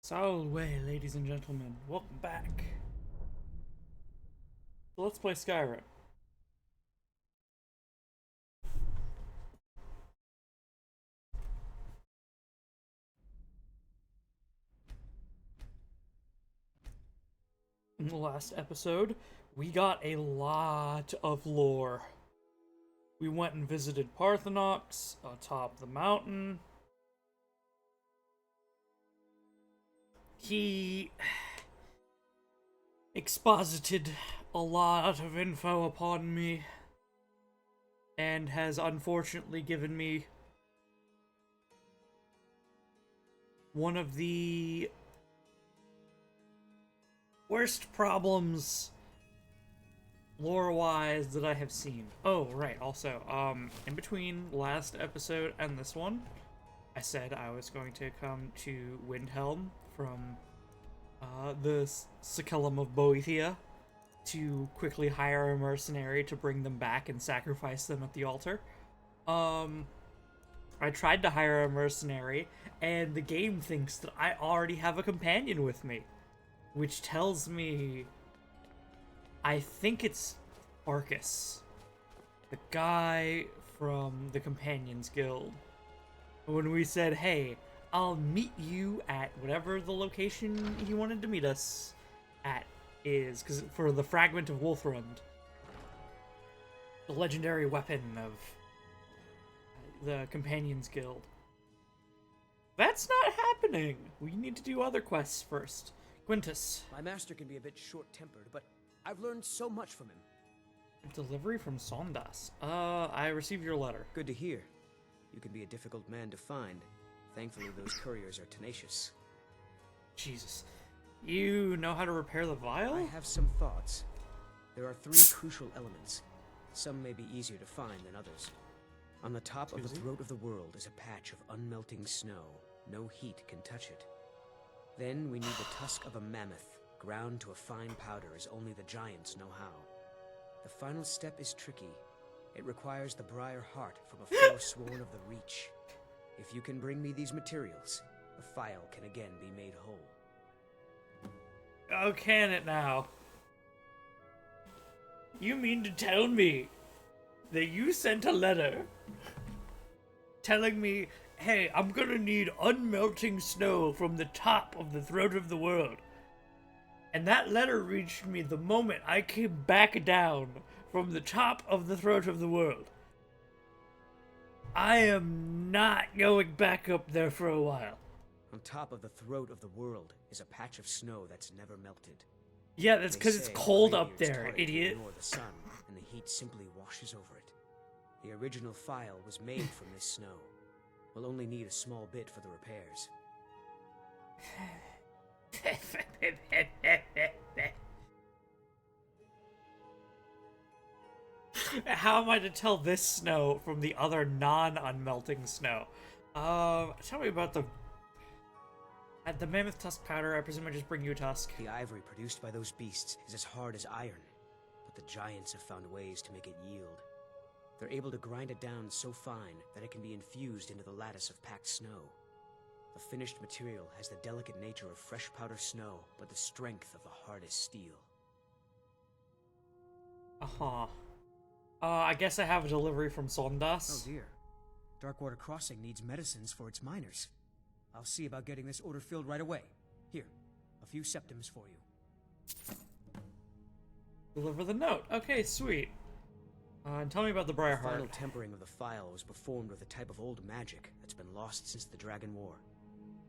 Salve, ladies and gentlemen. Welcome back. So let's play Skyrim. In the last episode, we got a lot of lore. We went and visited Parthenox atop the mountain. He exposited a lot of info upon me and has unfortunately given me one of the worst problems lore-wise that I have seen. Oh, right, also, in between last episode and this one, I said I was going to come to Windhelm from the Sakellum of Boethia to quickly hire a mercenary to bring them back and sacrifice them at the altar. I tried to hire a mercenary, and the game thinks that I already have a companion with me, which tells me I think it's Arcus, the guy from the Companions Guild. When we said, hey, I'll meet you at whatever the location he wanted to meet us at is, because for the Fragment of Wolfrund, the legendary weapon of the Companions Guild. That's not happening! We need to do other quests first. Quintus. My master can be a bit short-tempered, but I've learned so much from him. Delivery from Sondas. I received your letter. Good to hear. You can be a difficult man to find. Thankfully, those couriers are tenacious. Jesus. You know how to repair the vial? I have some thoughts. There are three crucial elements. Some may be easier to find than others. On the top of the throat of the world is a patch of unmelting snow. No heat can touch it. Then we need the tusk of a mammoth, ground to a fine powder as only the giants know how. The final step is tricky. It requires the briar heart from a forsworn of the Reach. If you can bring me these materials, the file can again be made whole. Oh, can it now? You mean to tell me that you sent a letter telling me, hey, I'm gonna need unmelting snow from the top of the throat of the world. And that letter reached me the moment I came back down from the top of the throat of the world. I am not going back up there for a while. On top of the throat of the world is a patch of snow that's never melted. Yeah, that's because it's cold up there, idiot. Ignore the sun, and the heat simply washes over it. The original file was made from this snow. We'll only need a small bit for the repairs. How am I to tell this snow from the other non-unmelting snow? Tell me about the... At the mammoth tusk powder, I presume I just bring you a tusk. The ivory produced by those beasts is as hard as iron, but the giants have found ways to make it yield. They're able to grind it down so fine that it can be infused into the lattice of packed snow. The finished material has the delicate nature of fresh powder snow, but the strength of the hardest steel. Uh-huh. I guess I have a delivery from Sondas. Oh dear. Darkwater Crossing needs medicines for its miners. I'll see about getting this order filled right away. Here, a few septims for you. Deliver the note. Okay, sweet. And tell me about the The Briarheart. final tempering of the file was performed with a type of old magic that's been lost since the Dragon War.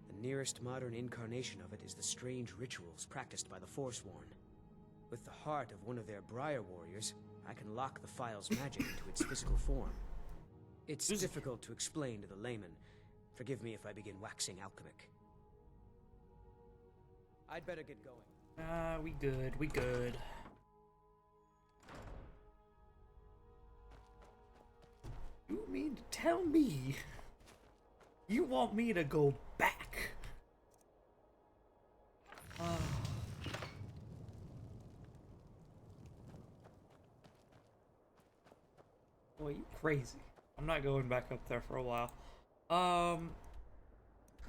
The nearest modern incarnation of it is the strange rituals practiced by the Forsworn. With the heart of one of their Briar warriors, I can lock the file's magic into its physical form. It's difficult to explain to the layman. Forgive me if I begin waxing alchemic. I'd better get going. We good. You mean to tell me you want me to go back? Boy, you crazy. I'm not going back up there for a while.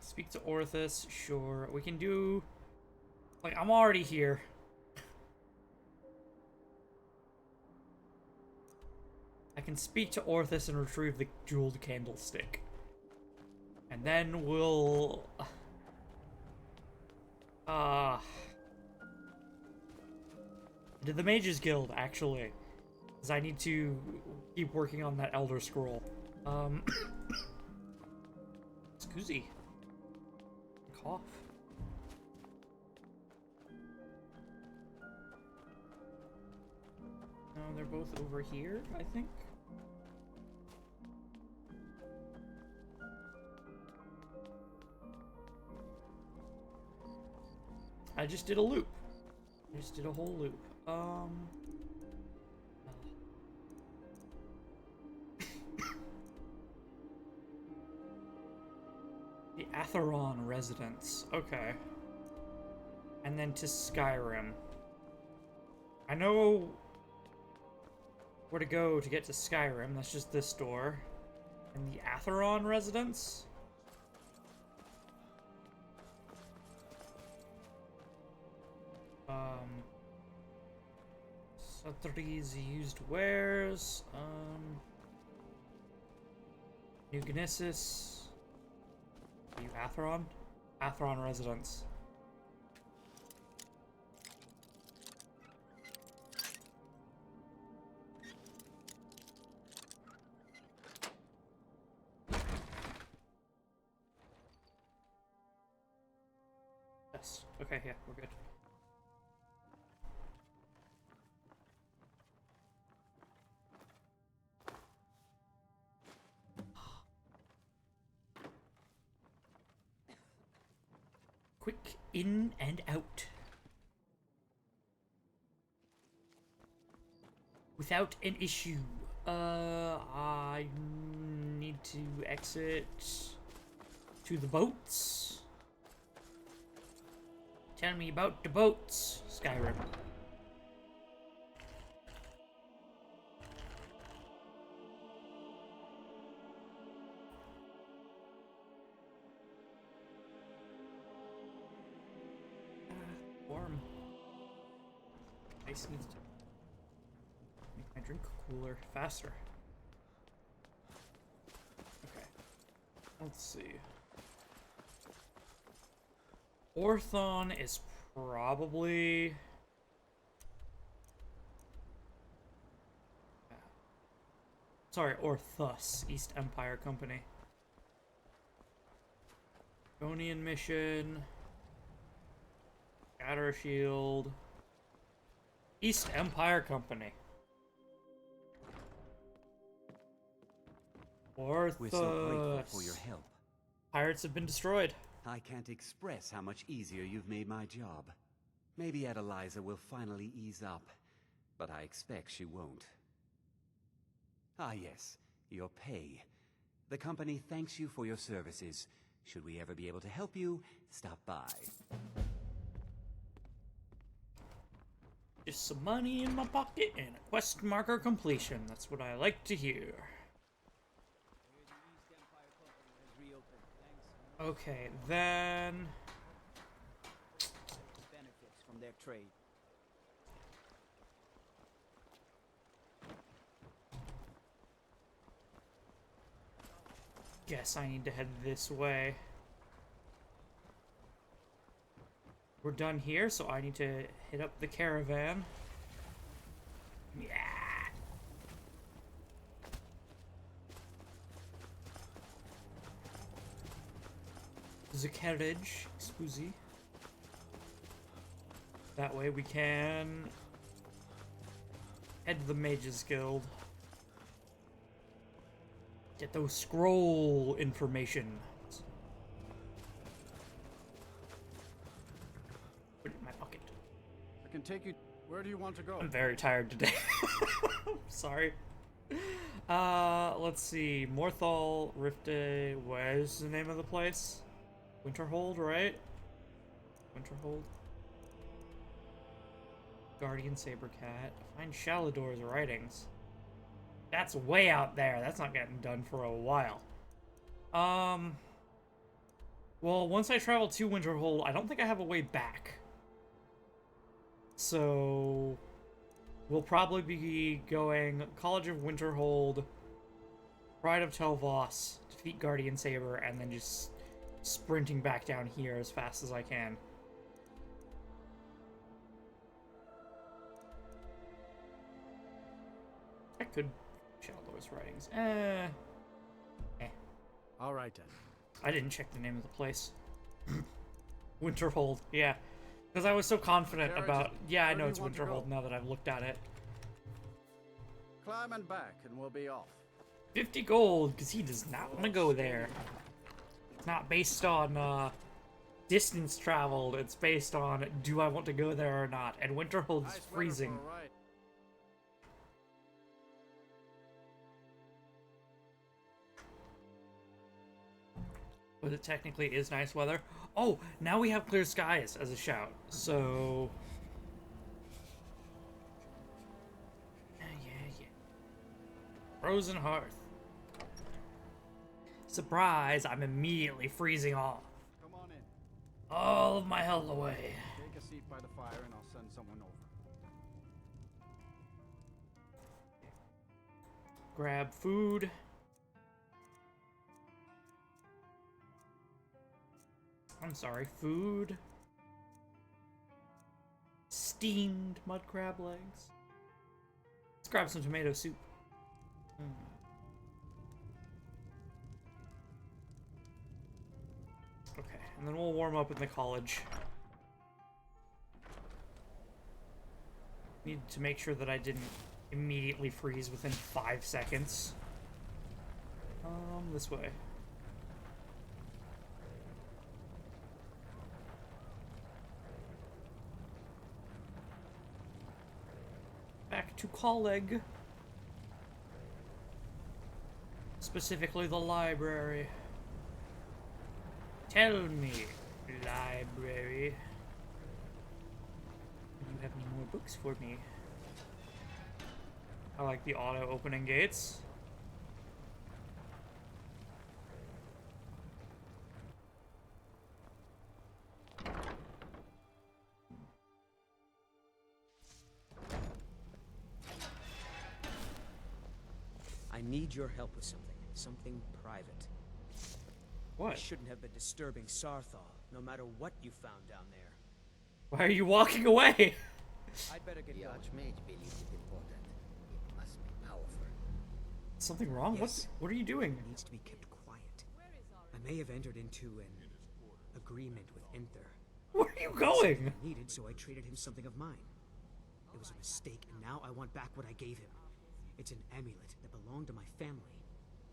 Speak to Orthus, sure. We can do... Like, I'm already here. I can speak to Orthus and retrieve the jeweled candlestick. And then we'll... to the Mages Guild, actually. Because I need to keep working on that Elder Scroll. Excuse cough. No, they're both over here, I think. I just did a loop. I just did a whole loop. The Atheron residence. Okay. And then to Skyrim. I know where to go to get to Skyrim. That's just this door. And the Atheron residence? Sutries used wares. New Gnesis. Are you Atheron? Atheron residence. Yes. Okay, yeah, we're good. Quick in and out. Without an issue. I need to exit to the boats. Tell me about the boats, Skyrim. Warm. Ice needs to make my drink cooler faster. Okay. Let's see. Orthon is probably... Sorry, Orthus, East Empire Company. Gonian mission. Shatter Shield. East Empire Company. Orthus. We're so grateful for your help. Pirates have been destroyed. I can't express how much easier you've made my job. Maybe Adeliza will finally ease up, but I expect she won't. Ah yes, your pay. The company thanks you for your services. Should we ever be able to help you, stop by. Just some money in my pocket and a quest marker completion. That's what I like to hear. Okay, then... benefits from their trade. Guess I need to head this way. We're done here, so I need to hit up the caravan. Yeah. There's a carriage, scusi. That way we can head to the Mages Guild. Get those scroll information. Put it in my pocket. I can take you. Where do you want to go? I'm very tired today. Sorry. Let's see. Morthal, Rifte, where's the name of the place? Winterhold, right? Winterhold. Guardian Sabercat. Find Shalador's writings. That's way out there. That's not getting done for a while. Well, once I travel to Winterhold, I don't think I have a way back. So we'll probably be going College of Winterhold, Pride of Telvos, defeat Guardian Saber, and then just sprinting back down here as fast as I can. I could check all those writings. All right then. I didn't check the name of the place. Winterhold, yeah. Because I was so confident Carriage, about... Yeah, I where know do it's you want to Winterhold go? now that I've looked at it. Climb and back, and we'll be off. 50 gold, because he does not want to go there. It's not based on distance traveled. It's based on, do I want to go there or not? And Winterhold is Nice weather freezing. for a ride. But it technically is nice weather. Oh, now we have clear skies as a shout. So... Yeah. Frozen Hearth. Surprise, I'm immediately freezing off. Come on in. All of my health away. Take a seat by the fire, and I'll send someone over. Grab food. I'm sorry, food. Steamed mud crab legs. Let's grab some tomato soup. Okay, and then we'll warm up in the college. Need to make sure that I didn't immediately freeze within 5 seconds. This way. Back to Colleg. Specifically the library. Tell me, library. Do you have any more books for me? I like the auto-opening gates. I need your help with something. Something private. I What? shouldn't have been disturbing Sarthal, no matter what you found down there. Why are you walking away? I'd better get The going. Archmage believes it important. It must be powerful. Something wrong? Yes. What are you doing? It needs to be kept quiet. I may have entered into an agreement with Enther. Where are you going? I needed, so I traded him something of mine. It was a mistake, and now I want back what I gave him. It's an amulet that belonged to my family,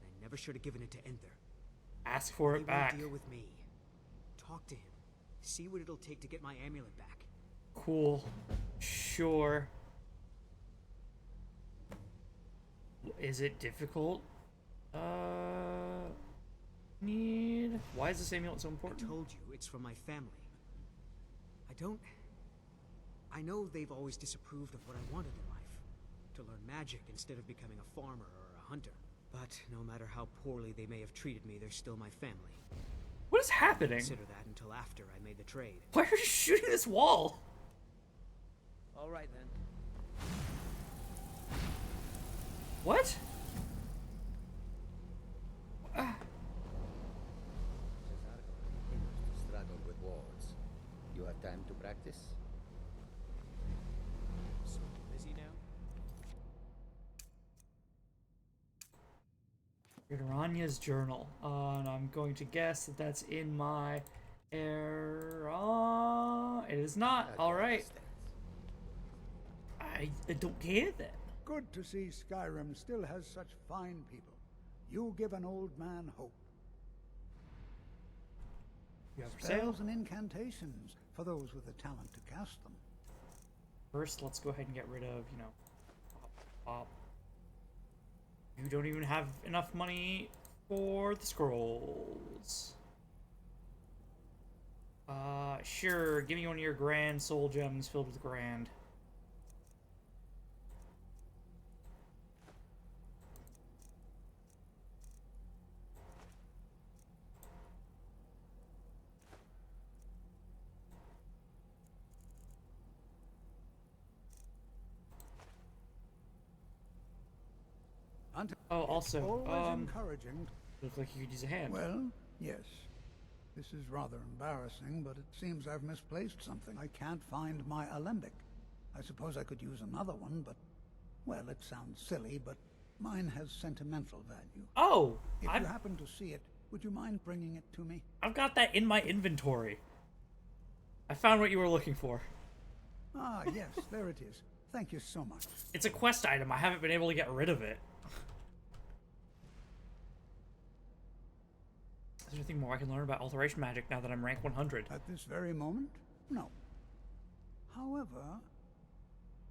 and I never should have given it to Enther. Ask for He it back. won't deal with me. Talk to him. See what it'll take to get my amulet back. Cool. Sure. Is it difficult? Need... Why is this amulet so I important? told you, it's from my family. I know they've always disapproved of what I wanted in life. To learn magic instead of becoming a farmer or a hunter. But no matter how poorly they may have treated me, they're still my family. What is happening? Consider that until after I made the trade. Why are you shooting this wall? All right then. What? Cesargo continues to struggle with words. You have time to practice? So busy now? Iranya's journal. And I'm going to guess that that's in my era. It is not. That Alright. understands. I don't care then. Good to see Skyrim still has such fine people. You give an old man hope. You have for sale? Spells and incantations for those with the talent to cast them. First, let's go ahead and get rid of, you know, pop. You don't even have enough money for the scrolls. Sure, give me one of your grand soul gems filled with grand. Oh, also, always encouraging. look like you could use a hand. Well, yes. This is rather embarrassing, but it seems I've misplaced something. I can't find my alembic. I suppose I could use another one, but, well, it sounds silly, but mine has sentimental value. Oh, If you happen to see it, would you mind bringing it to me? I've got that in my inventory. I found what you were looking for. Ah, yes, there it is. Thank you so much. It's a quest item. I haven't been able to get rid of it. Is there anything more I can learn about alteration magic now that I'm rank 100? At this very moment? No. However,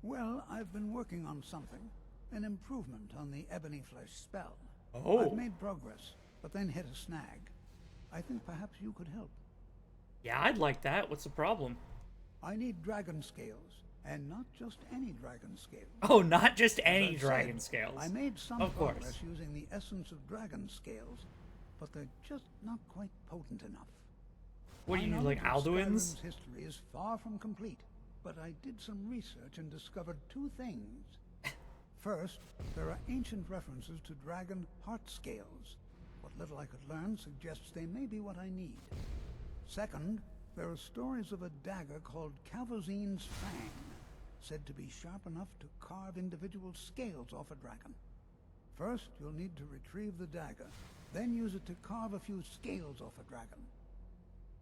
well, I've been working on something. An improvement on the Ebony Flesh spell. Oh. I've made progress, but then hit a snag. I think perhaps you could help. Yeah, I'd like that. What's the problem? I need dragon scales, and not just any dragon scales. Oh, not just As any I've dragon said, scales. I made some Of course. progress using the essence of dragon scales, but they're just not quite potent enough. What do you My need, like knowledge of Alduin's? Skyrim's history is far from complete, but I did some research and discovered two things. First, there are ancient references to dragon heart scales. What little I could learn suggests they may be what I need. Second, there are stories of a dagger called Calvozine's Fang, said to be sharp enough to carve individual scales off a dragon. First, you'll need to retrieve the dagger, then use it to carve a few scales off a dragon.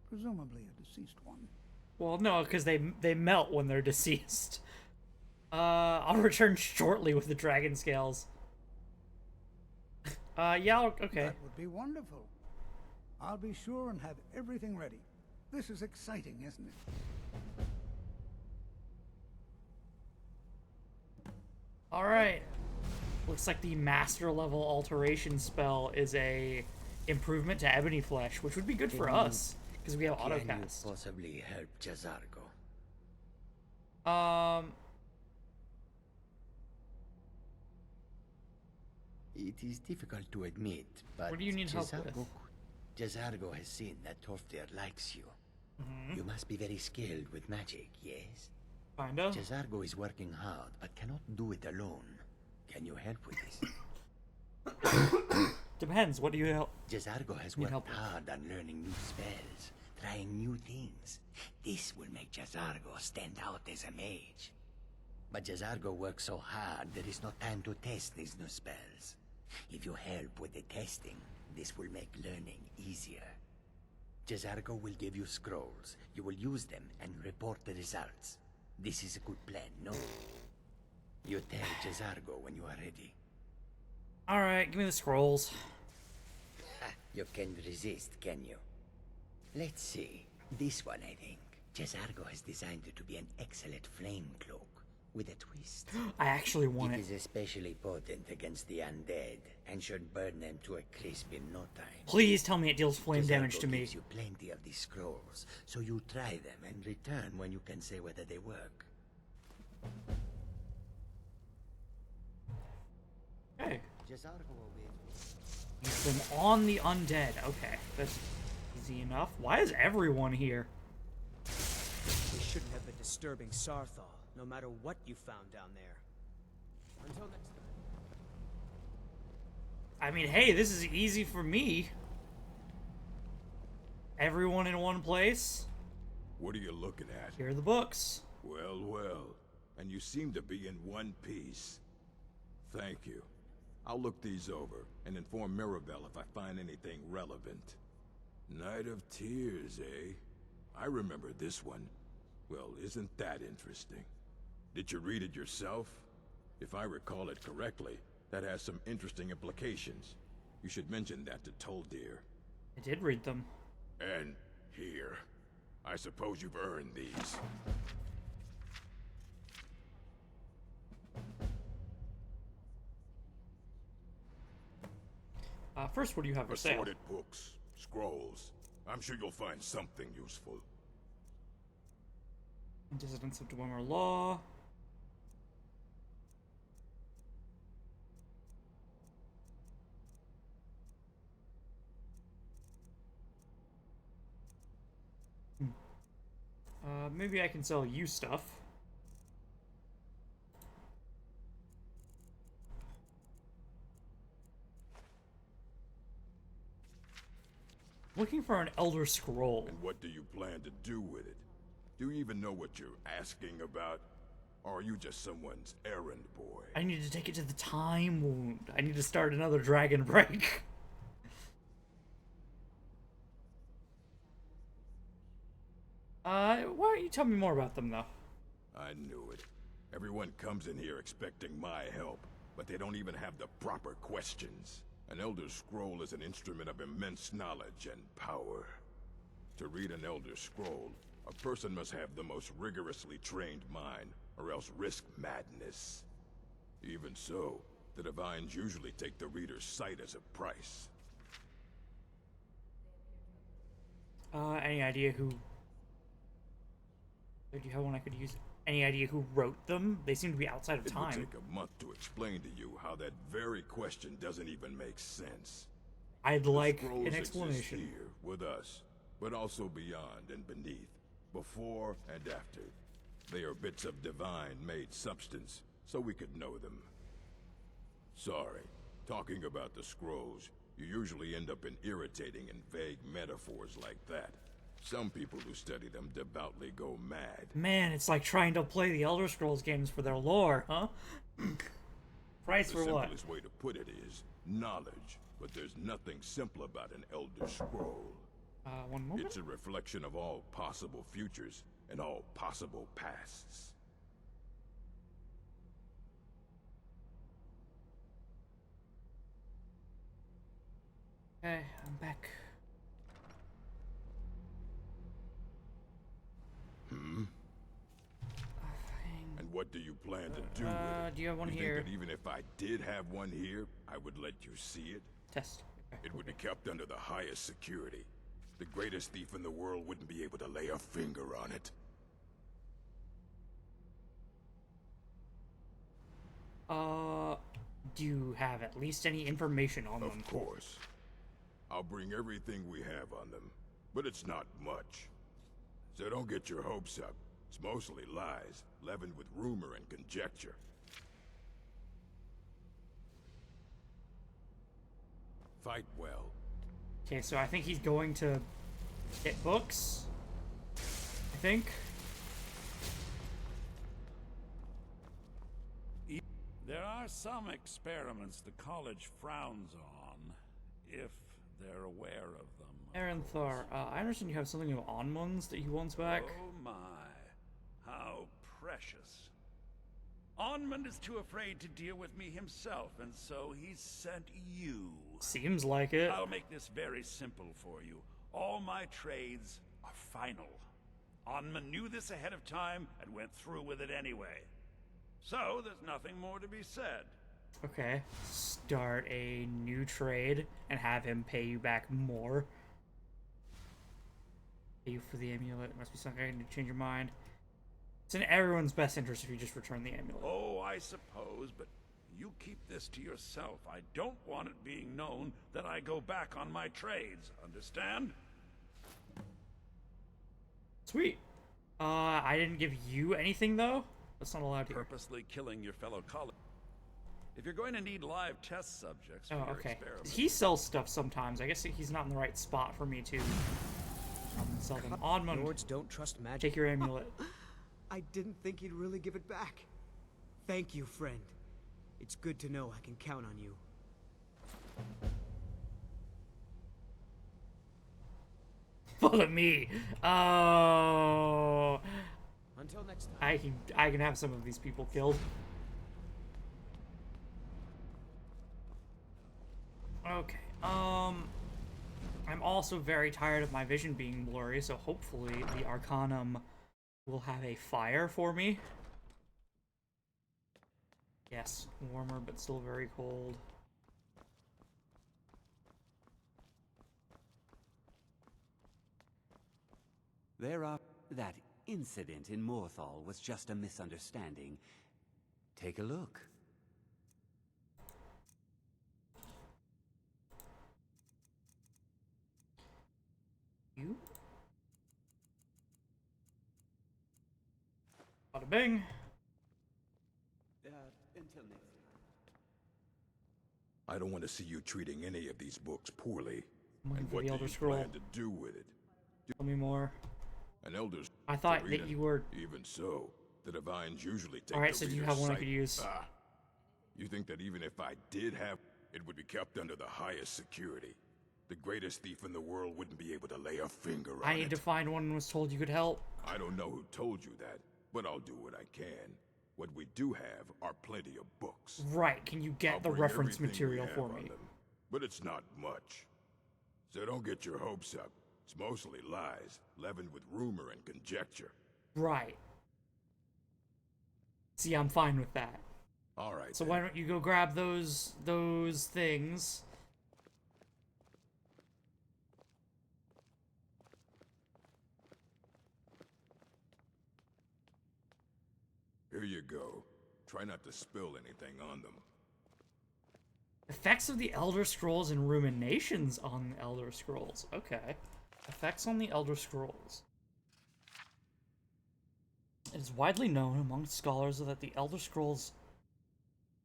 Presumably a deceased one. Well, no, because they melt when they're deceased. I'll return shortly with the dragon scales. Yeah, okay. That would be wonderful. I'll be sure and have everything ready. This is exciting, isn't it? Alright. Looks like the master level alteration spell is a improvement to Ebony Flesh, which would be good for us, because we have Can you autocast. possibly help Jazargo? It is difficult to admit, but What do you need help with? Jazargo has seen that Toftir likes you. You must be very skilled with magic, yes? Kinda. Jazargo is working hard, but cannot do it alone. Can you help with this? Depends. What do you help? Jazargo has Need worked help with? hard on learning new spells, trying new things. This will make Jazargo stand out as a mage. But Jazargo works so hard, there is no time to test these new spells. If you help with the testing, this will make learning easier. Jazargo will give you scrolls. You will use them and report the results. This is a good plan, no? You tell Jazargo when you are ready. Alright, give me the scrolls. Ha, you can't resist, can you? Let's see. This one, I think. Jazargo has designed it to be an excellent flame cloak, with a twist. I actually want It it. is especially potent against the undead, and should burn them to a crisp in no time. Please tell me it deals flame Jazargo damage to me. gives you plenty of these scrolls, so you try them and return when you can say whether they work. Okay. Jazargo will be... Use them on the undead. Okay, that's easy enough. Why is everyone here? We shouldn't have been disturbing Sarthal, no matter what you found down there. Until next time. I mean, hey, this is easy for me. Everyone in one place. What are you looking at? Here are the books. Well, well. And you seem to be in one piece. Thank you. I'll look these over and inform Mirabelle if I find anything relevant. Night of Tears, eh? I remember this one. Well, isn't that interesting? Did you read it yourself? If I recall it correctly, that has some interesting implications. You should mention that to Toldir. I did read them. And here. I suppose you've earned these. First, what do you have for sale? Assorted books, scrolls. I'm sure you'll find something useful. Dissidents of Dwemer Law. Maybe I can sell you stuff. Looking for an Elder Scroll. And what do you plan to do with it? Do you even know what you're asking about? Or are you just someone's errand boy? I need to take it to the Time Wound. I need to start another Dragon Break. Why don't you tell me more about them, though? I knew it. Everyone comes in here expecting my help, but they don't even have the proper questions. An Elder Scroll is an instrument of immense knowledge and power. To read an Elder Scroll, a person must have the most rigorously trained mind, or else risk madness. Even so, the Divines usually take the reader's sight as a price. Any idea who... Do you have one I could use? Any idea who wrote them? They seem to be outside of It time. would take a month to explain to you how that very question doesn't even make sense. I'd like The scrolls an exist explanation. here with us, but also beyond and beneath, before and after. They are bits of divine-made substance, so we could know them. Sorry, talking about the scrolls, you usually end up in irritating and vague metaphors like that. Some people who study them devoutly go mad. Man, it's like trying to play the Elder Scrolls games for their lore, huh? Price The for what? simplest way to put it is knowledge, but there's nothing simple about an Elder Scroll. One moment. It's a reflection of all possible futures and all possible pasts. Okay, I'm back. And what do you plan to do with it? Do you have one You here? think that even if I did have one here, I would let you see it? Test. Okay. It would be kept under the highest security. The greatest thief in the world wouldn't be able to lay a finger on it. Do you have at least any information on them? Of course. I'll bring everything we have on them, but it's not much. So don't get your hopes up. It's mostly lies, leavened with rumor and conjecture. Fight well. Okay, so I think he's going to get books. I think. There are some experiments the college frowns on, if they're aware of them. Aranthar, I understand you have something of Onmunds that he wants back. Oh my, how precious. Onmund is too afraid to deal with me himself, and so he's sent you. Seems like it. I'll make this very simple for you. All my trades are final. Onmund knew this ahead of time and went through with it anyway. So, there's nothing more to be said. Okay, start a new trade and have him pay you back more. Pay you for the amulet. Must be something I can do to change your mind. It's in everyone's best interest if you just return the amulet. Oh, I suppose, but you keep this to yourself. I don't want it being known that I go back on my trades. Understand? Sweet. I didn't give you anything, though? That's not allowed here. Purposely killing your fellow colleagues. If you're going to need live test subjects for Oh, your okay. experiment, He sells stuff sometimes. I guess he's not in the right spot for me to sell them. Onmund, Lords don't trust magic. take your amulet. I didn't think he'd really give it back. Thank you, friend. It's good to know I can count on you. Follow me. Oh, Until next time. I can have some of these people killed. Okay. I'm also very tired of my vision being blurry, so hopefully the Arcanum will have a fire for me. Yes, warmer but still very cold. That incident in Morthal was just a misunderstanding. Take a look. You? Bada bing. Until next time. I don't want to see you treating any of these books poorly. I'm looking And for what the do Elder you Scroll. plan to do with it? Tell me more. An Elder I thought to read that it. you were... Even so, the Divines usually take Alright, the so do you reader's have one I sight. could use? Ah, you think that even if I did have, it would be kept under the highest security? The greatest thief in the world wouldn't be able to lay a finger on I need it. to find one and was told you could help. I don't know who told you that, but I'll do what I can. What we do have are plenty of books. Right, can you I'll get the bring reference everything we material have for on me? them, but it's not much. So don't get your hopes up. It's mostly lies, leavened with rumor and conjecture. Right. See, I'm fine with that. All right. So then. why don't you go grab those things? Here you go. Try not to spill anything on them. Effects of the Elder Scrolls and ruminations on the Elder Scrolls. Okay. Effects on the Elder Scrolls. It is widely known among scholars that the Elder Scrolls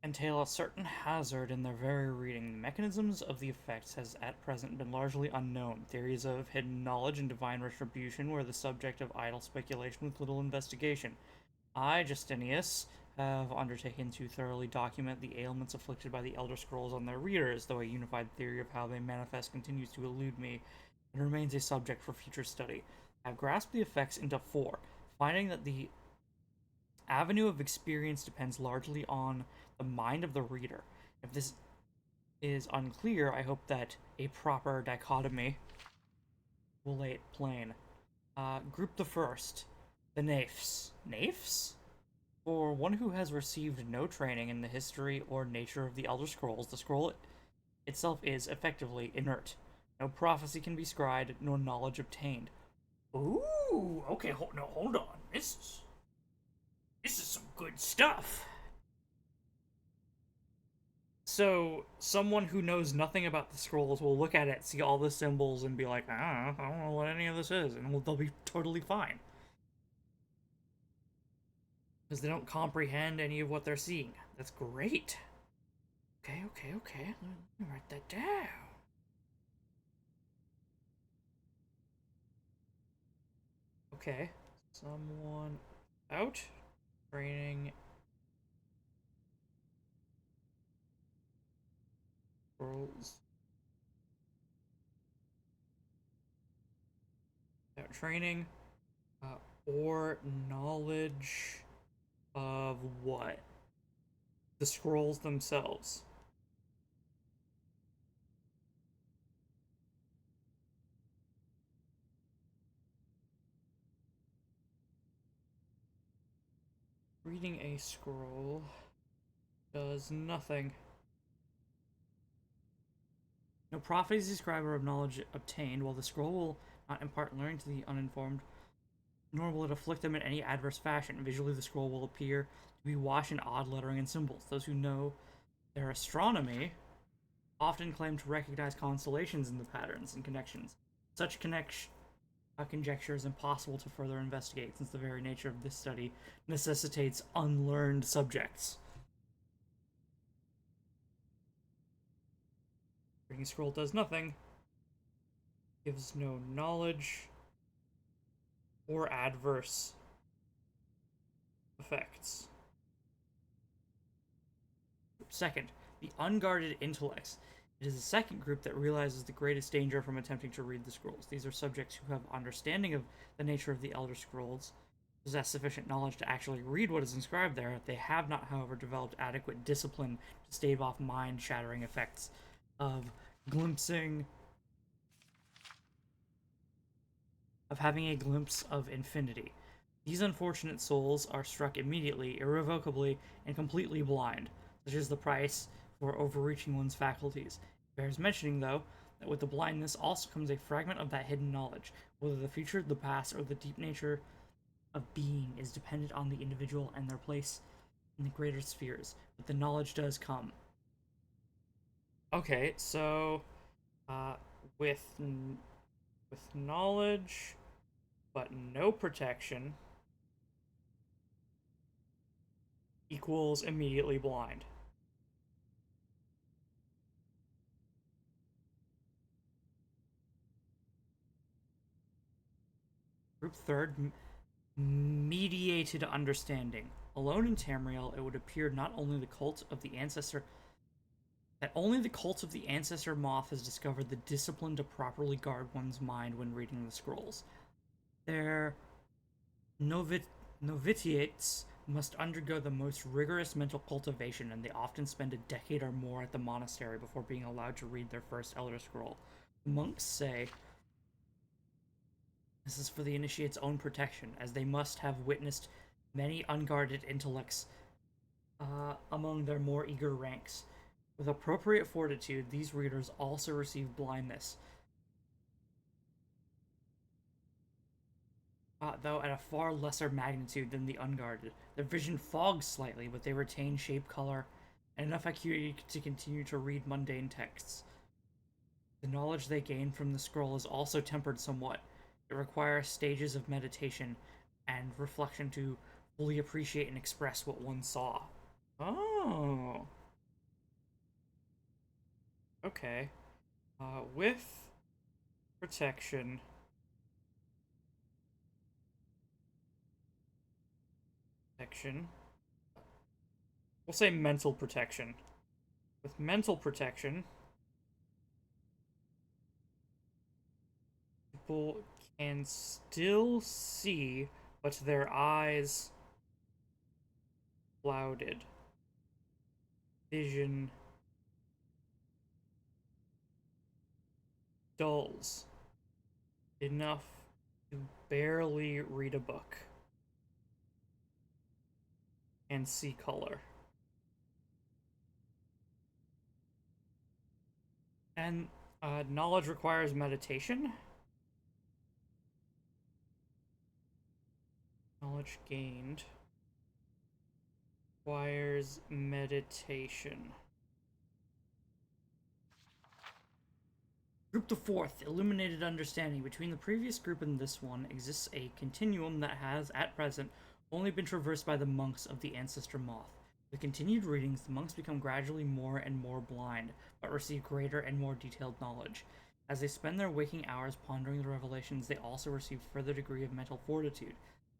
entail a certain hazard in their very reading. The mechanisms of the effects has at present been largely unknown. Theories of hidden knowledge and divine retribution were the subject of idle speculation with little investigation. I, Justinius, have undertaken to thoroughly document the ailments afflicted by the Elder Scrolls on their readers, though a unified theory of how they manifest continues to elude me and remains a subject for future study. I have grasped the effects into 4, finding that the avenue of experience depends largely on the mind of the reader. If this is unclear, I hope that a proper dichotomy will lay it plain. Group the first. The Naifs. Naifs? For one who has received no training in the history or nature of the Elder Scrolls, the scroll itself is effectively inert. No prophecy can be scried, nor knowledge obtained. Ooh, okay, hold on. This is some good stuff. So, someone who knows nothing about the scrolls will look at it, see all the symbols, and be like, I don't know what any of this is, and they'll be totally fine. Because they don't comprehend any of what they're seeing. That's great. Okay. Let me write that down. Okay. Someone out. Training. Scrolls. Without training. Or knowledge of what? The scrolls themselves. Reading a scroll does nothing. No prophecy scriber of knowledge obtained, while the scroll will not impart learning to the uninformed, nor will it afflict them in any adverse fashion. Visually, the scroll will appear to be washed in odd lettering and symbols. Those who know their astronomy often claim to recognize constellations in the patterns and connections. Such conjecture is impossible to further investigate, since the very nature of this study necessitates unlearned subjects. Reading a scroll does nothing, gives no knowledge or adverse effects. Second, the unguarded intellects. It is the second group that realizes the greatest danger from attempting to read the scrolls. These are subjects who have understanding of the nature of the Elder Scrolls, possess sufficient knowledge to actually read what is inscribed there. They have not, however, developed adequate discipline to stave off mind-shattering effects of having a glimpse of infinity. These unfortunate souls are struck immediately, irrevocably, and completely blind, such is the price for overreaching one's faculties. It bears mentioning, though, that with the blindness also comes a fragment of that hidden knowledge. Whether the future, the past, or the deep nature of being is dependent on the individual and their place in the greater spheres, but the knowledge does come. Okay, so, with knowledge, but no protection, equals immediately blind. Group third, mediated understanding. Alone in Tamriel, it would appear not only the cult of the ancestor that only the cult of the ancestor moth has discovered the discipline to properly guard one's mind when reading the scrolls. Their novitiates must undergo the most rigorous mental cultivation, and they often spend a decade or more at the monastery before being allowed to read their first Elder Scroll. The monks say this is for the initiate's own protection, as they must have witnessed many unguarded intellects among their more eager ranks. With appropriate fortitude, these readers also receive blindness, though at a far lesser magnitude than the unguarded. Their vision fogs slightly, but they retain shape, color, and enough acuity to continue to read mundane texts. The knowledge they gain from the scroll is also tempered somewhat. It requires stages of meditation and reflection to fully appreciate and express what one saw. Oh. Okay. With protection. We'll say mental protection. With mental protection, people can still see, but their eyes clouded. Vision dulls enough to barely read a book and see color. And knowledge requires meditation. Knowledge gained requires meditation. Group the fourth, illuminated understanding. Between the previous group and this one exists a continuum that has, at present, only been traversed by the monks of the Ancestor Moth. With continued readings, the monks become gradually more and more blind, but receive greater and more detailed knowledge. As they spend their waking hours pondering the revelations, they also receive further degree of mental fortitude.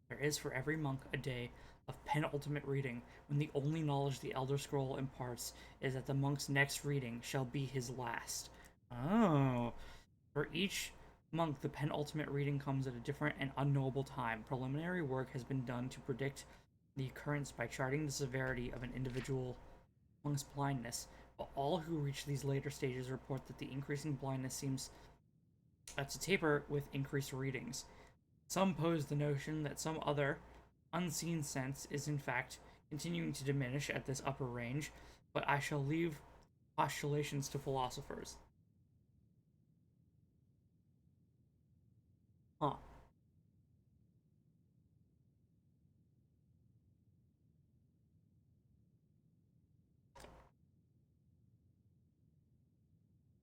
There is for every monk a day of penultimate reading, when the only knowledge the Elder Scroll imparts is that the monk's next reading shall be his last. Oh. For each monk, the penultimate reading comes at a different and unknowable time. Preliminary work has been done to predict the occurrence by charting the severity of an individual monk's blindness, but all who reach these later stages report that the increasing blindness seems to taper with increased readings. Some pose the notion that some other unseen sense is in fact continuing to diminish at this upper range, but I shall leave postulations to philosophers. Huh.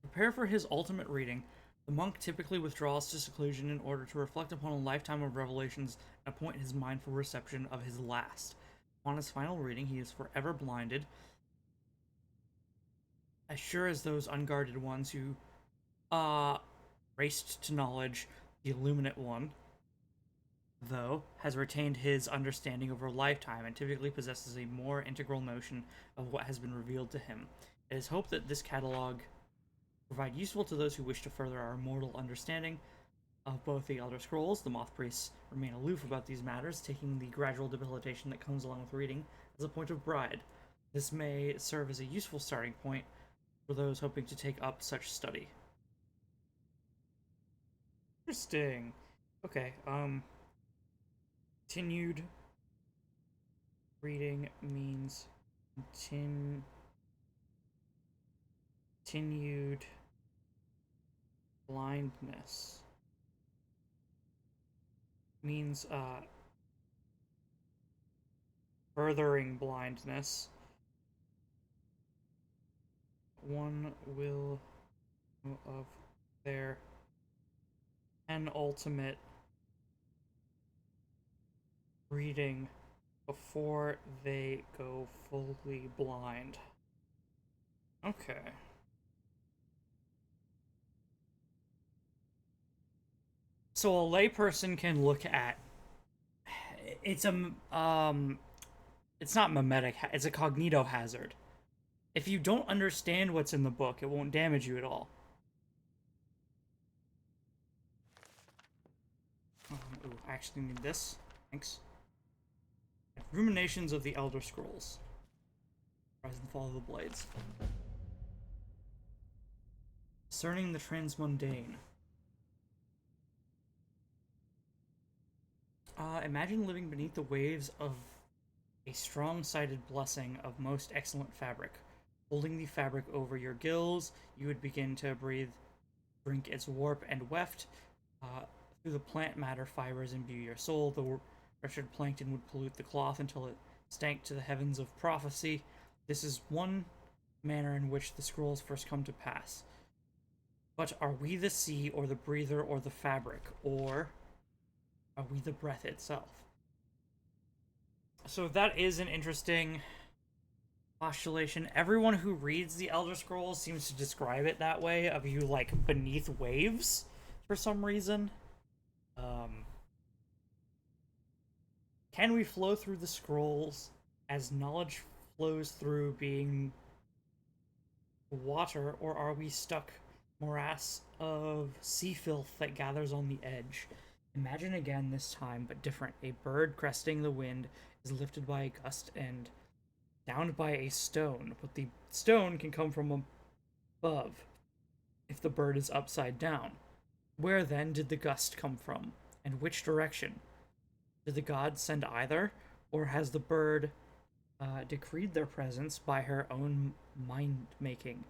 Prepare for his ultimate reading. The monk typically withdraws to seclusion in order to reflect upon a lifetime of revelations and appoint his mind for reception of his last. Upon his final reading, he is forever blinded, as sure as those unguarded ones who, raced to knowledge, the illuminate one, though, has retained his understanding over a lifetime and typically possesses a more integral notion of what has been revealed to him. It is hoped that this catalog provide useful to those who wish to further our immortal understanding of both the Elder Scrolls. The Moth Priests remain aloof about these matters, taking the gradual debilitation that comes along with reading as a point of pride. This may serve as a useful starting point for those hoping to take up such study. Interesting. Okay, continued reading means continued blindness. Means, furthering blindness. One will of their penultimate reading before they go fully blind. Okay. So a layperson can look at it's it's not mimetic, it's a cognito hazard. If you don't understand what's in the book, it won't damage you at all. Ooh, I actually need this. Thanks. Ruminations of the Elder Scrolls. Rise and Fall of the Blades. Discerning the Transmundane. Imagine living beneath the waves of a strong-sided blessing of most excellent fabric. Holding the fabric over your gills, you would begin to drink its warp and weft. Through the plant matter fibers imbue your soul. The wretched plankton would pollute the cloth until it stank to the heavens of prophecy. This is one manner in which the scrolls first come to pass. But are we the sea, or the breather, or the fabric, or are we the breath itself? So that is an interesting postulation. Everyone who reads the Elder Scrolls seems to describe it that way, of you, like, beneath waves, for some reason. Can we flow through the scrolls as knowledge flows through being water, or are we stuck morass of sea filth that gathers on the edge? Imagine again this time, but different. A bird cresting the wind is lifted by a gust and downed by a stone, but the stone can come from above if the bird is upside down. Where then did the gust come from, and which direction? Did the gods send either, or has the bird decreed their presence by her own mind-making?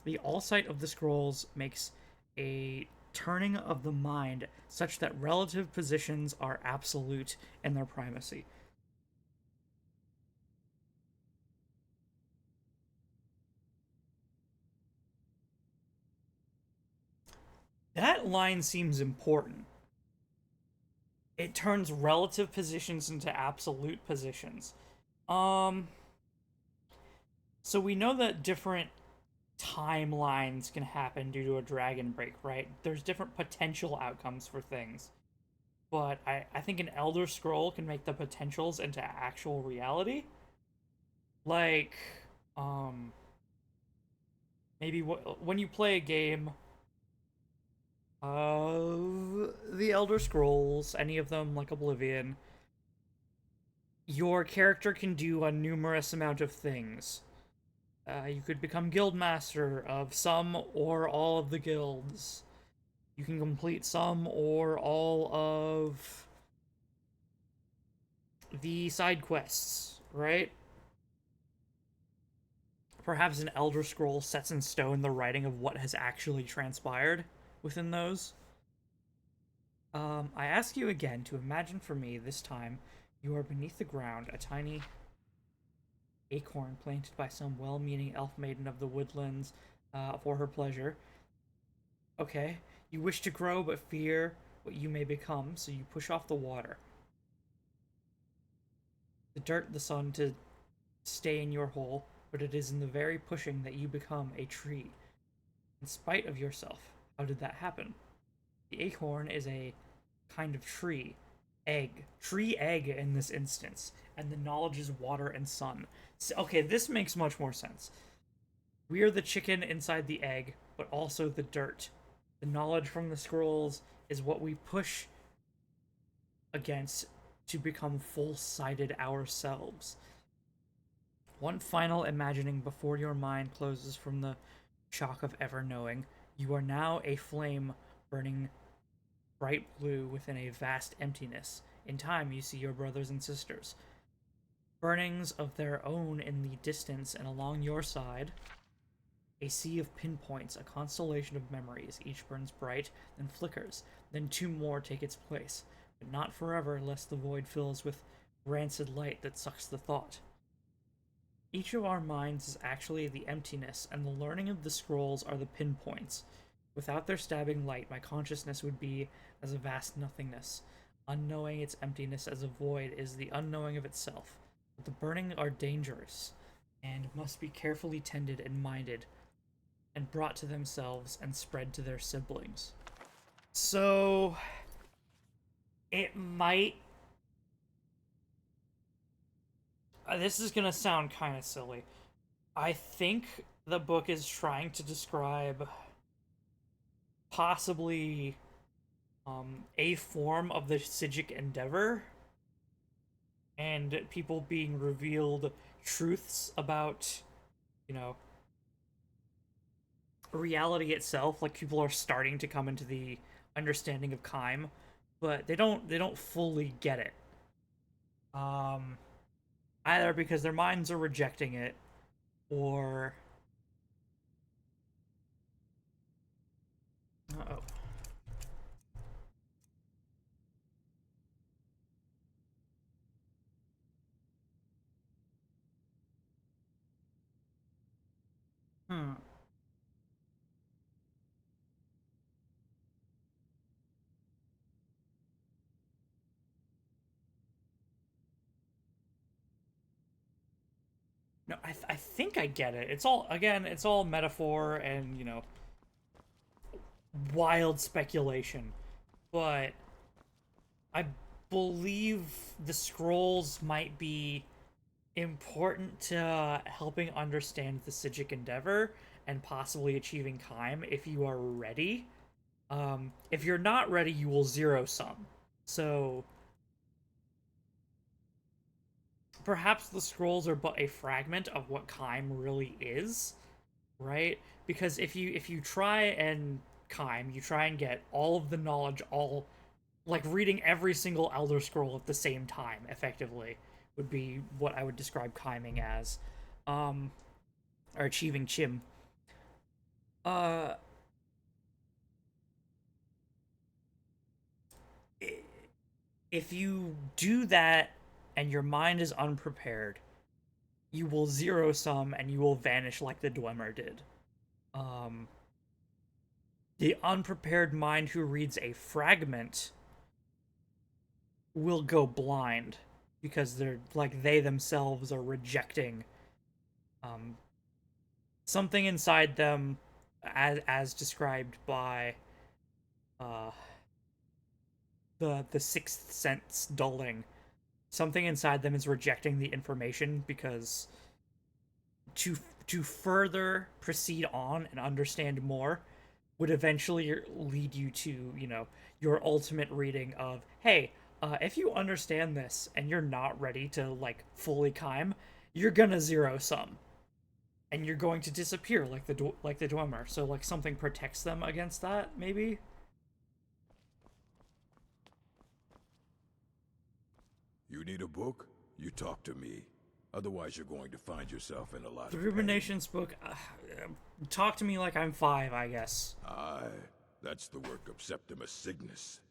The all-sight of the scrolls makes a turning of the mind such that relative positions are absolute in their primacy. That line seems important. It turns relative positions into absolute positions. So we know that different timelines can happen due to a dragon break, right? There's different potential outcomes for things. But I think an Elder Scroll can make the potentials into actual reality. Like, maybe when you play a game of the Elder Scrolls, any of them, like Oblivion, your character can do a numerous amount of things. You could become guildmaster of some or all of the guilds. You can complete some or all of the side quests, right? Perhaps an Elder Scroll sets in stone the writing of what has actually transpired within those. I ask you again to imagine for me, this time, you are beneath the ground, a tiny acorn planted by some well-meaning elf maiden of the woodlands for her pleasure. Okay, you wish to grow but fear what you may become, so you push off the water, the dirt, the sun to stay in your hole, but it is in the very pushing that you become a tree. In spite of yourself. How did that happen? The acorn is a kind of tree egg in this instance, and the knowledge is water and sun. So, okay, this makes much more sense. We are the chicken inside the egg, but also the dirt. The knowledge from the scrolls is what we push against to become full-sided ourselves. One final imagining before your mind closes from the shock of ever knowing. You are now a flame burning bright blue within a vast emptiness. In time, you see your brothers and sisters. Burnings of their own in the distance, and along your side, a sea of pinpoints, a constellation of memories. Each burns bright, then flickers. Then two more take its place, but not forever, lest the void fills with rancid light that sucks the thought. Each of our minds is actually the emptiness, and the learning of the scrolls are the pinpoints. Without their stabbing light, my consciousness would be as a vast nothingness. Unknowing its emptiness as a void is the unknowing of itself. But the burning are dangerous, and must be carefully tended and minded, and brought to themselves and spread to their siblings. So it might. This is gonna sound kind of silly. I think the book is trying to describe possibly a form of the Psijic Endeavor and people being revealed truths about, you know, reality itself. Like people are starting to come into the understanding of Kime, but they don't fully get it. Either because their minds are rejecting it, or uh-oh. Hmm. No, I think I get it. It's all, again, it's all metaphor and, you know, wild speculation. But I believe the scrolls might be important to helping understand the Psijic Endeavor and possibly achieving Kime if you are ready. If you're not ready, you will zero sum. So perhaps the scrolls are but a fragment of what Kime really is, right? Because if you try and Kime, you try and get all of the knowledge, all like reading every single Elder Scroll at the same time, effectively, would be what I would describe Kiming as, or achieving Chim. Uh, if you do that and your mind is unprepared, you will zero sum and you will vanish like the Dwemer did. Um, the unprepared mind who reads a fragment will go blind because they're like they themselves are rejecting um, something inside them, as described by uh, the sixth sense dulling. Something inside them is rejecting the information because to to further proceed on and understand more would eventually lead you to, you know, your ultimate reading of, hey, if you understand this and you're not ready to like fully Kime, you're gonna zero sum and you're going to disappear like the Dwemer. So like something protects them against that, maybe. You need a book? You talk to me. Otherwise, you're going to find yourself in a lot The of Ruminations book. Talk to me like I'm 5, I guess. Aye, that's the work of Septimus Cygnus.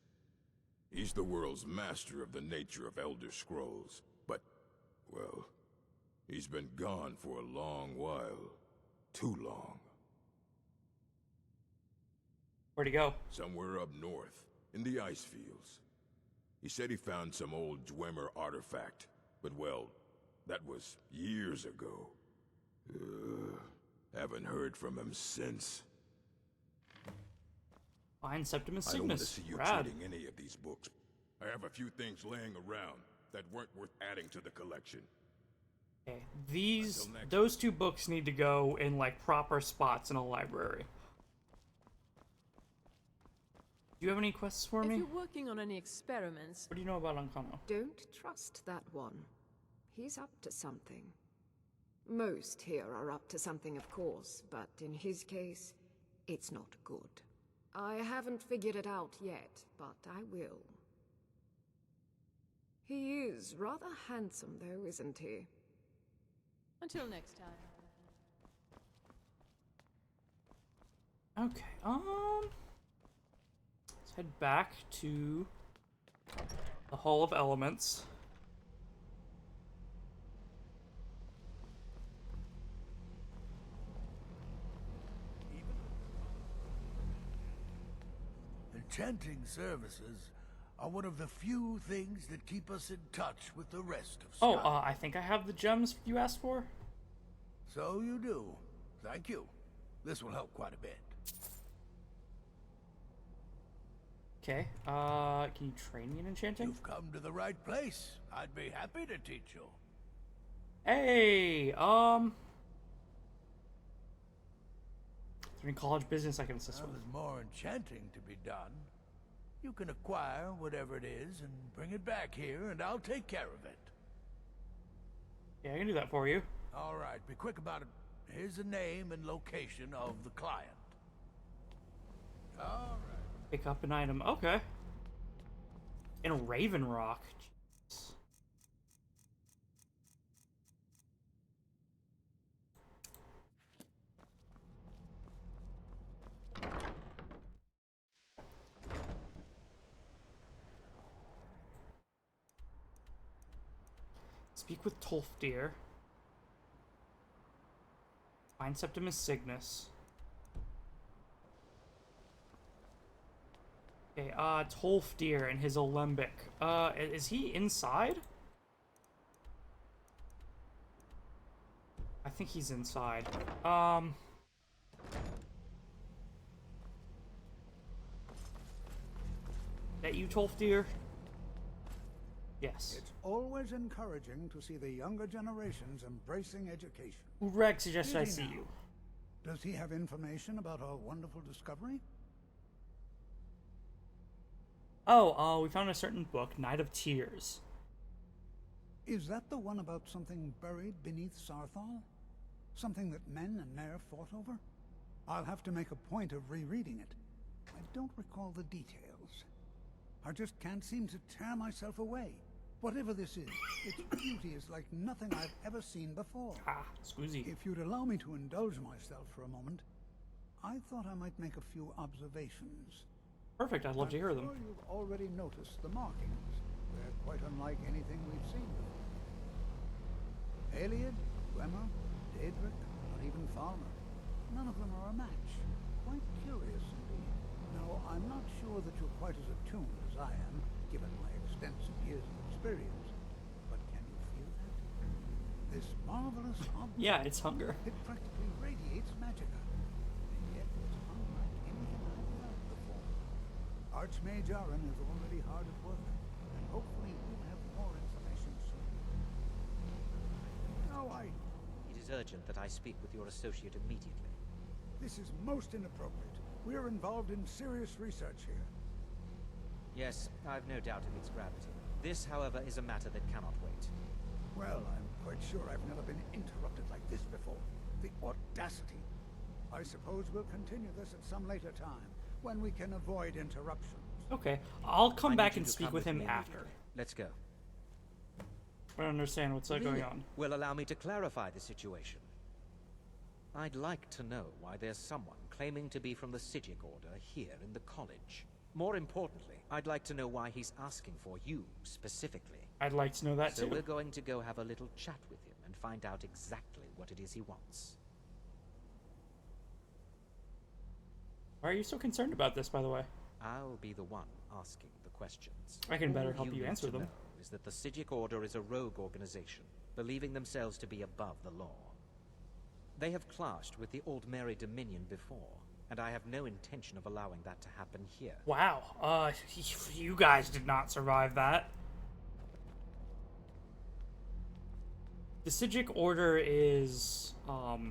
He's the world's master of the nature of Elder Scrolls, but, well, he's been gone for a long while. Too long. Where'd he go? Somewhere up north, in the ice fields. He said he found some old Dwemer artifact, but well, that was years ago. Haven't heard from him since. Find Septimus I don't want to Cygnus. see you Rad. treating any of these books. I have a few things laying around that weren't worth adding to the collection. Okay, Until next those 2 books need to go in like proper spots in a library. Do you have any quests for If me? you're working on any experiments, What do you know about Ancano? Don't trust that one. He's up to something. Most here are up to something, of course, but in his case, it's not good. I haven't figured it out yet, but I will. He is rather handsome, though, isn't he? until next time. Okay, let's head back to the Hall of Elements. Enchanting services are one of the few things that keep us in touch with the rest of Oh, Skyrim. I think I have the gems you asked for. So you do. Thank you. This will help quite a bit. Okay. Can you train me in enchanting? You've come to the right place. I'd be happy to teach you. Hey, is there any college business I can assist Well, with? there's more enchanting to be done. You can acquire whatever it is and bring it back here, and I'll take care of it. Yeah, I can do that for you. All right, be quick about it. Here's the name and location of the client. All right. Pick up an item. Okay. In Raven Rock. Jeez. Speak with Tolfdir. Find Septimus Cygnus. Okay, Tolfdir and his Alembic. Is he inside? I think he's inside. That you, Tolfdir? Yes. It's always encouraging to see the younger generations embracing education. Ureg suggested I Did he see now? you. Does he have information about our wonderful discovery? Oh, we found a certain book, Night of Tears. Is that the one about something buried beneath Sarthal? Something that men and Mare fought over? I'll have to make a point of rereading it. I don't recall the details. I just can't seem to tear myself away. Whatever this is, its beauty is like nothing I've ever seen before. Ah, scusi. If you'd allow me to indulge myself for a moment, I thought I might make a few observations. Perfect, I'd love to hear them. I'm sure you've already noticed the markings. They're quite unlike anything we've seen before. Aliad, Gwemmer, Daedric, not even Falmer. None of them are a match. Quite curious indeed. Now, I'm not sure that you're quite as attuned as I am, given my extensive years of experience. But can you feel that? This marvelous object... Yeah, it's hunger. It practically radiates magicka. And yet it's unlike anything I've felt before. Archmage Aaron is already hard at work, and hopefully we'll have more information soon. Now It is urgent that I speak with your associate immediately. This is most inappropriate. We're involved in serious research here. Yes, I've no doubt of its gravity. This, however, is a matter that cannot wait. Well, I'm quite sure I've never been interrupted like this before. The audacity. I suppose we'll continue this at some later time, when we can avoid interruptions. Okay, I'll come I back need you and to speak come with him me after. immediately. Let's go. I don't understand what's going on. Will allow me to clarify the situation. I'd like to know why there's someone claiming to be from the Sijic Order here in the college. More importantly, I'd like to know why he's asking for you, specifically. I'd like to know that So too. we're going to go have a little chat with him and find out exactly what it is he wants. Why are you so concerned about this, by the way? I'll be the one asking the questions. I can better All help you need answer to them. know is that the Sijic Order is a rogue organization, believing themselves to be above the law. They have clashed with the Old Mary Dominion before, and I have no intention of allowing that to happen here. Wow, you guys did not survive that. The Sijic Order is, well,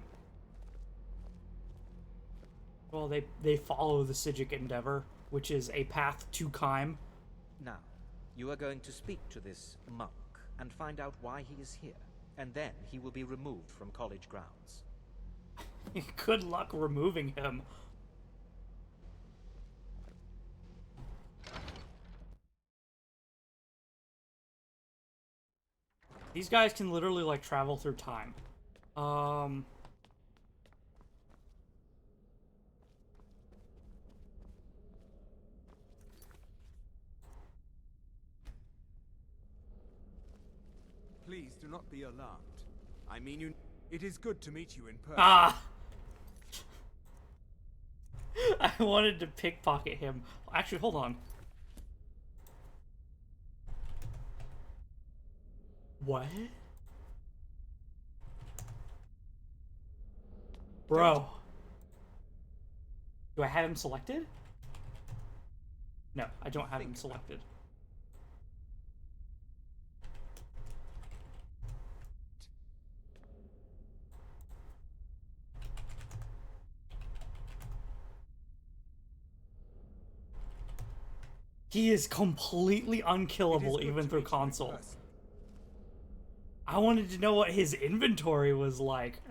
they follow the Sijic Endeavor, which is a path to Kaim. Now, you are going to speak to this monk and find out why he is here, and then he will be removed from college grounds. Good luck removing him. These guys can literally, like, travel through time. Please do not be alarmed. I mean you... It is good to meet you in person. Ah! I wanted to pickpocket him. Actually, hold on. What? Bro. Do I have him selected? No, I don't have him selected. He is completely unkillable even through console. I wanted to know what his inventory was like.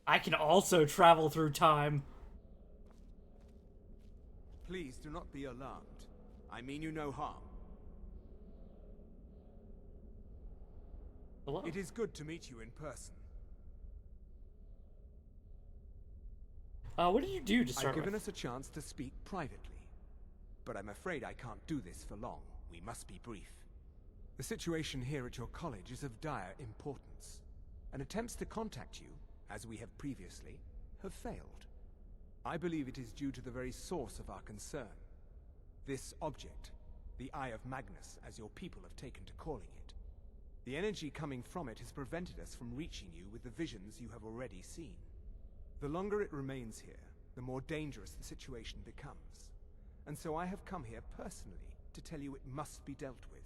I can also travel through time. Please do not be alarmed. I mean you no harm. Hello? It is good to meet you in person. What did you do to start I've given with? us a chance to speak privately. But I'm afraid I can't do this for long. We must be brief. The situation here at your college is of dire importance. And attempts to contact you, as we have previously, have failed. I believe it is due to the very source of our concern. This object, the Eye of Magnus, as your people have taken to calling it. The energy coming from it has prevented us from reaching you with the visions you have already seen. The longer it remains here, the more dangerous the situation becomes. And so I have come here personally to tell you it must be dealt with.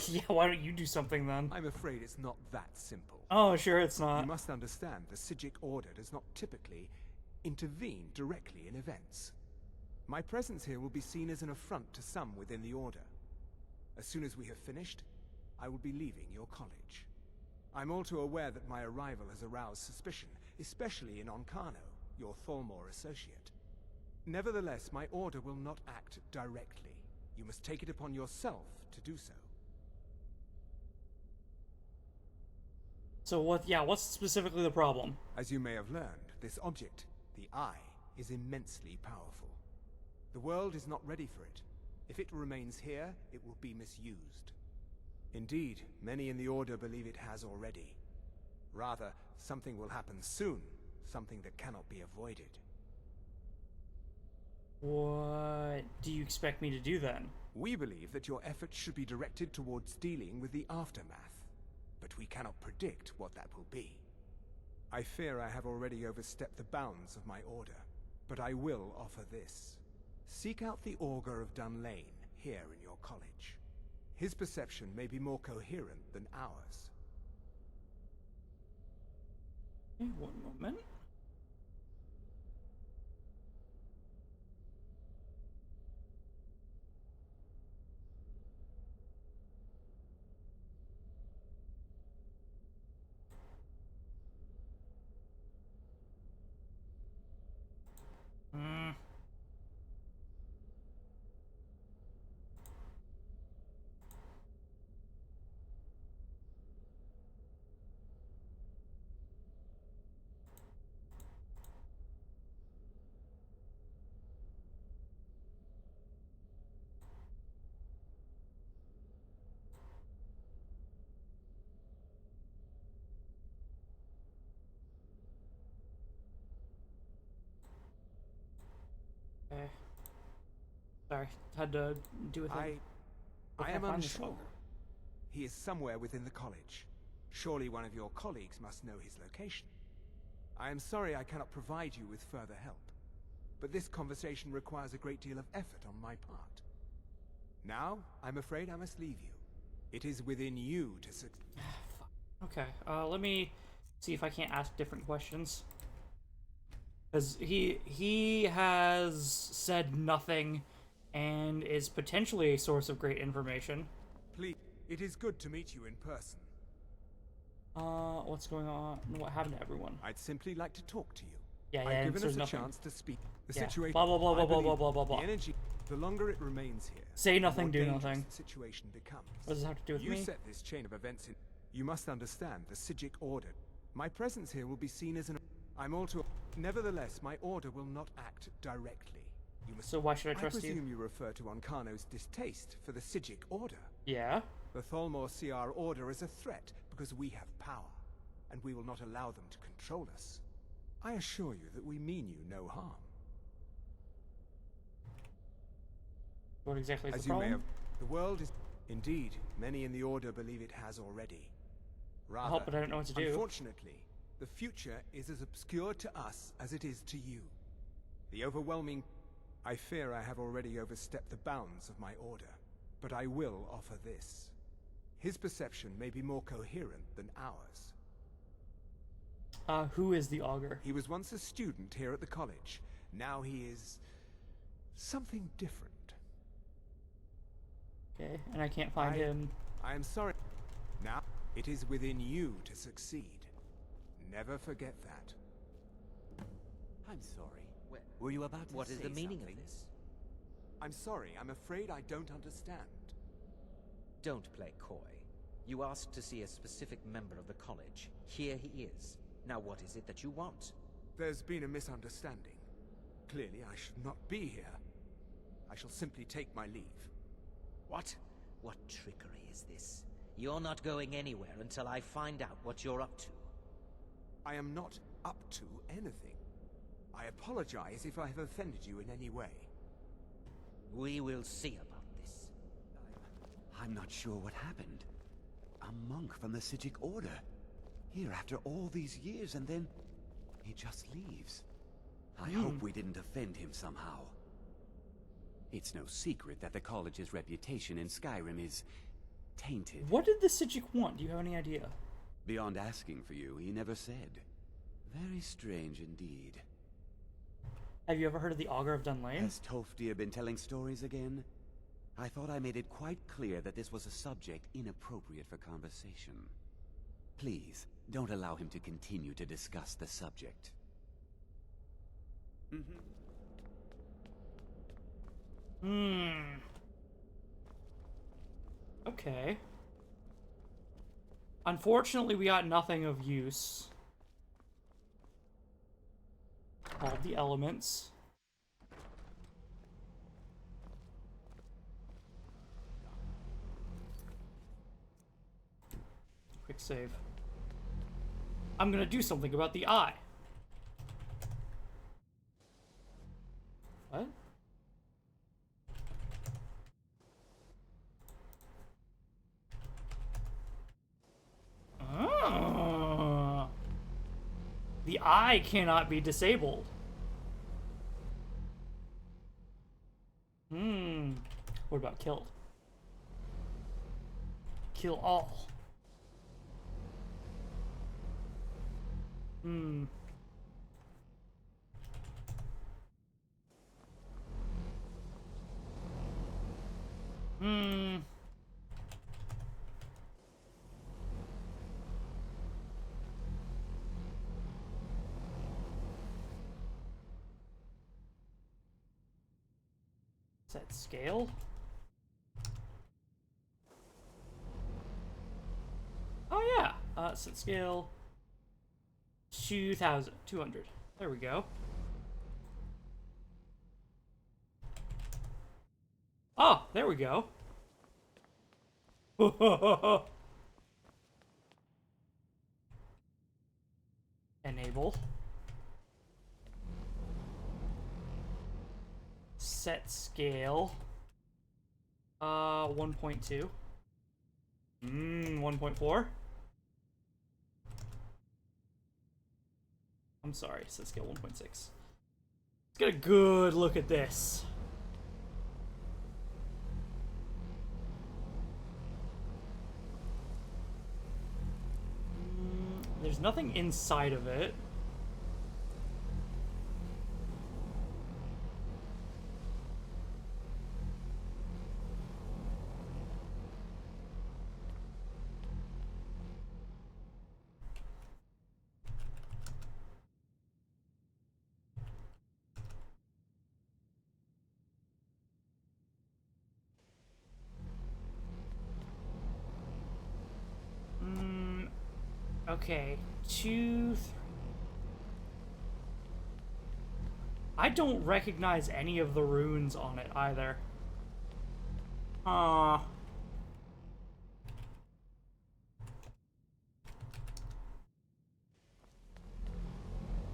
Yeah, why don't you do something then? I'm afraid it's not that simple. Oh, sure it's not. You must understand the Psijic Order does not typically intervene directly in events. My presence here will be seen as an affront to some within the Order. As soon as we have finished, I will be leaving your college. I'm all too aware that my arrival has aroused suspicion, especially in Onkano, your Thalmor associate. Nevertheless, my Order will not act directly. You must take it upon yourself to do so. So what's specifically the problem? As you may have learned, this object, the Eye, is immensely powerful. The world is not ready for it. If it remains here, it will be misused. Indeed, many in the Order believe it has already. Rather, something will happen soon, something that cannot be avoided. What do you expect me to do then? We believe that your efforts should be directed towards dealing with the aftermath, but we cannot predict what that will be. I fear I have already overstepped the bounds of my Order, but I will offer this. Seek out the Augur of Dunlane here in your college. His perception may be more coherent than ours. One moment. Sorry, had to do with it. I am unsure. He is somewhere within the college. Surely one of your colleagues must know his location. I am sorry I cannot provide you with further help, but this conversation requires a great deal of effort on my part. Now, I'm afraid I must leave you. It is within you to succeed. Okay, let me see if I can't ask different questions. Because he has said nothing and is potentially a source of great information. Please, it is good to meet you in person. What's going on? What happened to everyone? I'd simply like to talk to you. Yeah, I've given us a nothing. chance to speak. The Yeah. situation. Blah blah blah blah blah blah blah blah blah. The energy. The longer it remains here, say nothing, the more do dangerous nothing. The situation becomes. What does it have to do with you me? You set this chain of events in. You must understand the Psijic Order. My presence here will be seen as an. I'm all too. Nevertheless, my Order will not act directly. You must. So why should I trust you? I presume you refer to Onkano's distaste for the Psijic Order. Yeah. The Thalmor see our Order as a threat because we have power, and we will not allow them to control us. I assure you that we mean you no harm. What exactly is As the you may problem? have, the world is indeed. Many in the Order believe it has already. Rather, help, but I don't know what to do. Unfortunately, the future is as obscure to us as it is to you. The overwhelming... I fear I have already overstepped the bounds of my Order, but I will offer this. His perception may be more coherent than ours. Who is the Augur? He was once a student here at the college. Now he is... something different. Okay, and I can't find him. I am sorry. Now, it is within you to succeed. Never forget that. I'm sorry. Were you about to What is say the meaning something? of this? I'm sorry, I'm afraid I don't understand. Don't play coy. You asked to see a specific member of the college. Here he is. Now what is it that you want? There's been a misunderstanding. Clearly I should not be here. I shall simply take my leave. What? What trickery is this? You're not going anywhere until I find out what you're up to. I am not up to anything. I apologize if I have offended you in any way. We will see about this. I'm not sure what happened. A monk from the Sijic Order. Here after all these years, and then he just leaves. I hope we didn't offend him somehow. It's no secret that the college's reputation in Skyrim is tainted. What did the Sijic want? Do you have any idea? Beyond asking for you, he never said. Very strange indeed. Have you ever heard of the Augur of Dunlane? Has Toftir been telling stories again? I thought I made it quite clear that this was a subject inappropriate for conversation. Please, don't allow him to continue to discuss the subject. Okay. Unfortunately, we got nothing of use. All the elements. Quick save. I'm gonna do something about the eye. What? Ah. The eye cannot be disabled. What about killed? Kill all. Set scale. Oh yeah, set scale 2,200. There we go. Oh, there we go. Enable. Set scale. 1.2. 1.4. I'm sorry, set scale 1.6. Let's get a good look at this. There's nothing inside of it. Okay, 2, 3. I don't recognize any of the runes on it either.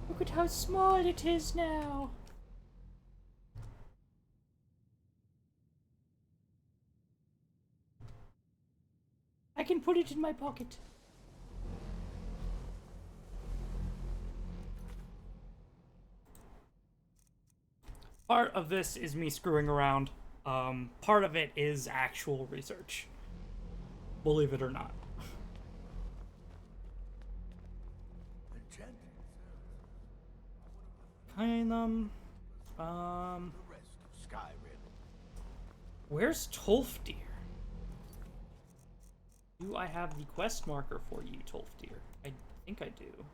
Look at how small it is now. can put it in my pocket. Part of this is me screwing around. Part of it is actual research. Believe it or not. Kind The rest of Skyrim. Where's Tolfdir? Do I have the quest marker for you, Tolfdir? I think I do.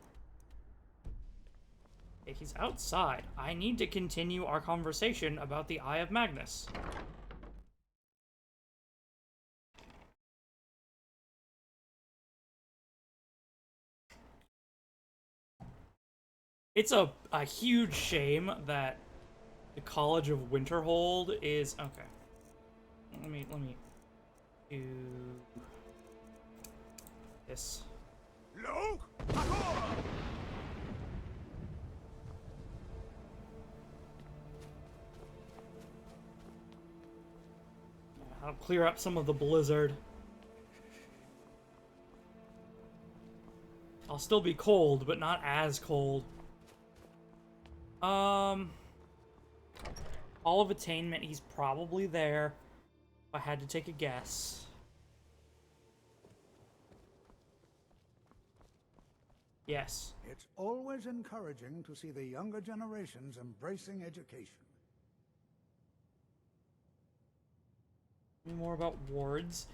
Okay, he's outside. I need to continue our conversation about the Eye of Magnus. It's a huge shame that the College of Winterhold is okay. Let me do this. I'll clear up some of the blizzard. I'll still be cold, but not as cold. Hall of Attainment, he's probably there. If I had to take a guess. Yes. It's always encouraging to see the younger generations embracing education. Any more about wards?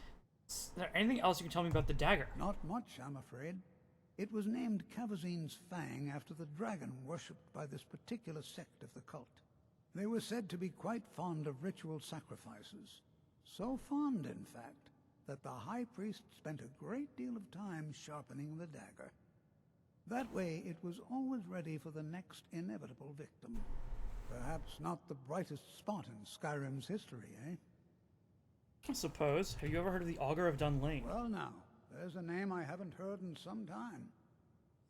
Is there anything else you can tell me about the dagger? Not much, I'm afraid. It was named Cavazine's Fang after the dragon worshipped by this particular sect of the cult. They were said to be quite fond of ritual sacrifices. So fond, in fact, that the high priest spent a great deal of time sharpening the dagger. That way, it was always ready for the next inevitable victim. Perhaps not the brightest spot in Skyrim's history, eh? I suppose. Have you ever heard of the Augur of Dunlane? Well now, there's a name I haven't heard in some time.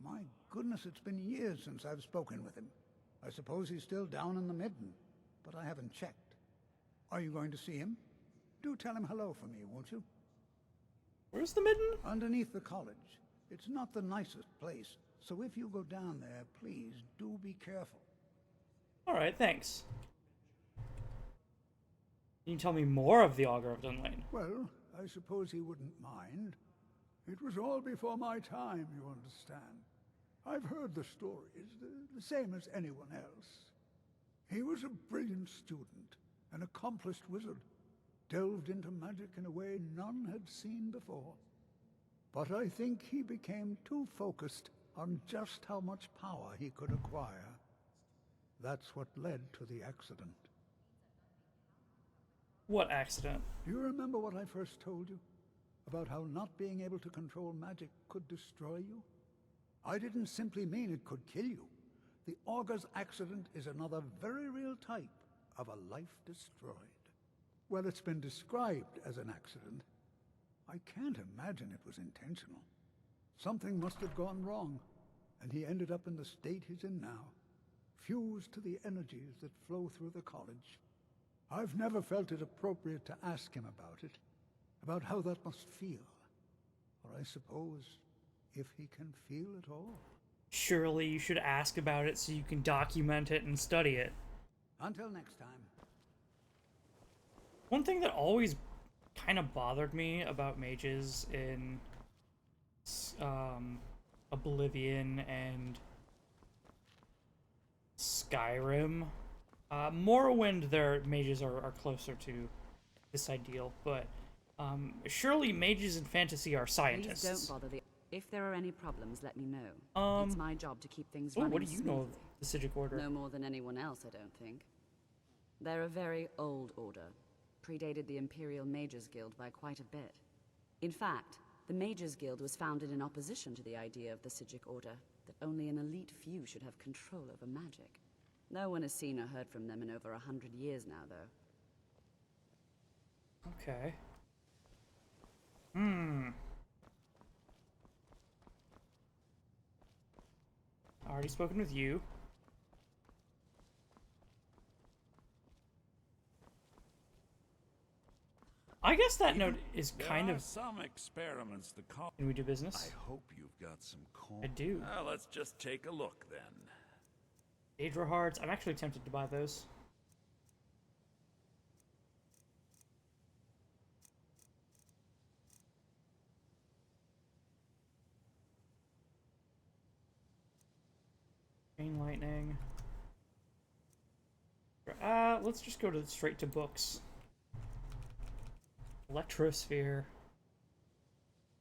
My goodness, it's been years since I've spoken with him. I suppose he's still down in the Midden, but I haven't checked. Are you going to see him? Do tell him hello for me, won't you? Where's the Midden? Underneath the college. It's not the nicest place, so if you go down there, please do be careful. Alright, thanks. Can you tell me more of the Augur of Dunlane? Well, I suppose he wouldn't mind. It was all before my time, you understand. I've heard the stories, the same as anyone else. He was a brilliant student, an accomplished wizard, delved into magic in a way none had seen before. But I think he became too focused on just how much power he could acquire. That's what led to the accident. What accident? Do you remember what I first told you? About how not being able to control magic could destroy you? I didn't simply mean it could kill you. The Augur's accident is another very real type of a life destroyed. Well, it's been described as an accident. I can't imagine it was intentional. Something must have gone wrong, and he ended up in the state he's in now, fused to the energies that flow through the college. I've never felt it appropriate to ask him about it, about how that must feel. Or I suppose, if he can feel at all. Surely you should ask about it so you can document it and study it. Until next time. One thing that always kind of bothered me about mages in Oblivion and Skyrim, Morrowind, their mages are closer to this ideal, but surely mages in fantasy are scientists. Please don't bother. If there are any problems, let me know. It's my job to keep things running what do you know of smoothly. the Sigic Order? No more than anyone else, I don't think. They're a very old order. Predated the Imperial Mages Guild by quite a bit. In fact, the Mages Guild was founded in opposition to the idea of the Sigic Order, that only an elite few should have control over magic. No one has seen or heard from them in over 100 years now, though. Okay. Already spoken with you. I guess that note is kind There of... are some experiments the call. Can we do business? I hope you've got some coin. I do. Let's just take a look then. Daedra hearts. I'm actually tempted to buy those. Chain lightning. Let's just go straight to books. Electrosphere.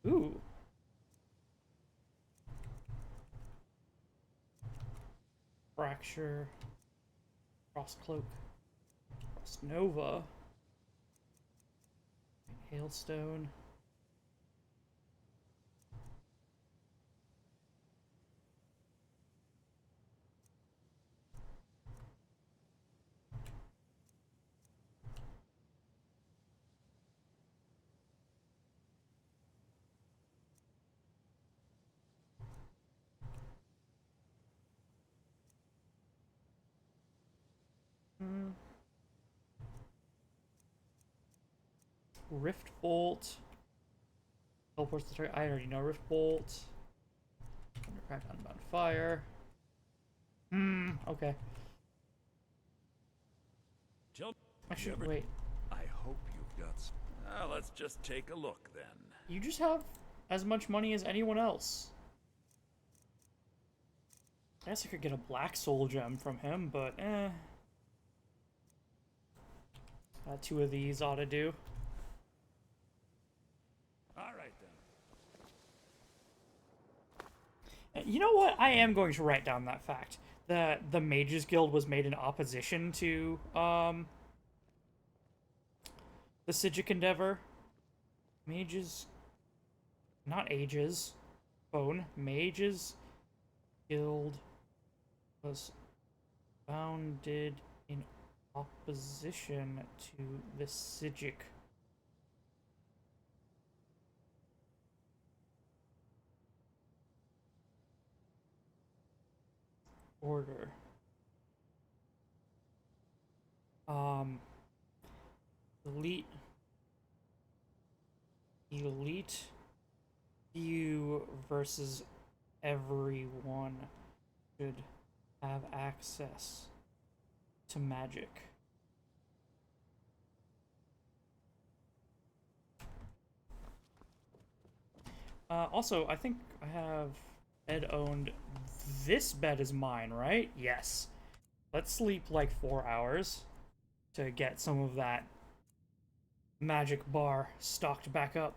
Ooh. Fracture. Crosscloak. Cross Nova. Hailstone. Rift Bolt. Teleports the target. I already know Rift Bolt. Undercrack, Unbound Fire. Okay. Actually, wait. I hope you've got some. Let's just take a look then. You just have as much money as anyone else. I guess I could get a Black Soul Gem from him, but two of these ought to do. Alright then. You know what? I am going to write down that fact. That the Mages Guild was made in opposition to, the Psijic Endeavor. Mages... Not Ages. Phone. Mages Guild was founded in opposition to the Psijic Order. Elite few versus everyone should have access to magic. Also, I think I have Ed owned this bed is mine, right? Yes. Let's sleep like 4 hours to get some of that magic bar stocked back up.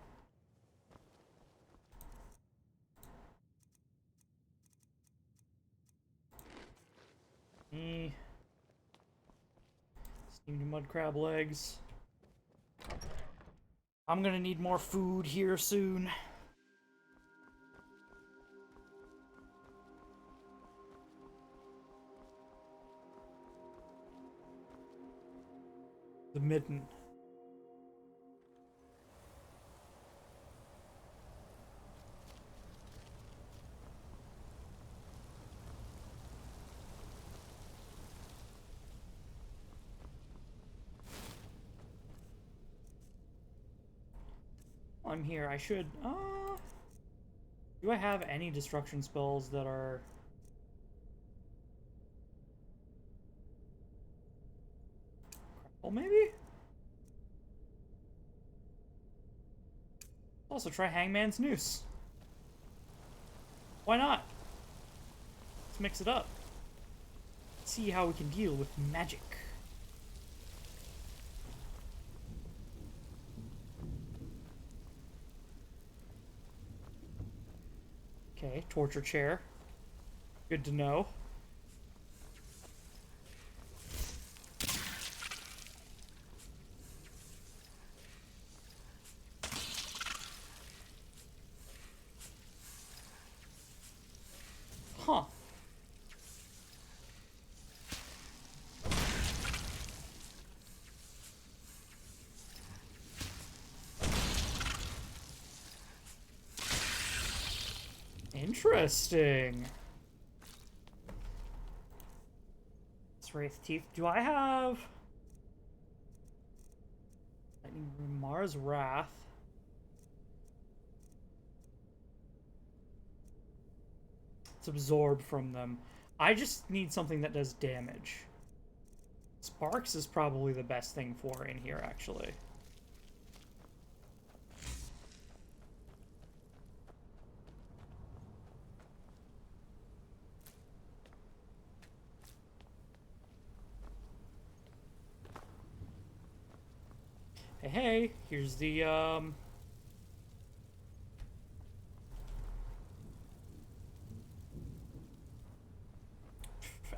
Steamed mud crab legs. I'm gonna need more food here soon. The midden. I'm here. I should. Do I have any destruction spells that are? Well, maybe. Also, try Hangman's Noose. Why not? Let's mix it up. See how we can deal with magic. Okay, torture chair. Good to know. Huh. Interesting. It's Wraith Teeth. Do I have... Lightning Rune, Mara's Wrath. It's absorbed from them. I just need something that does damage. Sparks is probably the best thing for in here, actually. Hey, here's the,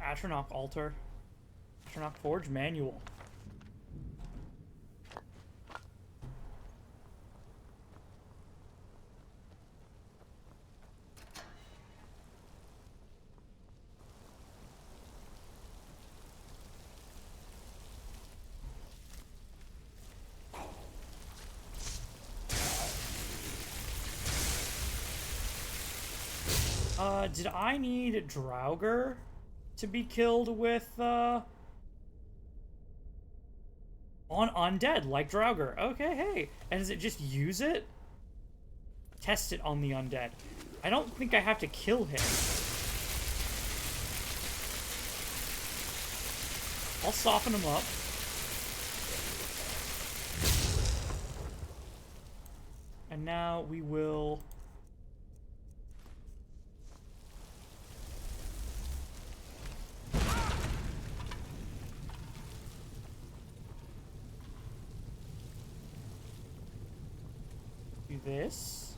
Atronach Altar. Atronach Forge Manual. Did I need Draugr to be killed with, on undead, like Draugr? Okay, hey. And does it just use it? Test it on the undead. I don't think I have to kill him. I'll soften him up. And now we will... do this.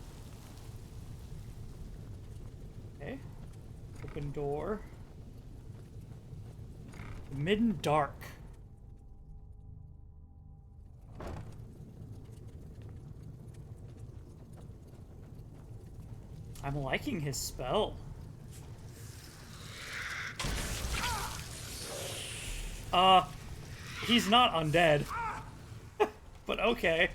Okay. Open door. Midden Dark. I'm liking his spell. He's not undead. But okay.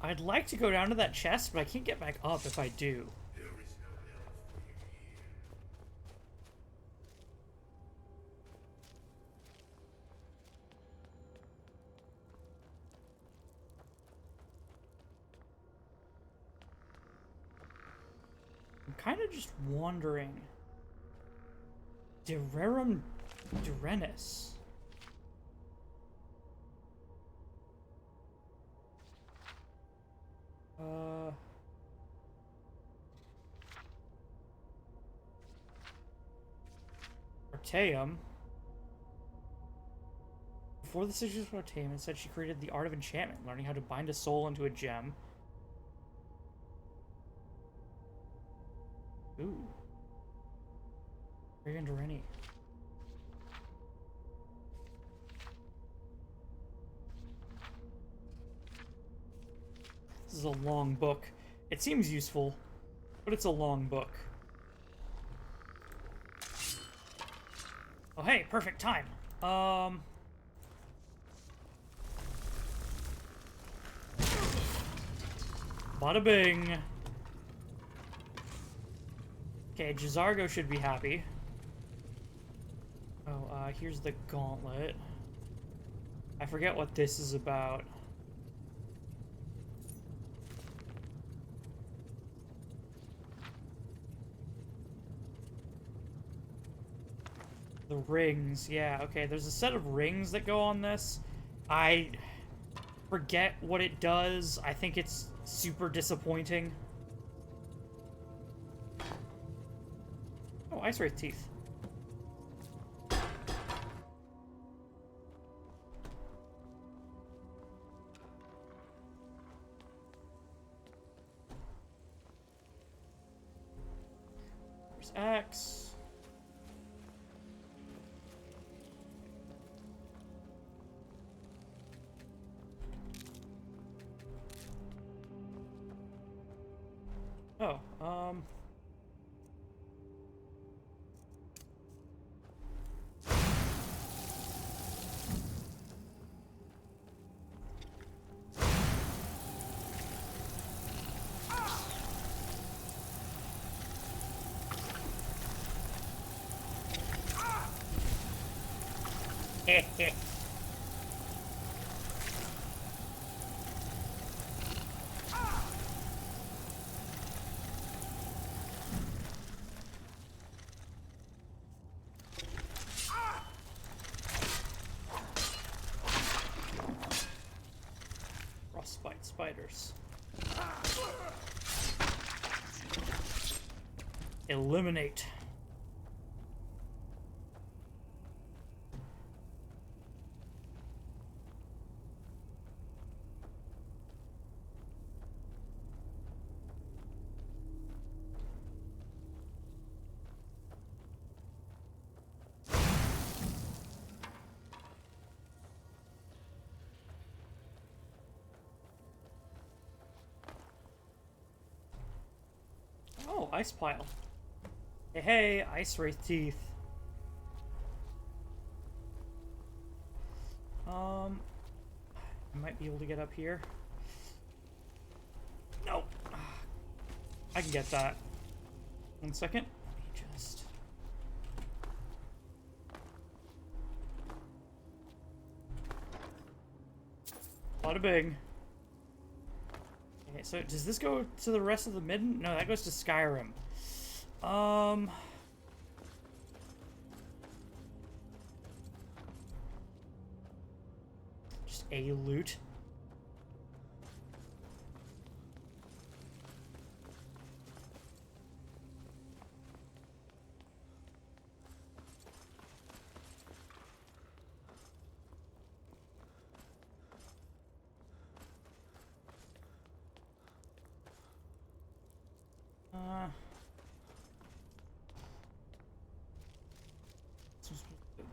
I'd like to go down to that chest, but I can't get back up if I do. I'm kind of just wondering. Dererum Durenis. Artaeum. Before the Sigils of Artaeum, it said she created the art of enchantment, learning how to bind a soul into a gem. Ooh. Raven Dureni. This is a long book. It seems useful, but it's a long book. Oh hey, perfect time. Bada bing. Okay, Jazargo should be happy. Oh, here's the gauntlet. I forget what this is about. The rings, yeah, okay, there's a set of rings that go on this. I forget what it does. I think it's super disappointing. Oh, Ice Wraith Teeth. There's X. Oh, Frostbite spiders. Eliminate. Oh, ice pile. Hey, hey, ice wraith teeth. I might be able to get up here. No. I can get that. 1 second. Let me just... Bada bing. Okay, so does this go to the rest of the Midden? No, that goes to Skyrim. Just a loot.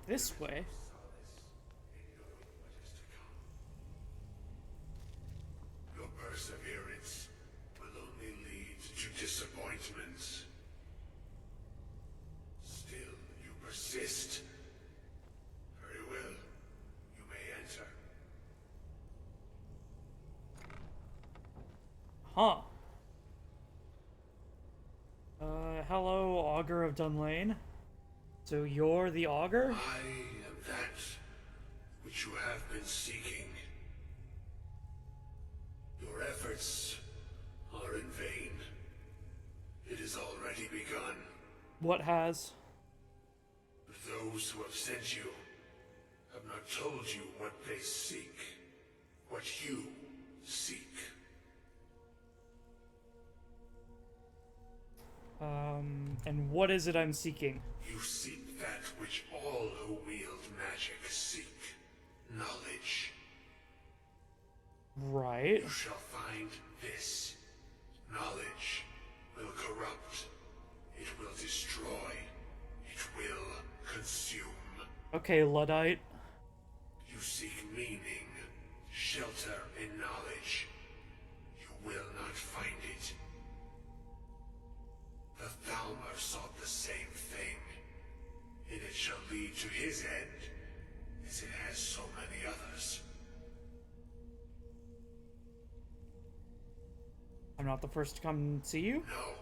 This way. Your perseverance will only lead to disappointments. Still, you persist. Very well. You may enter. Huh. Hello, Augur of Dunlane. So you're the Augur? I am that which you have been seeking. Your efforts are in vain. It has already begun. What has? Those who have sent you have not told you what they seek, what you seek. And what is it I'm seeking? You seek that which all who wield magic seek. Knowledge. Right. You shall find this. Knowledge will corrupt. It will destroy. It will consume. Okay, Luddite. You seek meaning, shelter in knowledge. You will not find it. The Thalmor sought the same thing, and it shall lead to his end, as it has so many others. I'm not the first to come and see you? No,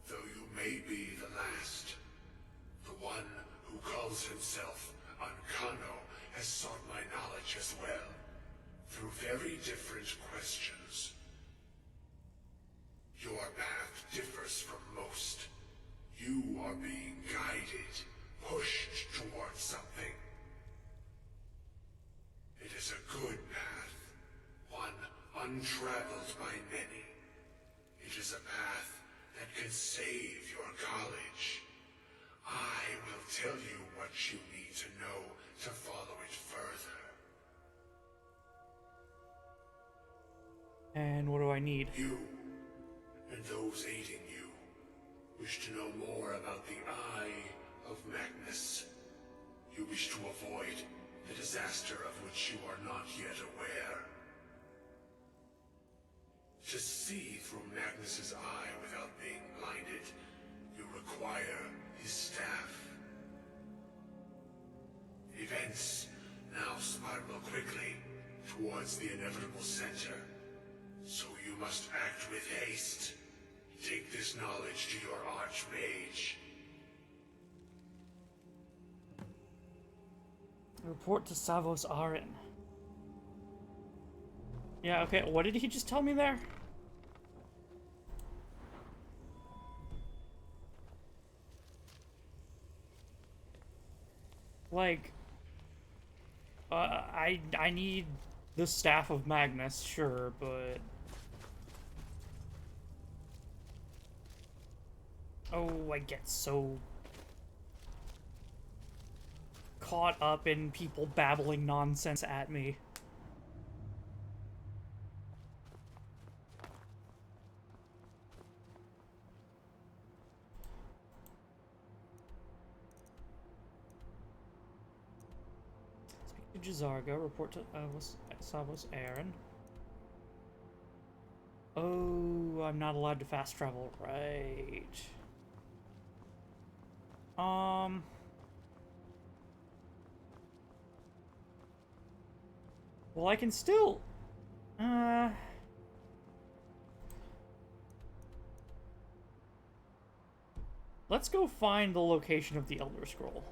though you may be the last. The one who calls himself Ancano has sought my knowledge as well, through very different questions. Your path differs from most. You are being guided, pushed towards something. It is a good path, one untraveled by many. It is a path that can save your college. I will tell you what you need to know to follow it further. And what do I need? You, and those aiding you, wish to know more about the Eye of Magnus. You wish to avoid the disaster of which you are not yet aware. To see through Magnus's eye without being blinded, you require his staff. Events now spiral quickly towards the inevitable center, so you must act with haste. Take this knowledge to your archmage. Report to Savos Aren. Yeah, okay, what did he just tell me there? Like, I need the Staff of Magnus, sure, but... Oh, I get so caught up in people babbling nonsense at me. Speak to Jazargo, report to Savos Aren. Oh, I'm not allowed to fast travel, right. Well, I can still... Let's go find the location of the Elder Scroll.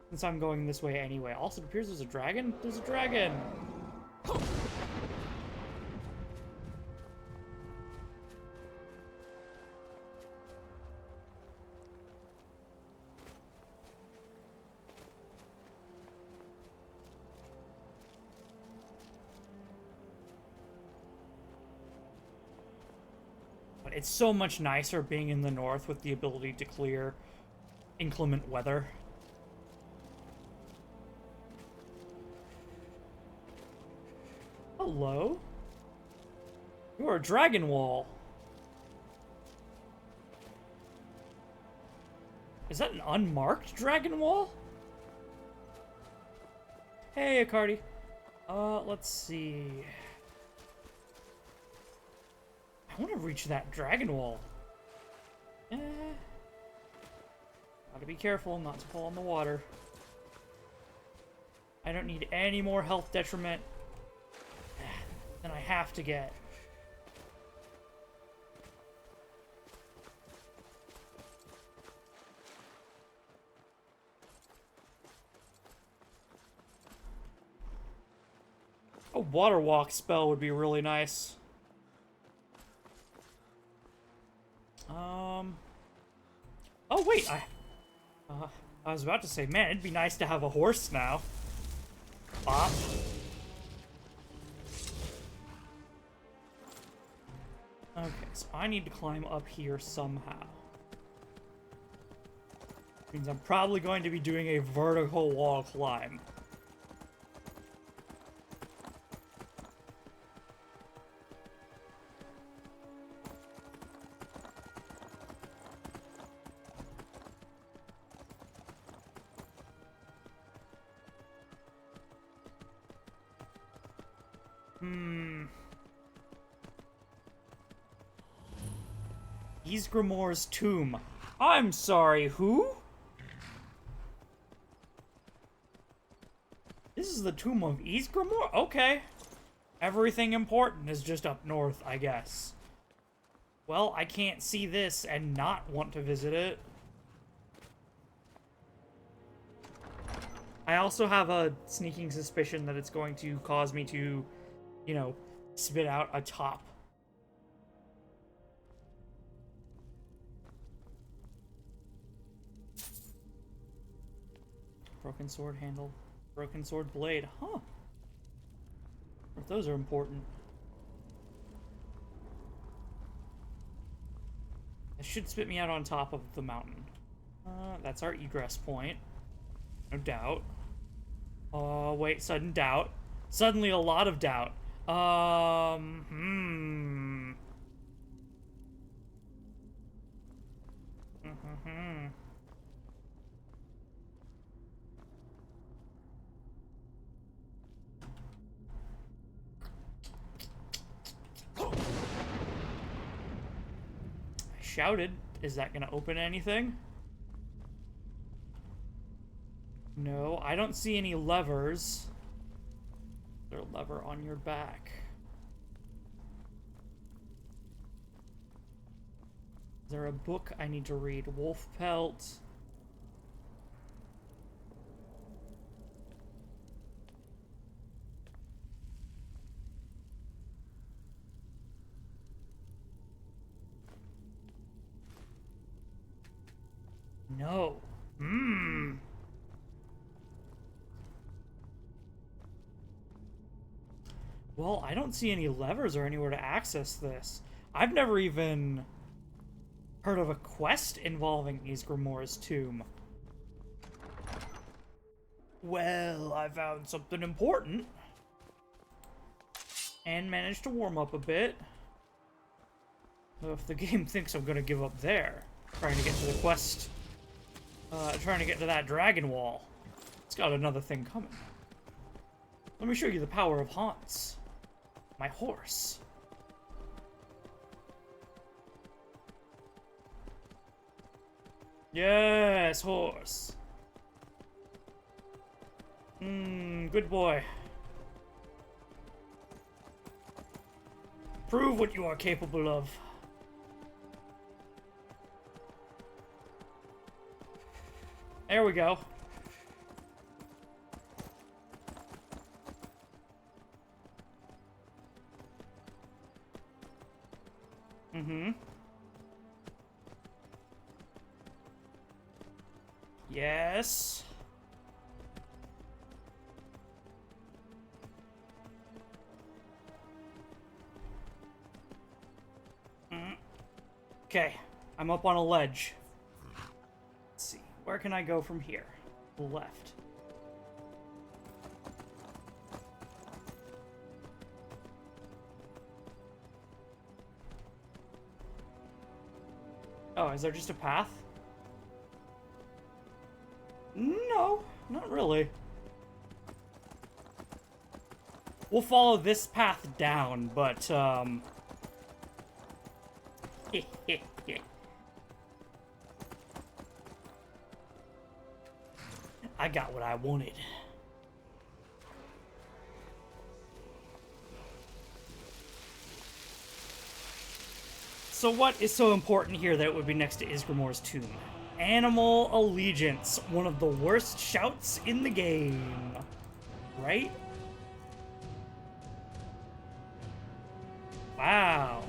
Since I'm going this way anyway. Also, it appears there's a dragon. There's a dragon! It's so much nicer being in the north with the ability to clear inclement weather. Hello? You're a dragon wall. Is that an unmarked dragon wall? Hey, Akardi. Let's see. I want to reach that dragon wall. Gotta be careful not to fall in the water. I don't need any more health detriment than I have to get. A water walk spell would be really nice. Oh wait, I was about to say, man, it'd be nice to have a horse now. Bop. Okay, so I need to climb up here somehow. Means I'm probably going to be doing a vertical wall climb. Ysgramor's tomb. I'm sorry, who? This is the tomb of Ysgramor? Okay. Everything important is just up north, I guess. Well, I can't see this and not want to visit it. I also have a sneaking suspicion that it's going to cause me to, you know, spit out a top. Broken sword handle. Broken sword blade. Huh. If those are important. It should spit me out on top of the mountain. That's our egress point. No doubt. Wait, sudden doubt. Suddenly a lot of doubt. Shouted. Is that gonna open anything? No, I don't see any levers. Is there a lever on your back? Is there a book I need to read? Wolf pelt. No. Mmm. Well, I don't see any levers or anywhere to access this. I've never even heard of a quest involving Ysgramor's tomb. Well, I found something important. And managed to warm up a bit. If the game thinks I'm gonna give up there, trying to get to the quest, trying to get to that dragon wall, it's got another thing coming. Let me show you the power of Hans, my horse. Yes, horse. Good boy. Prove what you are capable of. There we go. Yes. Okay, I'm up on a ledge. Let's see, where can I go from here? Left. Oh, is there just a path? No, not really. We'll follow this path down, but, I got what I wanted. So what is so important here that it would be next to Ysgramor's tomb? Animal allegiance, one of the worst shouts in the game, right? Wow.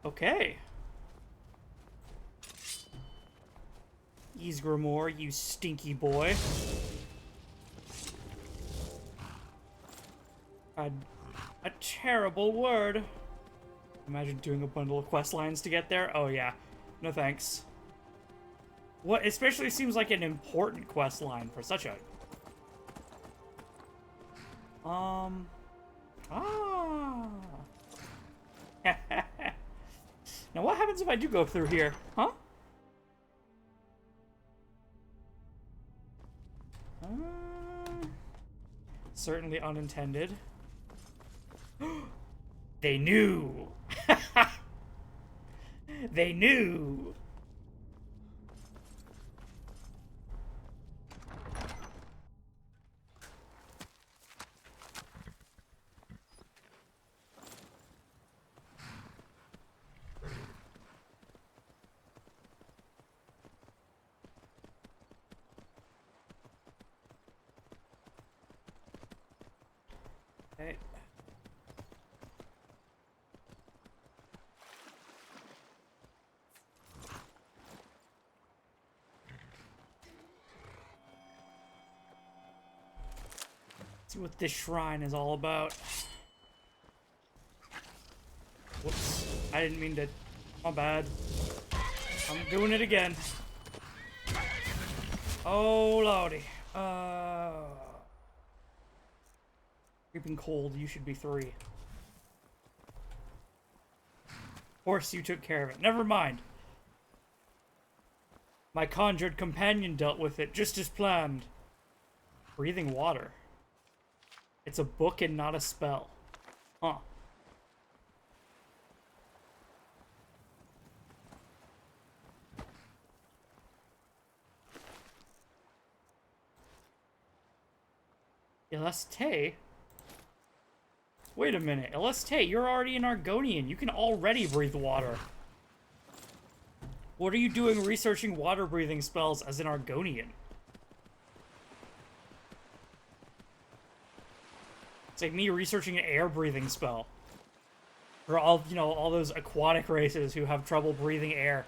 Okay. Ysgramor, you stinky boy. A terrible word. Imagine doing a bundle of quest lines to get there. Oh yeah. No thanks. What especially seems like an important quest line for such a... Now what happens if I do go through here? Huh? Certainly unintended. They knew! They knew! Okay. See what this shrine is all about. Whoops. I didn't mean to... My bad. I'm doing it again. Oh, lordy. Creeping cold, you should be 3. Of course you took care of it. Never mind. My conjured companion dealt with it just as planned. Breathing water. It's a book and not a spell. Huh. Eleste? Wait a minute. Eleste, you're already an Argonian. You can already breathe water. What are you doing researching water-breathing spells as an Argonian? It's like me researching an air-breathing spell. For all, you know, all those aquatic races who have trouble breathing air.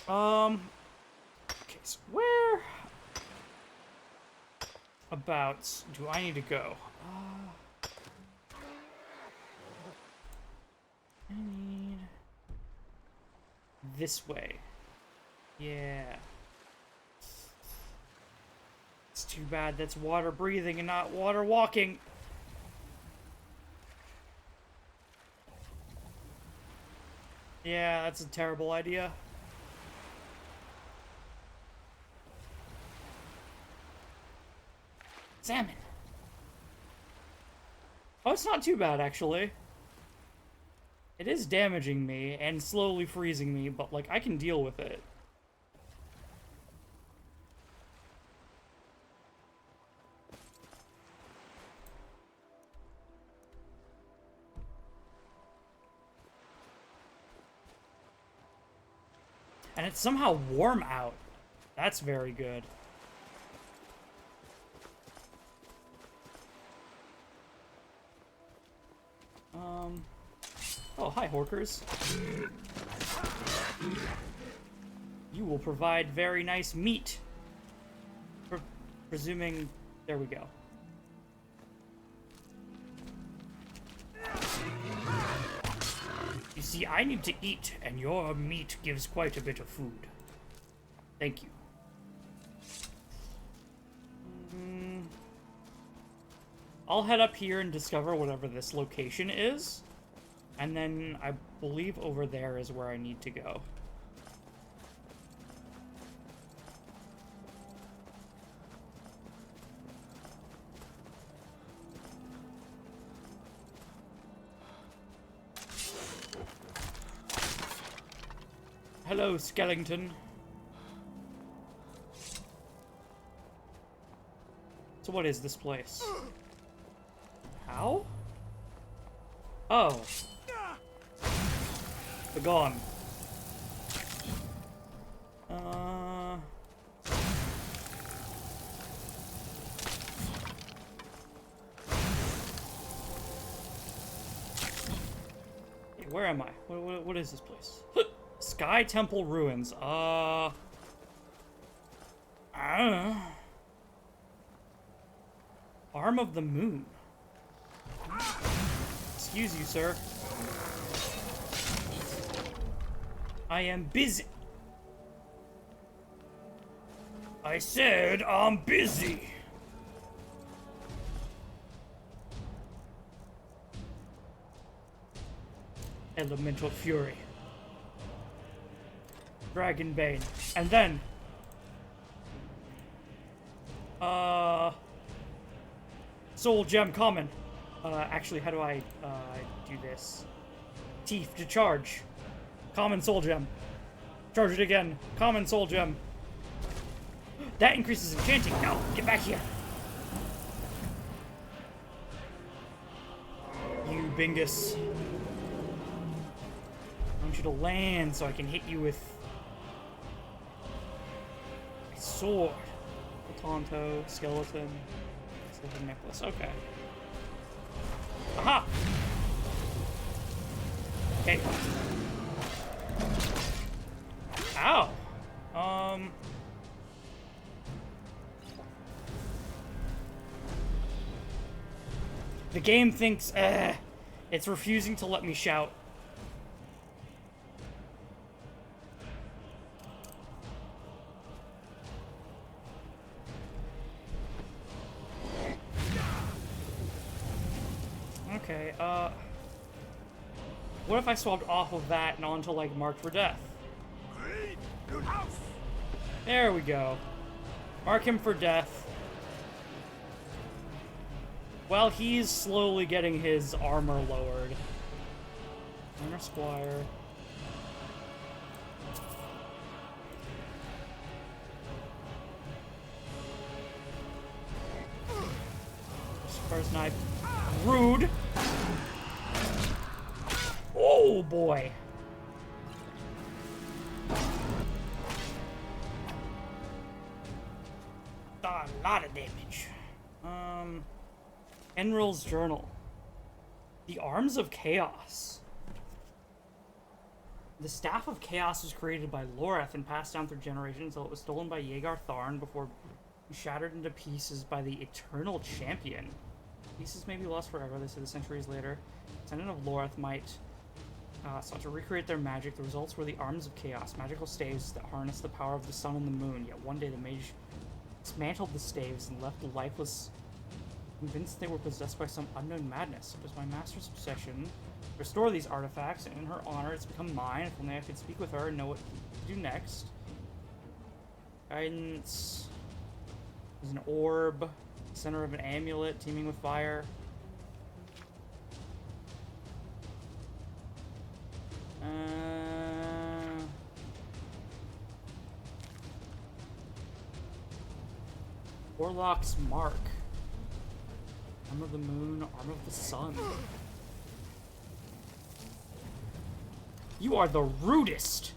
Okay, so where abouts do I need to go? I need this way. Yeah. It's too bad that's water breathing and not water walking. Yeah, that's a terrible idea. Salmon. Oh, it's not too bad, actually. It is damaging me and slowly freezing me, but, like, I can deal with it. And it's somehow warm out. That's very good. Oh, hi, Horkers. You will provide very nice meat. Presuming... There we go. You see, I need to eat, and your meat gives quite a bit of food. Thank you. I'll head up here and discover whatever this location is. And then I believe over there is where I need to go. Hello, skeleton. So what is this place? How? Oh. Begone. Hey, where am I? What is this place? Sky Temple Ruins. I don't know. Arm of the Moon. Excuse you, sir. I am busy. I said I'm busy. Elemental Fury. Dragon Bane. And then... Soul Gem Common. Actually, how do I do this? Teeth to charge. Common Soul Gem. Charge it again. Common Soul Gem. That increases enchanting. No, get back here. You Bingus. I want you to land so I can hit you with my sword. Tonto, skeleton, necklace. Okay. Aha! Okay. Ow! The game thinks, it's refusing to let me shout. Okay, what if I swapped off of that and onto, like, Marked for Death? There we go. Mark him for death. While he's slowly getting his armor lowered. Armor Squire. Squire's knife. Rude. Oh boy. A lot of damage. Enril's journal. The Arms of Chaos. The Staff of Chaos was created by Loreth and passed down through generations until it was stolen by Yeagar Tharn before shattered into pieces by the Eternal Champion. Pieces may be lost forever, they say the centuries later. Descendant of Loreth might sought to recreate their magic. The results were the Arms of Chaos, magical staves that harness the power of the sun and the moon. Yet one day the mage dismantled the staves and left the lifeless, convinced they were possessed by some unknown madness. It was my master's obsession. Restore these artifacts, and in her honor, it's become mine. If only I could speak with her and know what to do next. Guidance. There's an orb. Center of an amulet teeming with fire. Warlock's Mark. Arm of the Moon, Arm of the Sun. You are the rudest!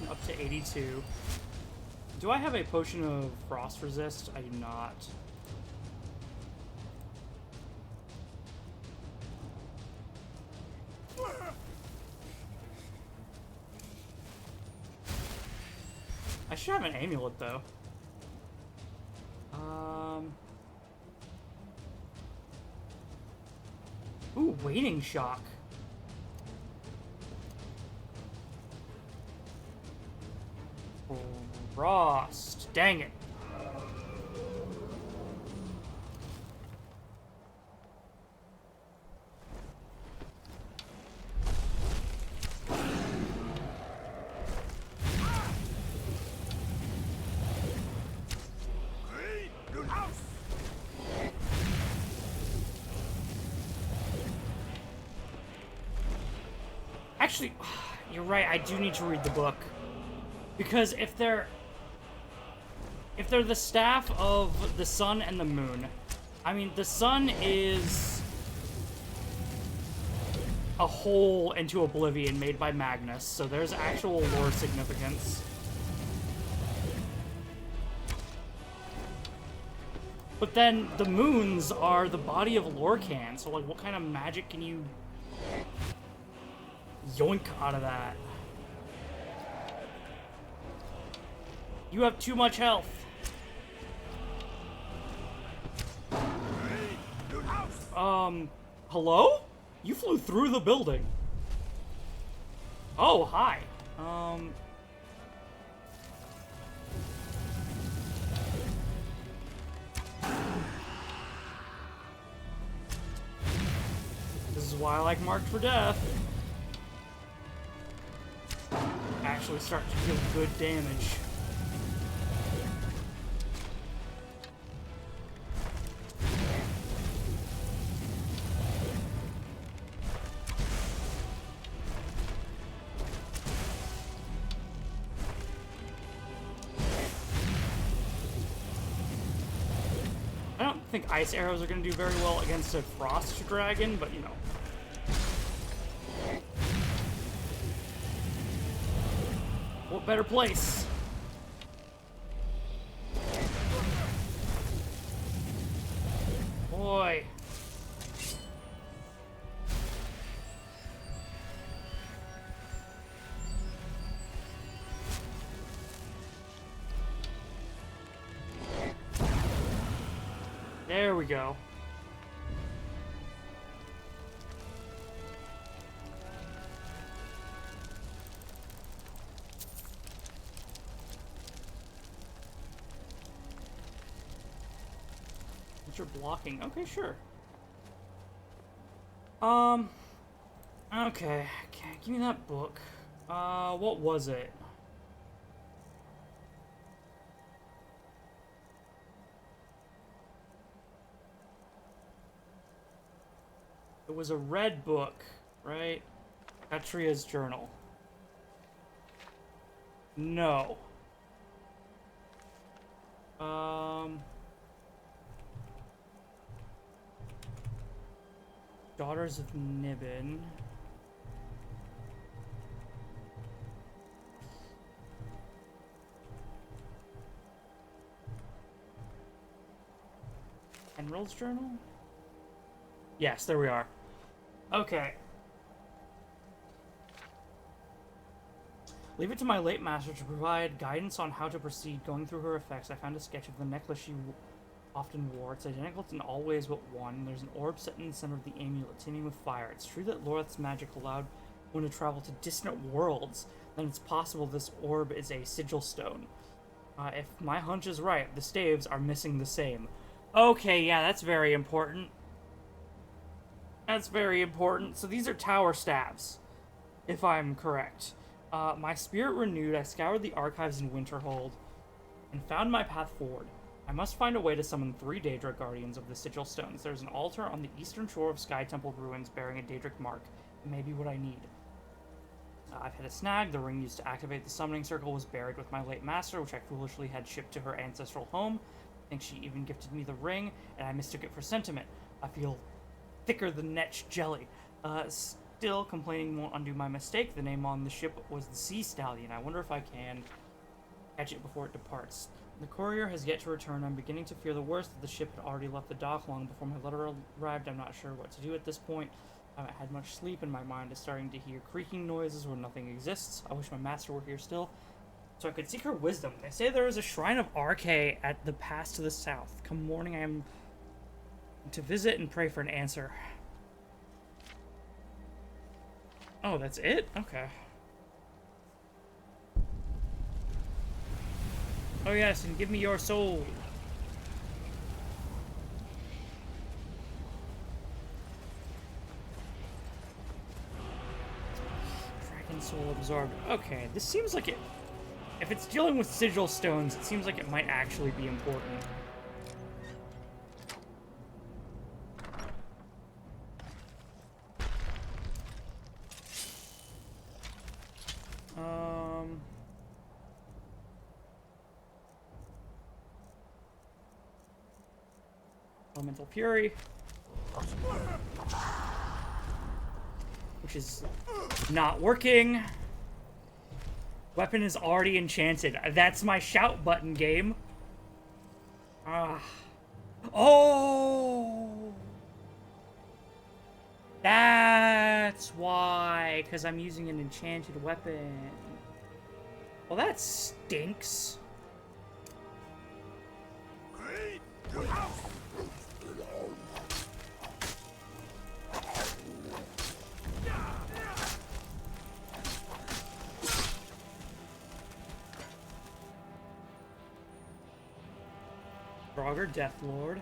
Up to 82. Do I have a potion of frost resist? I do not. I should have an amulet though. Ooh, waiting shock. Frost. Dang it. Actually, you're right, I do need to read the book. Because if they're the staff of the sun and the moon, I mean, the sun is a hole into oblivion made by Magnus, so there's actual lore significance. But then the moons are the body of Lorcan, so like what kind of magic can you yoink out of that? You have too much health. Hello? You flew through the building. Oh, hi. This is why I like Marked for Death. Actually start to deal good damage. I think ice arrows are going to do very well against a frost dragon, but you know. What better place? Boy. There we go. But you're blocking. Okay, sure. Okay. Give me that book. What was it? It was a red book, right? Atria's journal. No. Daughters of Nibbin. Emerald's journal? Yes, there we are. Okay. Leave it to my late master to provide guidance on how to proceed. Going through her effects, I found a sketch of the necklace she often wore. It's identical in all ways but one. There's an orb set in the center of the amulet, teeming with fire. It's true that Loreth's magic allowed one to travel to distant worlds. Then it's possible this orb is a sigil stone. If my hunch is right, the staves are missing the same. Okay, yeah, that's very important. That's very important. So these are tower staves, if I'm correct. My spirit renewed, I scoured the archives in Winterhold and found my path forward. I must find a way to summon 3 Daedric Guardians of the Sigil Stones. There's an altar on the eastern shore of Sky Temple ruins bearing a Daedric mark. It may be what I need. I've hit a snag. The ring used to activate the summoning circle was buried with my late master, which I foolishly had shipped to her ancestral home. I think she even gifted me the ring, and I mistook it for sentiment. I feel thicker than Netch jelly. Still, complaining won't undo my mistake. The name on the ship was the Sea Stallion. I wonder if I can catch it before it departs. The courier has yet to return. I'm beginning to fear the worst. The ship had already left the dock long before my letter arrived. I'm not sure what to do at this point. I haven't had much sleep, and my mind is starting to hear creaking noises where nothing exists. I wish my master were here still, so I could seek her wisdom. They say there is a shrine of Arche at the pass to the south. Come morning, I am to visit and pray for an answer. Oh, that's it? Okay. Oh yes, and give me your soul. Dragon soul absorbed. Okay, this seems like it... If it's dealing with sigil stones, it seems like it might actually be important. Elemental Fury. Which is not working. Weapon is already enchanted. That's my shout button, game. Oh! That's why, because I'm using an enchanted weapon. Well, that stinks. Draugr Deathlord.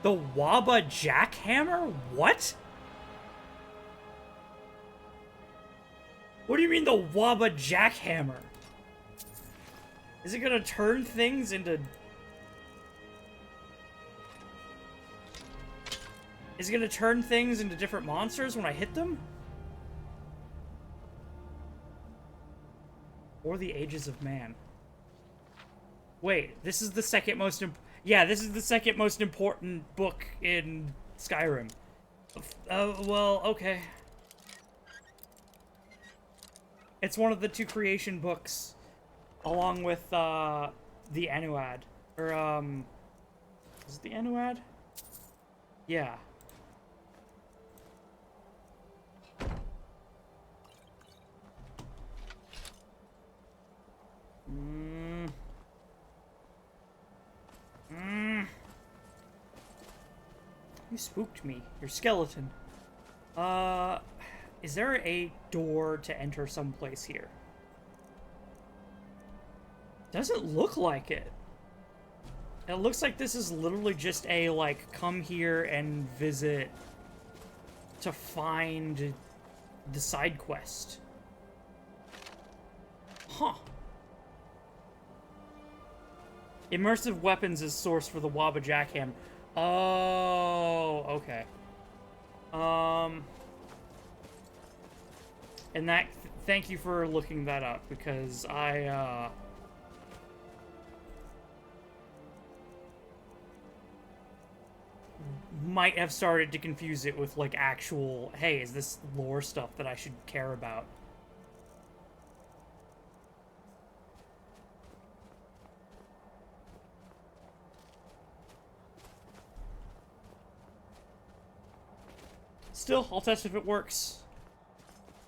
The Waba Jackhammer? What? What do you mean the Waba Jackhammer? Is it gonna turn things into... Is it gonna turn things into different monsters when I hit them? Or the Ages of Man. Wait, this is the second most yeah, this is the second most important book in Skyrim. Well, okay. It's one of the 2 creation books, along with, the Anuad. Or, is it the Anuad? Yeah. You spooked me. Your skeleton. Is there a door to enter someplace here? Doesn't look like it. It looks like this is literally just a, like, come here and visit to find the side quest. Huh. Immersive weapons is source for the Waba Jackhammer. Oh, okay. And that, thank you for looking that up, because I, might have started to confuse it with, like, actual, hey, is this lore stuff that I should care about? Still, I'll test if it works.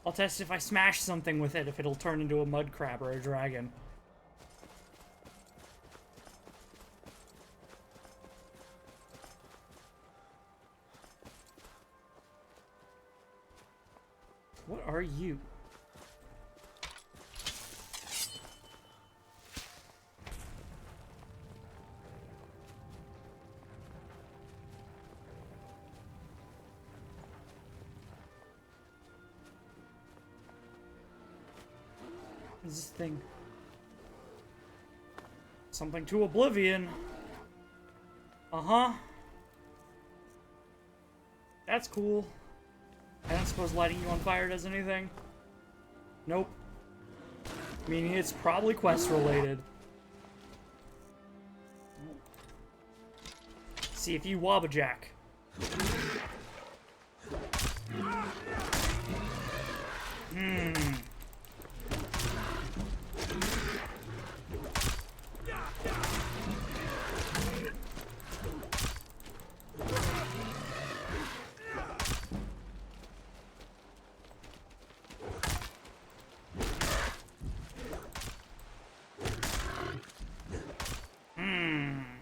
I'll test if I smash something with it, if it'll turn into a mud crab or a dragon. What are you? What is this thing? Something to oblivion. Uh-huh. That's cool. I don't suppose lighting you on fire does anything? Nope. Meaning it's probably quest related. See if you wobbajack.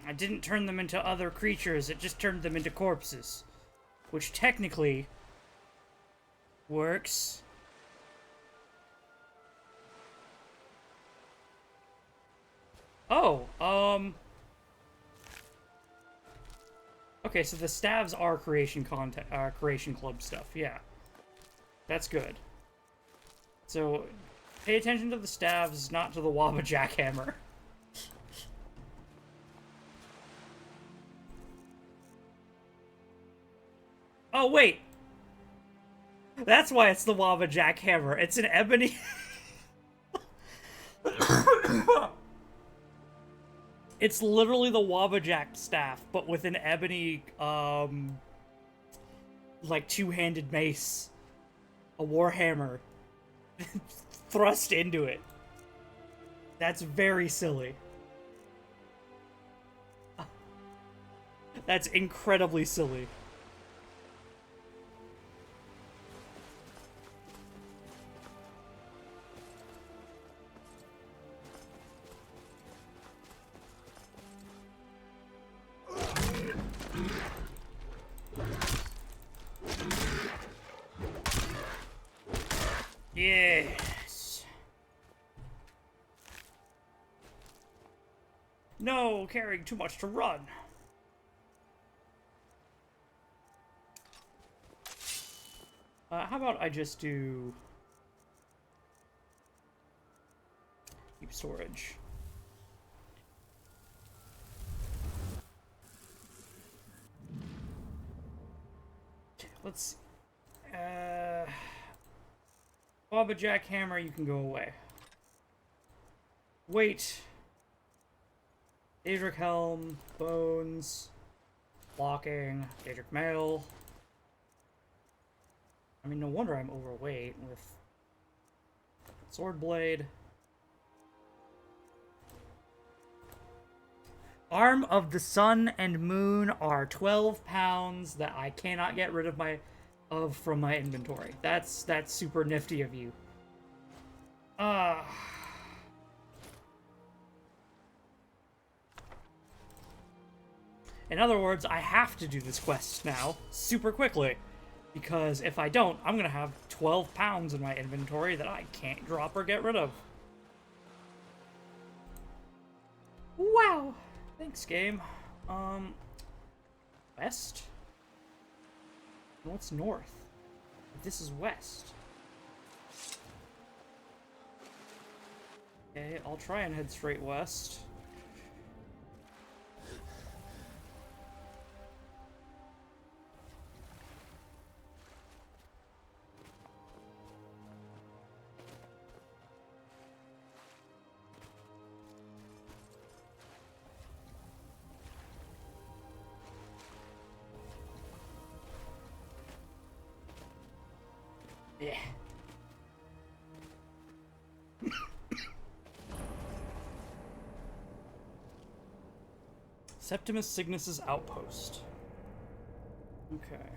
I didn't turn them into other creatures, it just turned them into corpses. Which technically works. Oh, okay, so the staves are creation content, creation club stuff, yeah. That's good. So, pay attention to the staves, not to the Wabba jackhammer. Oh, wait! That's why it's the Wabba jackhammer. It's an ebony... It's literally the Wabbajack staff, but with an ebony, like, two-handed mace. A warhammer. Thrust into it. That's very silly. That's incredibly silly. Yes. No, carrying too much to run. How about I just do... keep storage. Let's see. Wabba jackhammer, you can go away. Wait. Daedric helm, bones, blocking, Daedric mail. I mean, no wonder I'm overweight with sword blade. Arm of the Sun and Moon are 12 pounds that I cannot get rid of from my inventory. That's super nifty of you. In other words, I have to do this quest now super quickly. Because if I don't, I'm gonna have 12 pounds in my inventory that I can't drop or get rid of. Wow. Thanks, game. West? What's north? This is west. Okay, I'll try and head straight west. Yeah. Septimus Cygnus's outpost. Okay.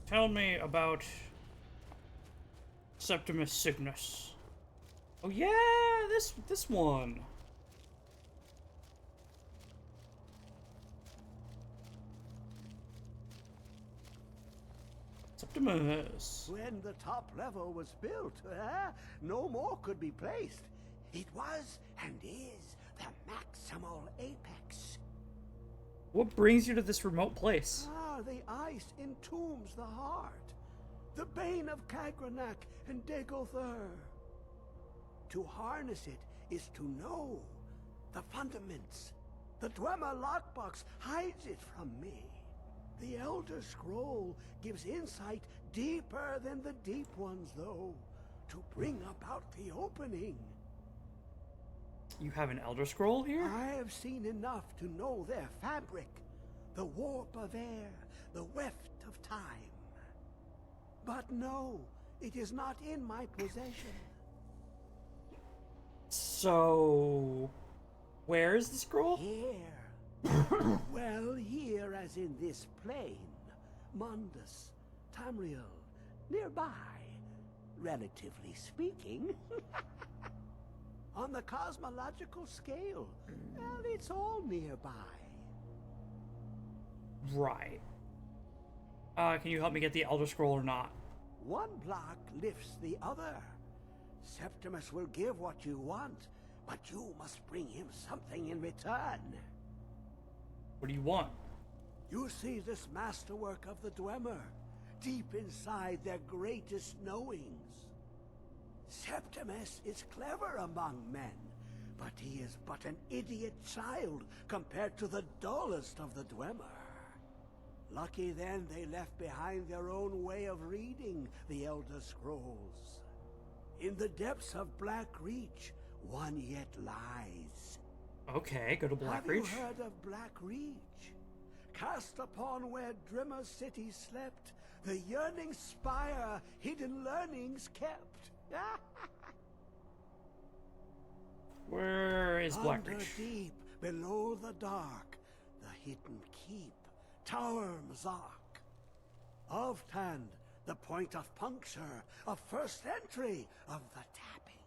Tell me about Septimus Cygnus. Oh yeah, this one. Septimus. When the top level was built, no more could be placed. It was and is the maximal apex. What brings you to this remote place? The ice entombs the heart. The bane of Kagranak and Dagother. To harness it is to know the fundaments. The Dwemer lockbox hides it from me. The Elder Scroll gives insight deeper than the deep ones, though, to bring about the opening. You have an Elder Scroll here? I have seen enough to know their fabric, the warp of air, the weft of time. But no, it is not in my possession. So, where is the scroll? Here. Well, here as in this plane. Mundus, Tamriel, nearby, relatively speaking. On the cosmological scale, well, it's all nearby. Right. Can you help me get the Elder Scroll or not? One block lifts the other. Septimus will give what you want, but you must bring him something in return. What do you want? You see this masterwork of the Dwemer, deep inside their greatest knowings. Septimus is clever among men, but he is but an idiot child compared to the dullest of the Dwemer. Lucky then they left behind their own way of reading the Elder Scrolls. In the depths of Black Reach, one yet lies. Okay, go to Black Have Reach. you heard of Black Reach? Cast upon where Drimmer City slept, the yearning spire hidden learnings kept. Where is Black Under Reach? deep, below the dark, the hidden keep, Tower Mazak. Of Tand, the point of puncture, of first entry of the tapping.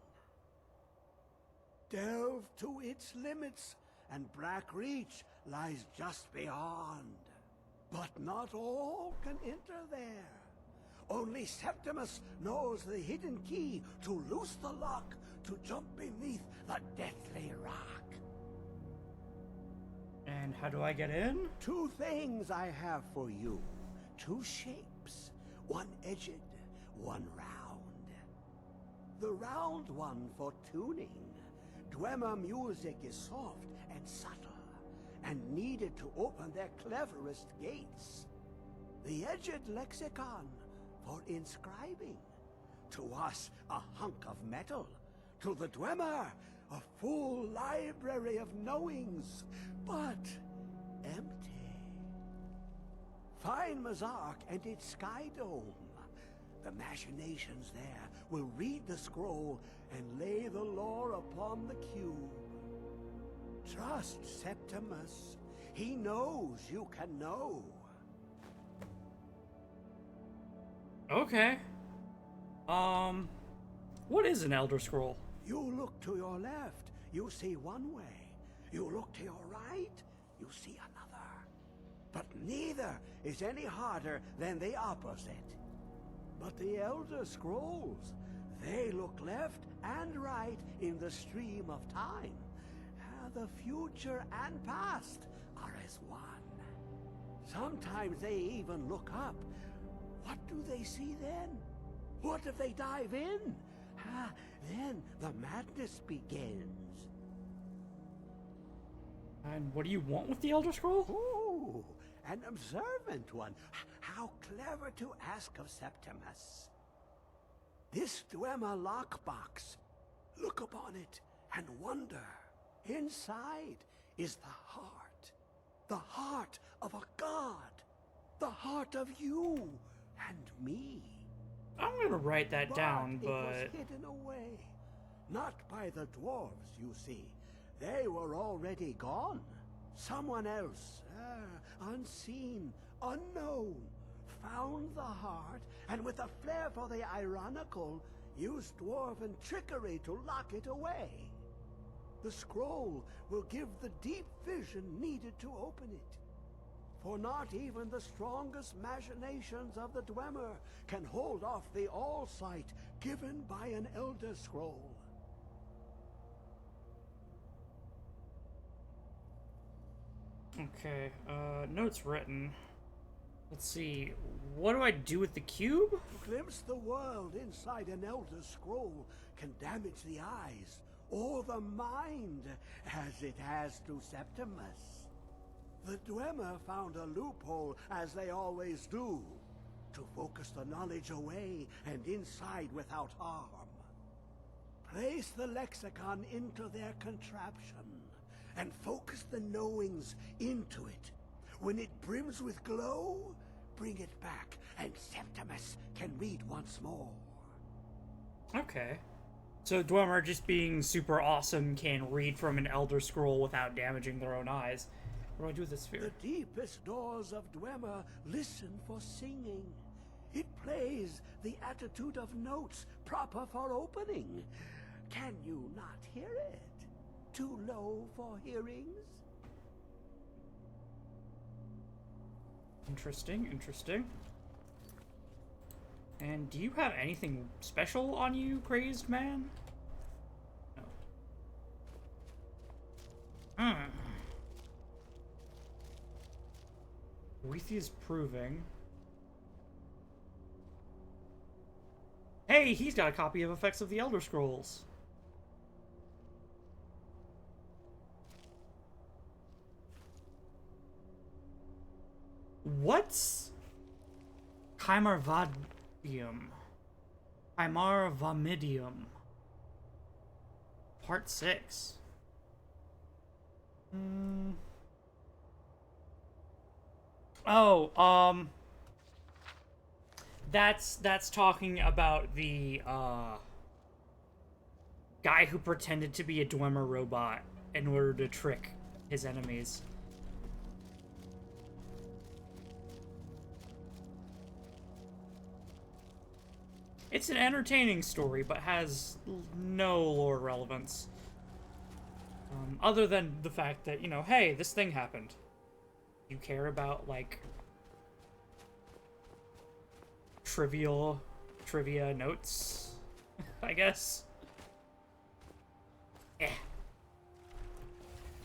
Delve to its limits, and Black Reach lies just beyond. But not all can enter there. Only Septimus knows the hidden key to loose the lock, to jump beneath the deathly rock. And how do I get in? Two things I have for you. Two shapes. One edged, one round. The round one for tuning. Dwemer music is soft and subtle, and needed to open their cleverest gates. The edged lexicon for inscribing. To us, a hunk of metal. To the Dwemer, a full library of knowings, but empty. Find Mazark and its sky dome. The machinations there will read the scroll and lay the lore upon the cube. Trust Septimus. He knows you can know. Okay. What is an Elder Scroll? You look to your left, you see one way. You look to your right, you see another. But neither is any harder than the opposite. But the Elder Scrolls, they look left and right in the stream of time. The future and past are as one. Sometimes they even look up. What do they see then? What if they dive in? Then the madness begins. And what do you want with the Elder Scroll? Ooh, an observant one. How clever to ask of Septimus. This Dwemer lockbox. Look upon it and wonder. Inside is the heart of a god, the heart of you and me. I'm gonna write that down, it but... was hidden away. Not by the dwarves, you see. They were already gone. Someone else, unseen, unknown, found the heart, and with a flair for the ironical, used dwarven trickery to lock it away. The scroll will give the deep vision needed to open it. For not even the strongest machinations of the Dwemer can hold off the all-sight given by an Elder Scroll. Okay, notes written. Let's see, what do I do with the cube? To glimpse the world inside an Elder Scroll can damage the eyes, or the mind, as it has to Septimus. The Dwemer found a loophole, as they always do, to focus the knowledge away and inside without harm. Place the lexicon into their contraption, and focus the knowings into it. When it brims with glow, bring it back, and Septimus can read once more. Okay. So Dwemer, just being super awesome, can read from an Elder Scroll without damaging their own eyes. What do I do with this sphere? The deepest doors of Dwemer listen for singing. It plays the attitude of notes proper for opening. Can you not hear it? Too low for hearings? Interesting, interesting. And do you have anything special on you, crazed man? No. Weethia's proving. Hey, he's got a copy of Effects of the Elder Scrolls. What's Chimarvadium? Chimarvamidium. Part 6. Oh, that's talking about the guy who pretended to be a Dwemer robot in order to trick his enemies. It's an entertaining story, but has no lore relevance. Other than the fact that, you know, hey, this thing happened. You care about, like, trivia notes, I guess? Yeah.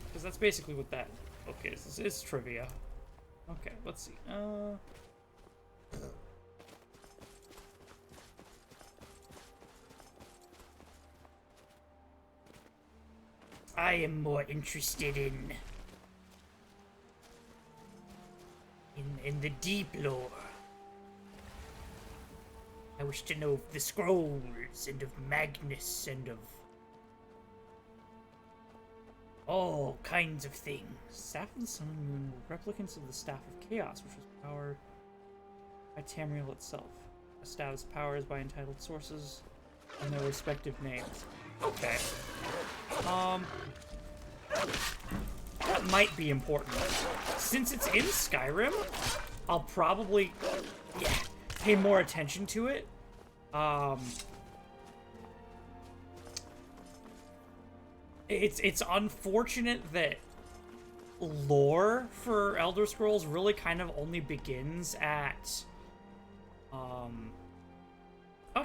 Because that's basically what that book is. It's trivia. Okay, let's see. I am more interested in the deep lore. I wish to know of the scrolls and of Magnus and of all kinds of things. Staff of the Sun and Moon were replicants of the Staff of Chaos, which was powered by Tamriel itself. A staff's power is by entitled sources and their respective names. Okay. That might be important. Since it's in Skyrim, I'll probably, pay more attention to it. It's unfortunate that lore for Elder Scrolls really kind of only begins at, oh,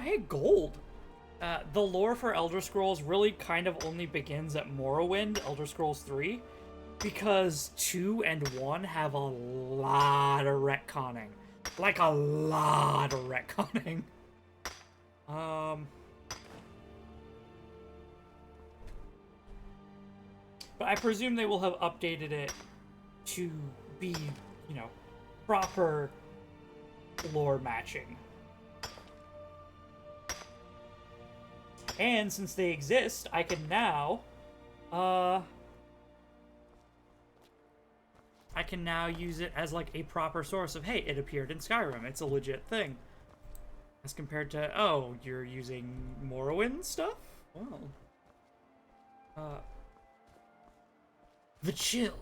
hey, gold. The lore for Elder Scrolls really kind of only begins at Morrowind, Elder Scrolls 3, because 2 and 1 have a lot of retconning. Like, a lot of retconning. But I presume they will have updated it to be, you know, proper lore matching. And since they exist, I can now, use it as, like, a proper source of, hey, it appeared in Skyrim. It's a legit thing. As compared to, oh, you're using Morrowind stuff? Well. The Chill.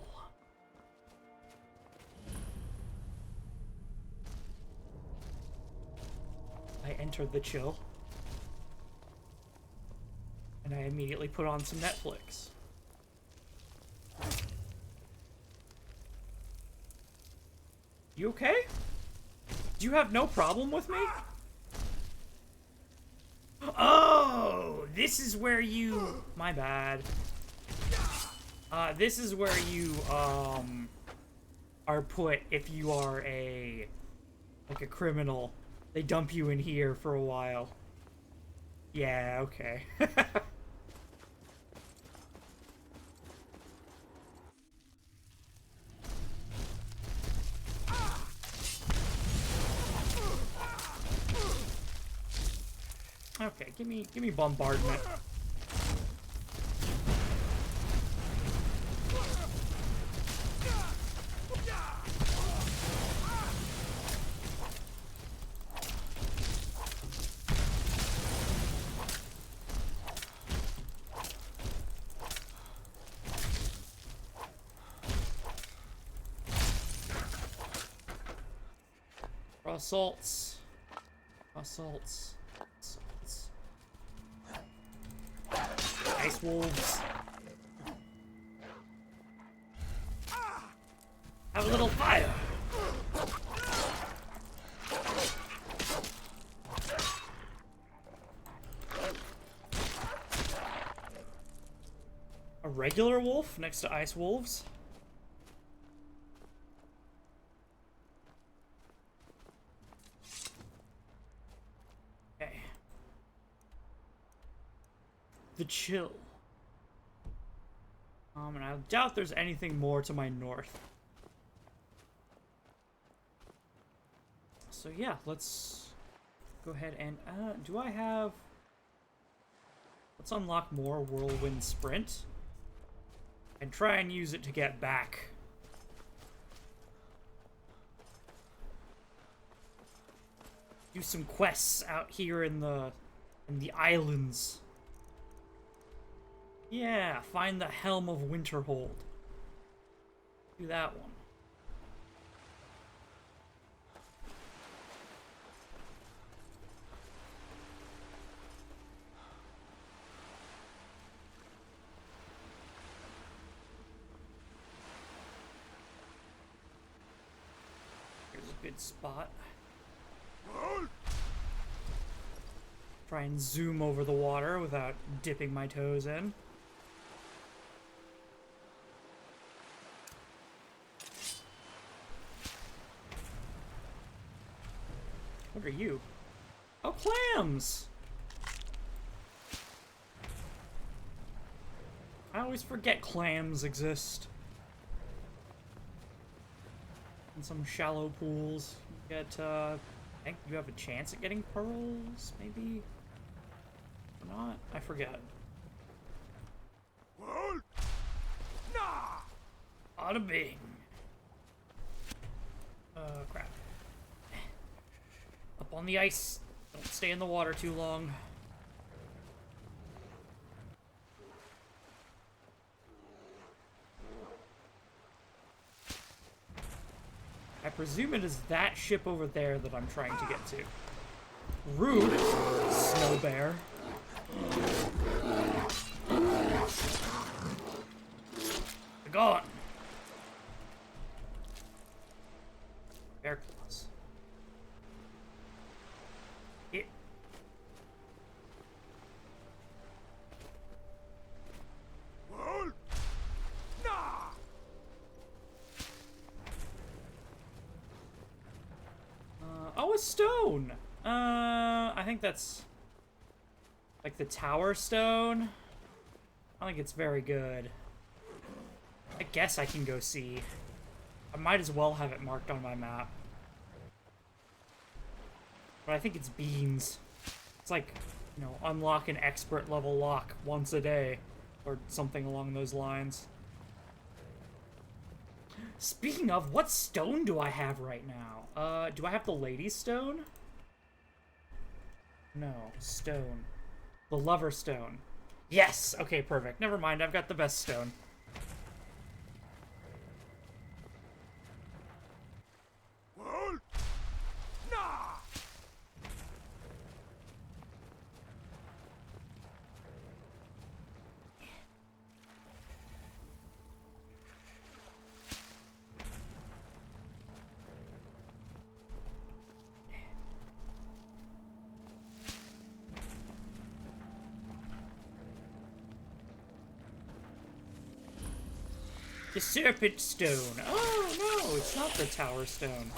I entered the Chill. And I immediately put on some Netflix. You okay? Do you have no problem with me? Oh, this is where you... My bad. This is where you, are put if you are a criminal. They dump you in here for a while. Yeah, okay. Okay, give me bombardment. Assaults. Assaults. Assaults. Ice wolves. Have a little fire. A regular wolf next to ice wolves? Okay. The Chill. And I doubt there's anything more to my north. So yeah, let's go ahead and, do I have... Let's unlock more Whirlwind Sprint. And try and use it to get back. Do some quests out here in the islands. Yeah, find the Helm of Winterhold. Do that one. Here's a good spot. Try and zoom over the water without dipping my toes in. What are you? Oh, clams! I always forget clams exist. In some shallow pools, you get, I think you have a chance at getting pearls, maybe? Or not? I forget. Bada bing. Crap. Up on the ice. Don't stay in the water too long. I presume it is that ship over there that I'm trying to get to. Rude, snow bear. Gone. Bear claws. It. Oh, a stone. I think that's like the tower stone. I think it's very good. I guess I can go see. I might as well have it marked on my map. But I think it's beans. It's like, you know, unlock an expert level lock once a day. Or something along those lines. Speaking of, what stone do I have right now? Do I have the Lady's Stone? No, stone. The lover stone. Yes! Okay, perfect. Never mind, I've got the best stone. The serpent stone. Oh no, it's not the tower stone.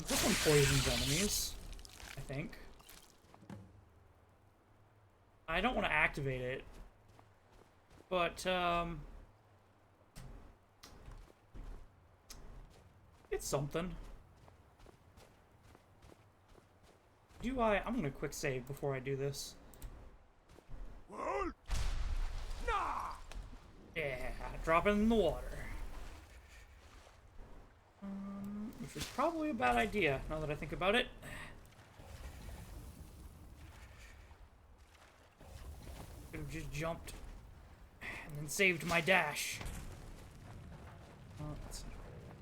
This one poisons enemies, I think. I don't want to activate it, but it's something. I'm gonna quick save before I do this. Yeah, drop it in the water. Which is probably a bad idea, now that I think about it. Could have just jumped and then saved my dash. It's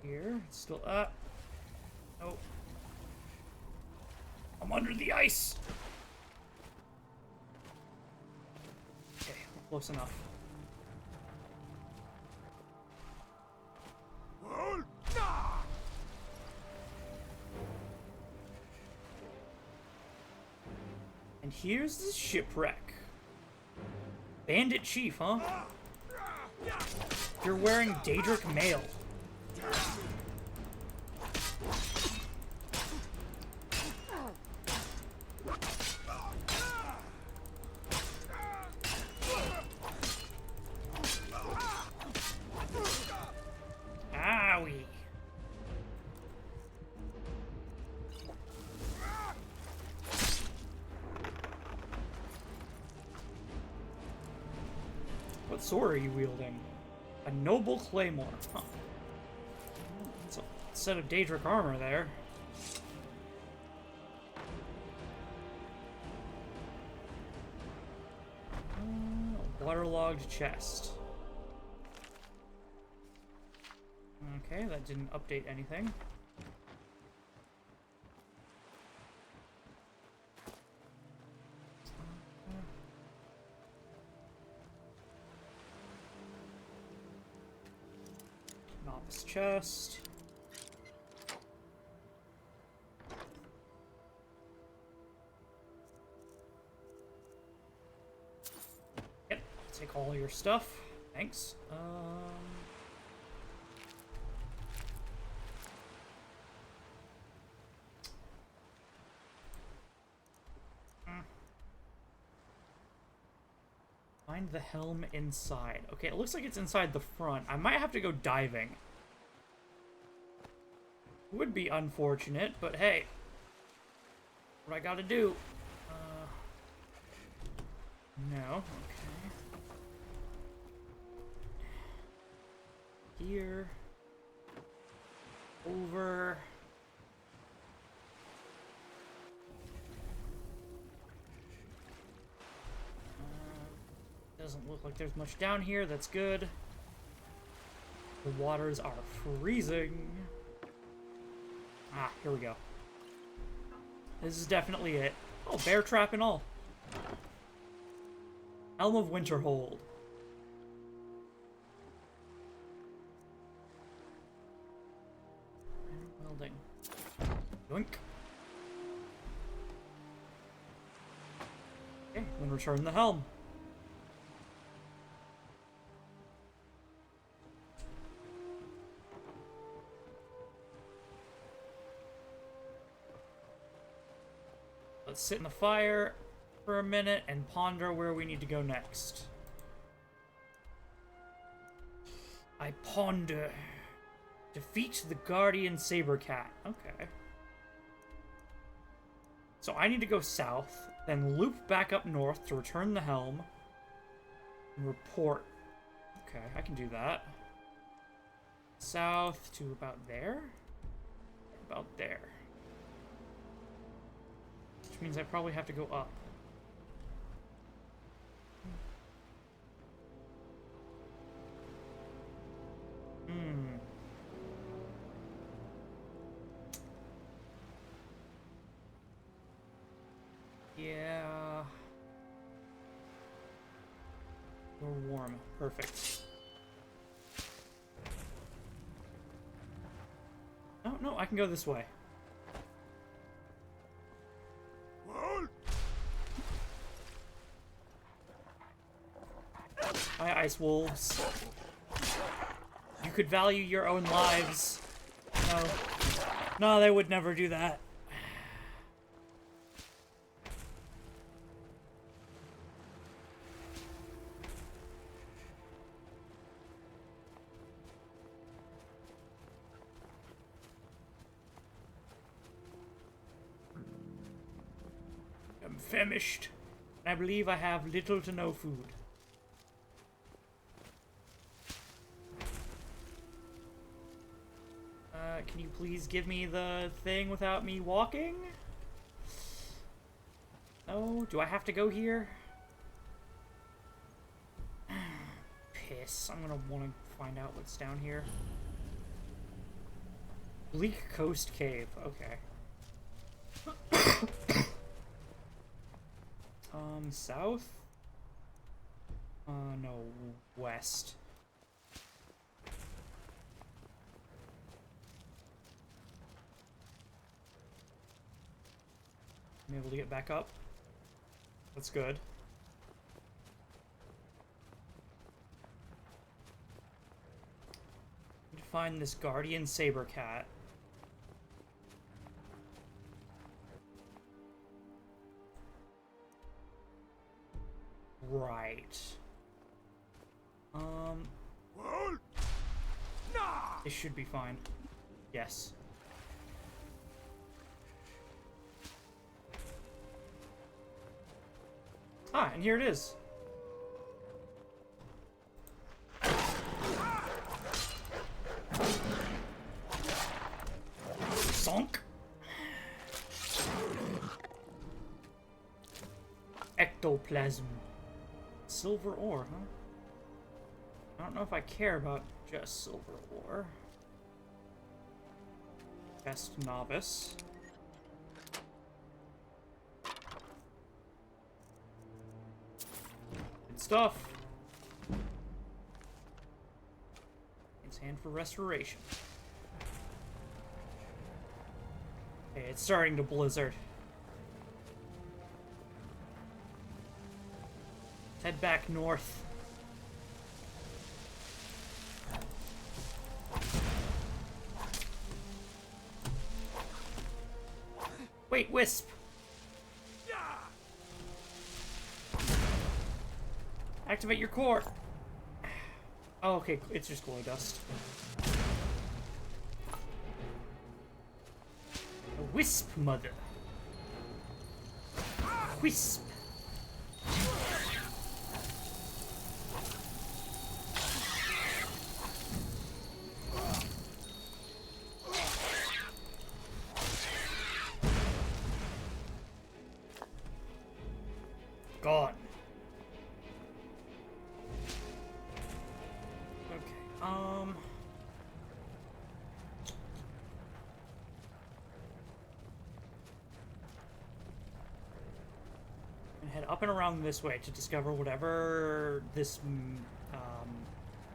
here. It's still up. Nope. I'm under the ice. Okay, we're close enough. And here's the shipwreck. Bandit Chief, huh? You're wearing Daedric mail. Owie. What sword are you wielding? A noble claymore. Huh. That's a set of Daedric armor there. A waterlogged chest. Okay, that didn't update anything. Novice chest. Yep, take all your stuff. Thanks. Find the helm inside. Okay, it looks like it's inside the front. I might have to go diving. Would be unfortunate, but hey. What I gotta do. No, okay. Here. Over. Doesn't look like there's much down here. That's good. The waters are freezing. Ah, here we go. This is definitely it. Oh, bear trap and all. Helm of Winterhold. Welding. Yoink. Okay, then return the helm. Let's sit in the fire for a minute and ponder where we need to go next. I ponder. Defeat the Guardian Sabercat. Okay. So I need to go south, then loop back up north to return the helm, and report. Okay, I can do that. South to about there? About there. Which means I probably have to go up. Hmm. Yeah. We're warm. Perfect. Oh, no, I can go this way. Hi, ice wolves. You could value your own lives. No. No, they would never do that. I'm famished. I believe I have little to no food. Can you please give me the thing without me walking? No? Do I have to go here? Piss. I'm gonna want to find out what's down here. Bleak Coast Cave. Okay. South? No, west. I'm able to get back up. That's good. Need to find this guardian saber cat. Right. This should be fine. Yes. Ah, and here it is. Sonk. Ectoplasm. Silver ore, huh? I don't know if I care about just silver ore. Best novice. Good stuff. It's hand for restoration. Okay, it's starting to blizzard. Head back north. Wait, Wisp! Activate your core! Oh, okay, it's just glow dust. A Wisp, mother. Wisp! Gone. Okay, and head up and around this way to discover whatever this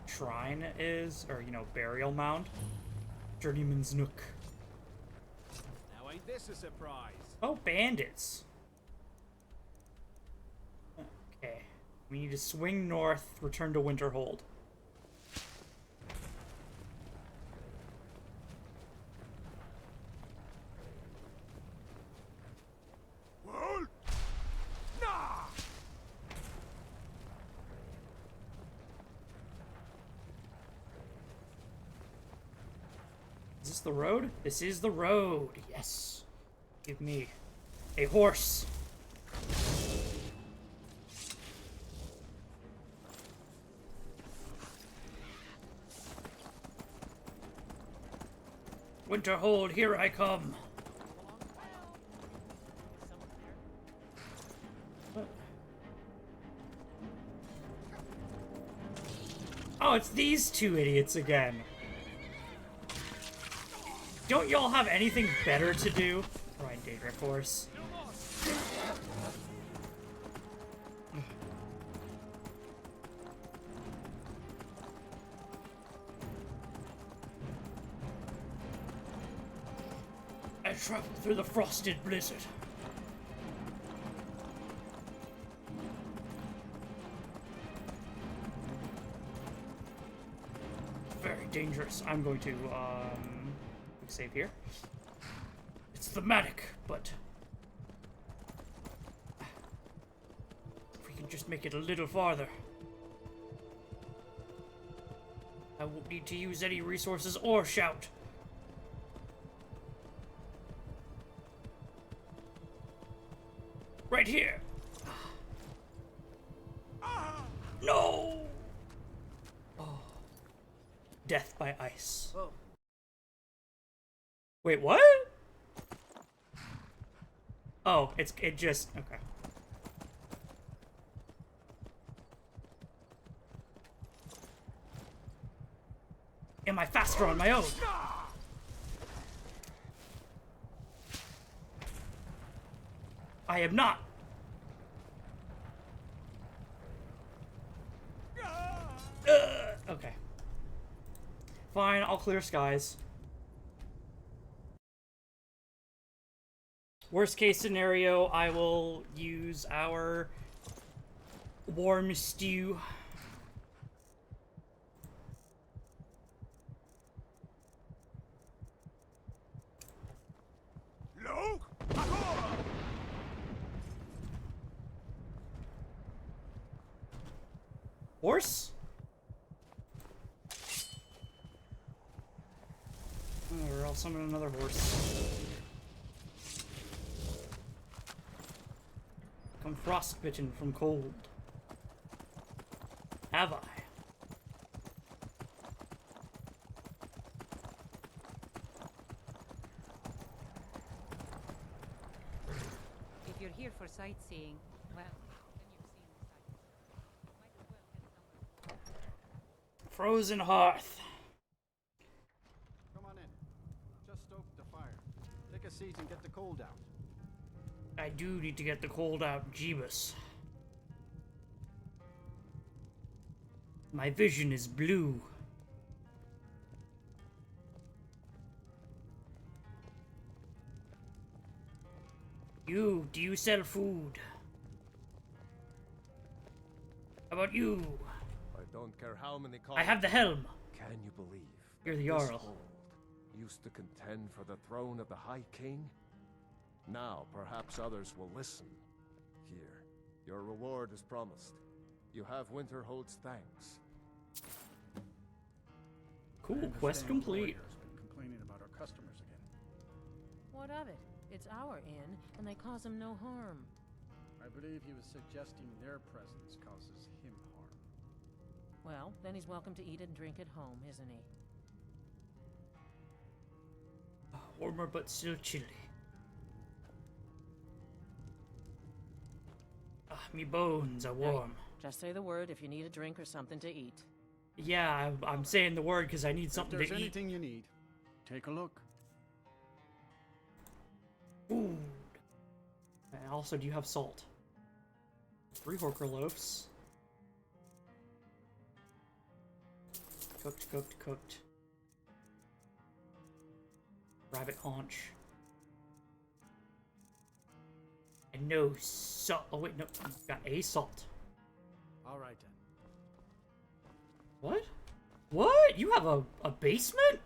shrine is, or, you know, burial mound. Journeyman's Nook. Now ain't this a surprise? Oh, bandits. Okay. We need to swing north, return to Winterhold. Is this the road? This is the road. Yes. Give me a horse. Winterhold, here I come. Oh, it's these two idiots again. Don't y'all have anything better to do? Right, Daedra Force. I traveled through the frosted blizzard. Very dangerous. I'm going to, save here. It's thematic, but if we can just make it a little farther. I won't need to use any resources or shout. Right here. No! Oh. Death by ice. Oh. Wait, what? Oh, it just, okay. Am I faster on my own? I am not. Okay. Fine, I'll clear skies. Worst case scenario, I will use our warm stew. Horse? Or I'll summon another horse. I'm frostbitten from cold. Have I? If you're here for sightseeing, well, then you've seen the sights. Might as well head somewhere. Frozen hearth. Come on in. Just stoke the fire. Take a seat and get the cold out. I do need to get the cold out, Jeebus. My vision is blue. Do you sell food? How about you? I don't care how many I have the helm. Can you believe You're the that this Jarl. old used to contend for the throne of the High King? Now, perhaps others will listen. Here, your reward is promised. You have Winterhold's thanks. Cool, quest complete. Been complaining about our customers again. What of it? It's our inn, and they cause him no harm. I believe he was suggesting their presence causes him harm. Well, then he's welcome to eat and drink at home, isn't he? Warmer but still chilly. Ah, me bones are warm. Just say the word if you need a drink or something to eat. Yeah, I'm saying the word because I need something to If there's eat. anything you need, take a look. Food. And also, do you have salt? 3 Horker loaves. Cooked, cooked, cooked. Rabbit haunch. And no salt. Oh wait, no, got a salt. All right then. What? What? You have a basement?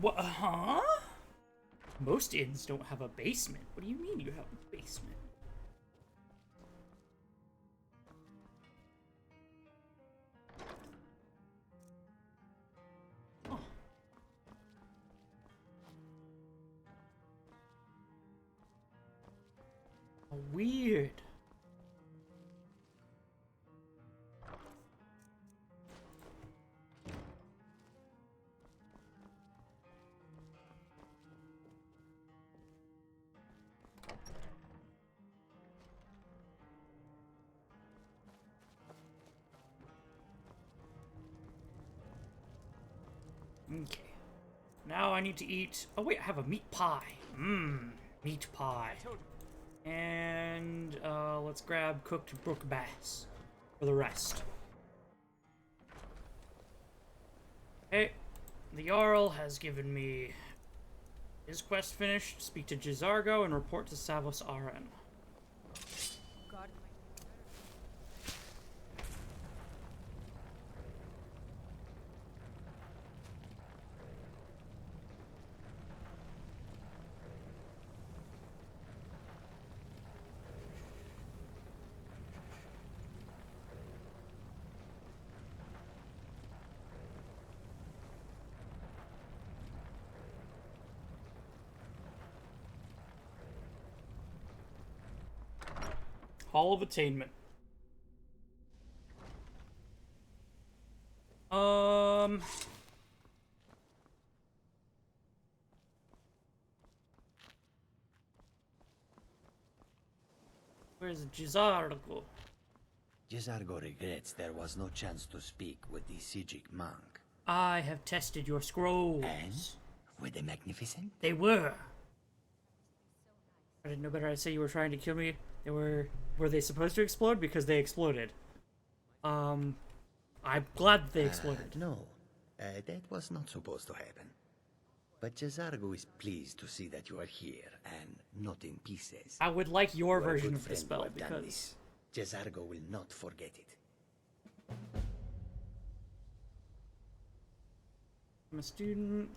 What? Huh? Most inns don't have a basement. What do you mean you have a basement? Oh. Weird. Okay. Now I need to eat... Oh wait, I have a meat pie. Mmm, meat pie. And let's grab cooked brook bass for the rest. Hey, the Jarl has given me his quest finished. Speak to Jizargo and report to Savos Aren. Hall of Attainment. Where's Jizargo? Jizargo regrets there was no chance to speak with the Sijic monk. I have tested your scrolls. And? Were they magnificent? They were. I didn't know better. I say you were trying to kill me. They were... Were they supposed to explode? Because they exploded. I'm glad that they exploded. No, that was not supposed to happen. But Jizargo is pleased to see that you are here, and not in pieces. I would like your You are a version good of the friend spell, who have done because... this. Jizargo will not forget it. I'm a student.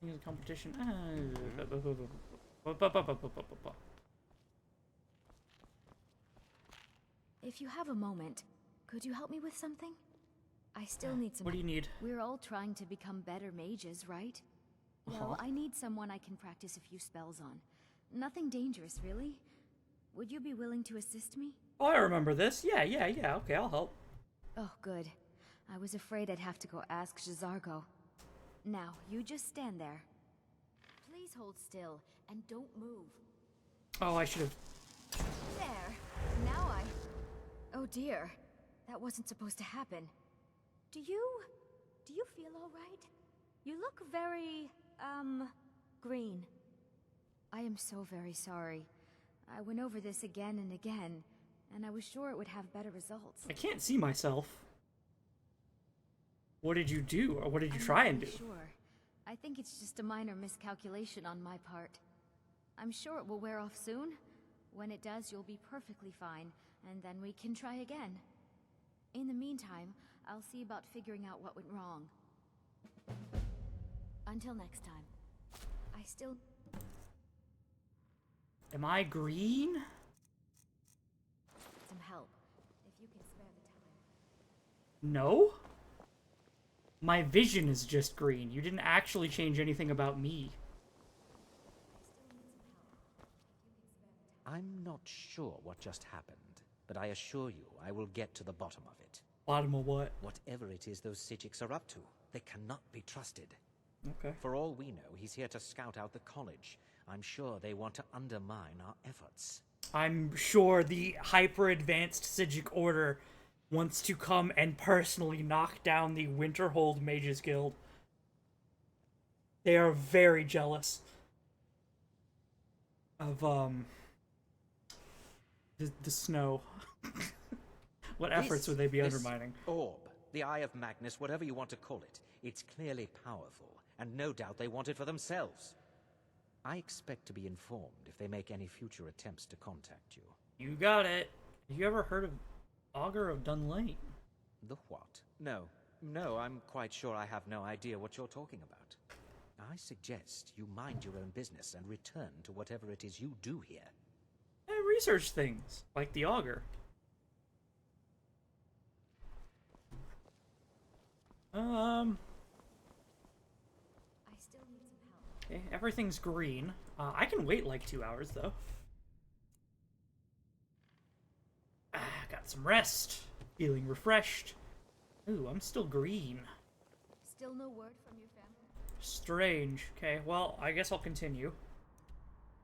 Here's a competition. If you have a moment, could you help me with something? I still need some... What do you need? We're all trying to become better mages, right? Well, I need someone I can practice a few spells on. Nothing dangerous, really. Would you be willing to assist me? Oh, I remember this. Yeah. Okay, I'll help. Oh, good. I was afraid I'd have to go ask Jizargo. Now, you just stand there. Please hold still, and don't move. Oh, I should have... There. Now I... Oh dear. That wasn't supposed to happen. Do you feel all right? You look very, green. I am so very sorry. I went over this again and again, and I was sure it would have better results. I can't see myself. What did you do, or what did you try and do? Sure. I think it's just a minor miscalculation on my part. I'm sure it will wear off soon. When it does, you'll be perfectly fine, and then we can try again. In the meantime, I'll see about figuring out what went wrong. Until next time. I still... Am I green? Some help, if you can spare the time. No? My vision is just green. You didn't actually change anything about me. I'm not sure what just happened, but I assure you I will get to the bottom of it. Bottom of what? Whatever it is those Sijics are up to, they cannot be trusted. Okay. For all we know, he's here to scout out the college. I'm sure they want to undermine our efforts. I'm sure the hyper-advanced Sijic Order wants to come and personally knock down the Winterhold Mages Guild. They are very jealous of, the snow. What efforts would they be undermining? Orb, the Eye of Magnus, whatever you want to call it, it's clearly powerful, and no doubt they want it for themselves. I expect to be informed if they make any future attempts to contact you. You got it. Have you ever heard of Augur of Dunlane? The what? No, I'm quite sure I have no idea what you're talking about. I suggest you mind your own business and return to whatever it is you do here. I research things, like the Augur. I still need some help. Okay, everything's green. I can wait like 2 hours, though. Got some rest. Feeling refreshed. Ooh, I'm still green. Still no word from your family? Strange. Okay, well, I guess I'll continue.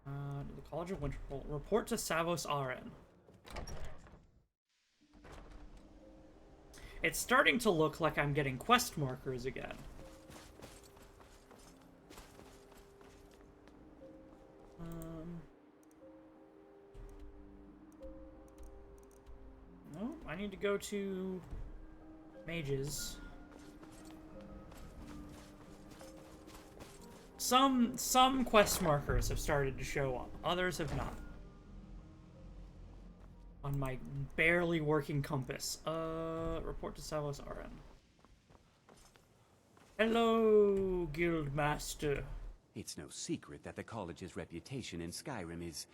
To the College of Winterhold. Report to Savos Aren. It's starting to look like I'm getting quest markers again. I need to go to mages. Some quest markers have started to show up, others have not. On my barely working compass. Report to Savos RN. Hello, Guildmaster. It's no secret that the college's reputation in Skyrim is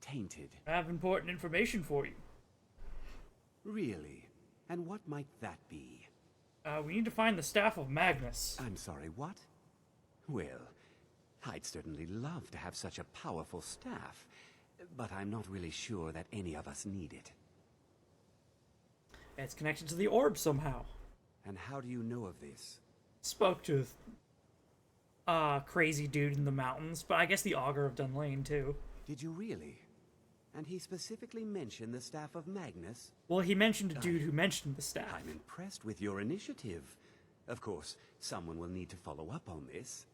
tainted. I have important information for you. Really? And what might that be? We need to find the Staff of Magnus. I'm sorry, what? Well, I'd certainly love to have such a powerful staff, but I'm not really sure that any of us need it. It's connected to the orb somehow. And how do you know of this? Spoke to crazy dude in the mountains, but I guess the Augur of Dunlane too. Did you really? And he specifically mentioned the Staff of Magnus? Well, he mentioned a dude who mentioned the staff. I'm impressed with your initiative. Of course, someone will need to follow up on this.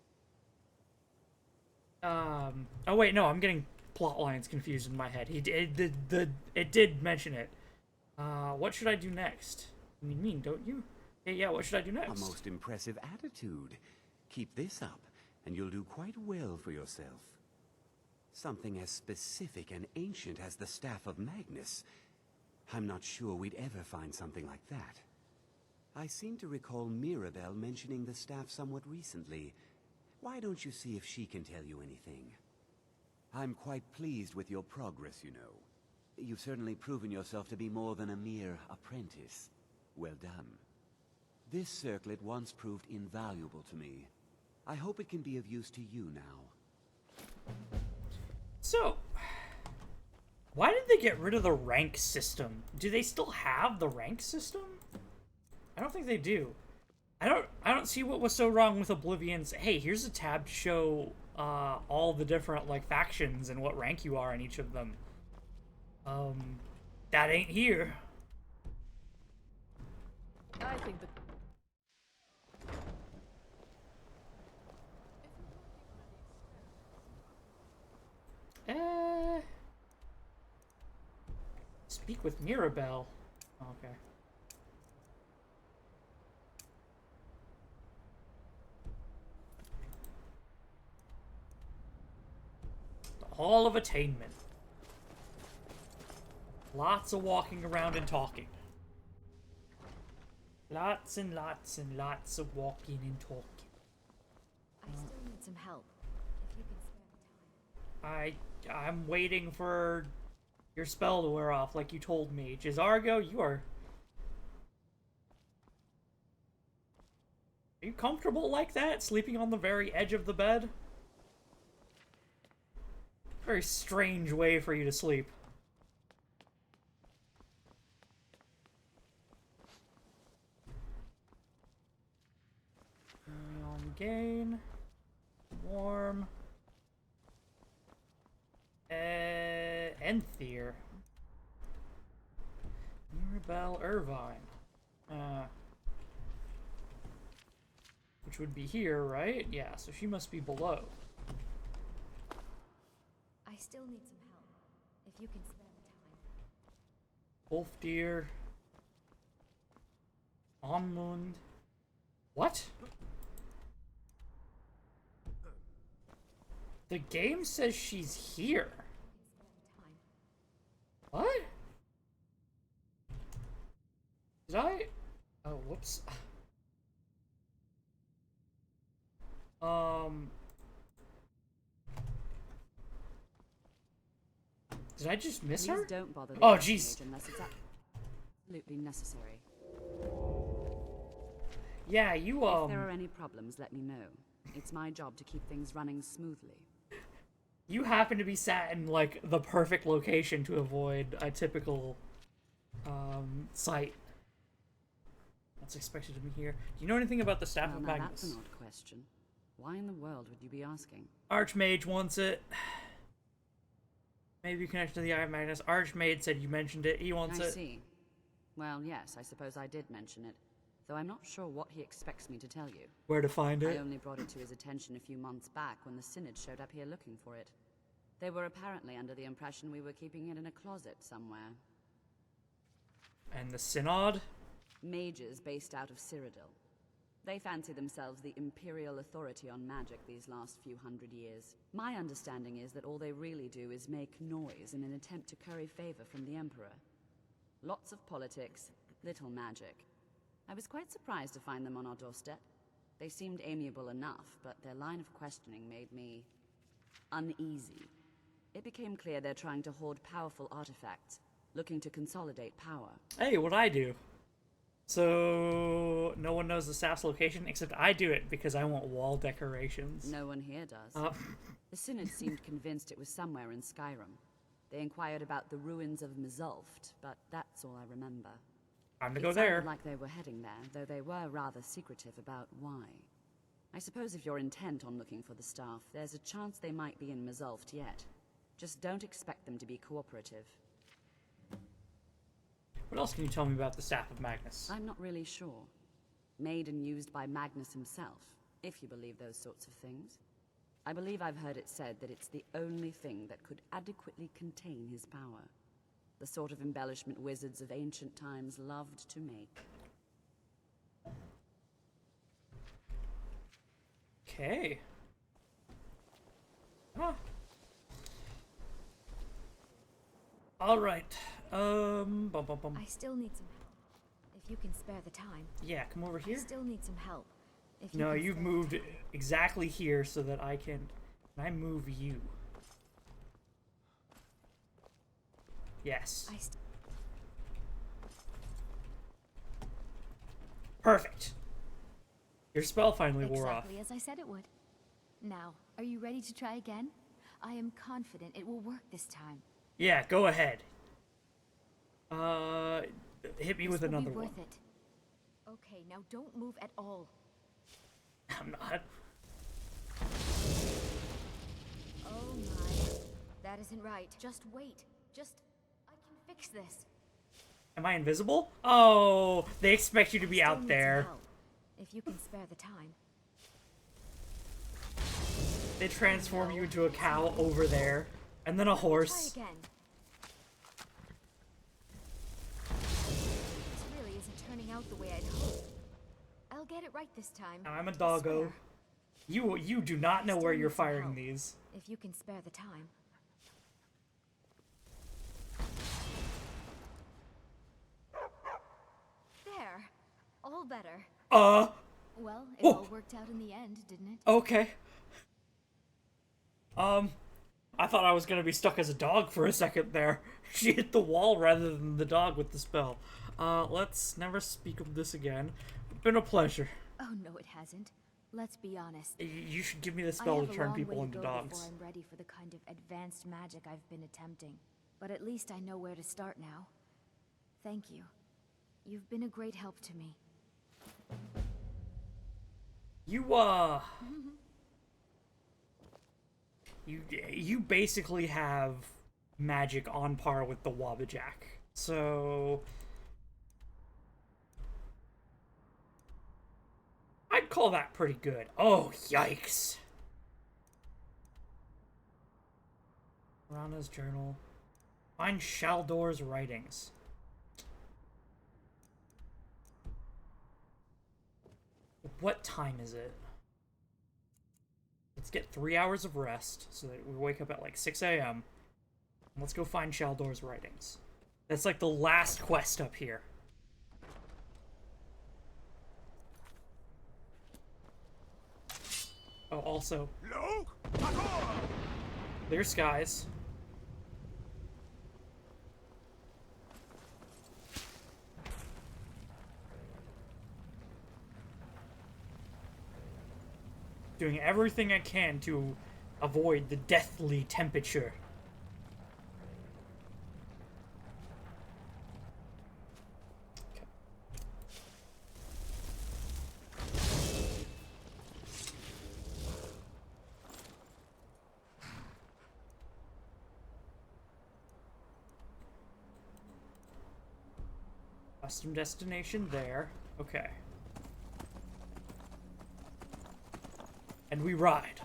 Oh wait, no, I'm getting plot lines confused in my head. It did mention it. What should I do next? You mean, don't you? Yeah, what should I do next? A most impressive attitude. Keep this up, and you'll do quite well for yourself. Something as specific and ancient as the Staff of Magnus. I'm not sure we'd ever find something like that. I seem to recall Mirabelle mentioning the staff somewhat recently. Why don't you see if she can tell you anything? I'm quite pleased with your progress, you know. You've certainly proven yourself to be more than a mere apprentice. Well done. This circlet once proved invaluable to me. I hope it can be of use to you now. So, why did they get rid of the rank system? Do they still have the rank system? I don't think they do. I don't see what was so wrong with Oblivion's. Hey, here's a tab to show all the different like factions and what rank you are in each of them. That ain't here. I think the Speak with Mirabelle. Okay. The Hall of Attainment. Lots of walking around and talking. Lots and lots and lots of walking and talking. I still need some help. If you can spare the time. I'm waiting for your spell to wear off, like you told me. Jazargo, you are... Are you comfortable like that, sleeping on the very edge of the bed? Very strange way for you to sleep. On gain. Warm. Enthier. Mirabelle Irvine. Which would be here, right? Yeah, so she must be below. I still need some help. If you can spare the time. Wolf Deer. Onmund. What? The game says she's here. What? Did I? Oh, whoops. Did I just miss her? Please don't bother the Oh, Archmage jeez. unless it's absolutely necessary. Yeah, you, If there are any problems, let me know. It's my job to keep things running smoothly. You happen to be sat in, like, the perfect location to avoid a typical, site. What's expected of me here? Do you know anything about the Staff of Now Magnus? that's an odd question. Why in the world would you be asking? Archmage wants it. Maybe connected to the Eye of Magnus. Archmage said you mentioned it. He wants it. I see. Well, yes, I suppose I did mention it. Though I'm not sure what he expects me to tell you. Where to find it? I only brought it to his attention a few months back when the Synod showed up here looking for it. They were apparently under the impression we were keeping it in a closet somewhere. And the Synod? Mages based out of Cyrodiil. They fancy themselves the imperial authority on magic these last few hundred years. My understanding is that all they really do is make noise in an attempt to curry favor from the Emperor. Lots of politics, little magic. I was quite surprised to find them on our doorstep. They seemed amiable enough, but their line of questioning made me uneasy. It became clear they're trying to hoard powerful artifacts, looking to consolidate power. Hey, what'd I do? So, no one knows the staff's location, except I do it because I want wall decorations. No one here does. The Synod seemed convinced it was somewhere in Skyrim. They inquired about the ruins of Mzulft, but that's all I remember. Time to go It there. sounded like they were heading there, though they were rather secretive about why. I suppose if you're intent on looking for the staff, there's a chance they might be in Mzulft yet. Just don't expect them to be cooperative. What else can you tell me about the Staff of Magnus? I'm not really sure. Made and used by Magnus himself, if you believe those sorts of things. I believe I've heard it said that it's the only thing that could adequately contain his power. The sort of embellishment wizards of ancient times loved to make. Okay. Huh. Alright. Bum, bum, bum. I still need some help. If you can spare the time. Yeah, come over here. I still need some help. If No, can you've spare the moved time. exactly here so that I can move you. Yes. Perfect. Your spell finally wore off. Exactly as I said it would. Now, are you ready to try again? I am confident it will work this time. Yeah, go ahead. Hit me with This will another be one. worth it. Okay, now don't move at all. I'm not. Oh my. That isn't right. Just wait. I can fix this. Am I invisible? Oh, they expect you to be Still out need some there. help, if you can spare the time. They transform you into a cow over there, and then a horse. Try again. This really isn't turning out the way I'd hoped. I'll get it right this time. I'm a I doggo. swear. You do not know Still where you're need some firing help, these. If you can spare the time. There. All better. Well, it all worked out in the end, didn't it? Okay. I thought I was gonna be stuck as a dog for a second there. She hit the wall rather than the dog with the spell. Let's never speak of this again. Been a pleasure. Oh no, it hasn't. Let's be honest. You should give me the I spell have to a turn long people way to into go dogs. before I'm ready for the kind of advanced magic I've been attempting. But at least I know where to start now. Thank you. You've been a great help to me. You basically have magic on par with the Wabbajack. So I'd call that pretty good. Oh, yikes. Rana's journal. Find Shaldor's writings. What time is it? Let's get 3 hours of rest so that we wake up at like 6 a.m. Let's go find Shaldor's writings. That's like the last quest up here. Oh, also. Clear skies. Doing everything I can to avoid the deathly temperature. Custom destination there. Okay. And we ride.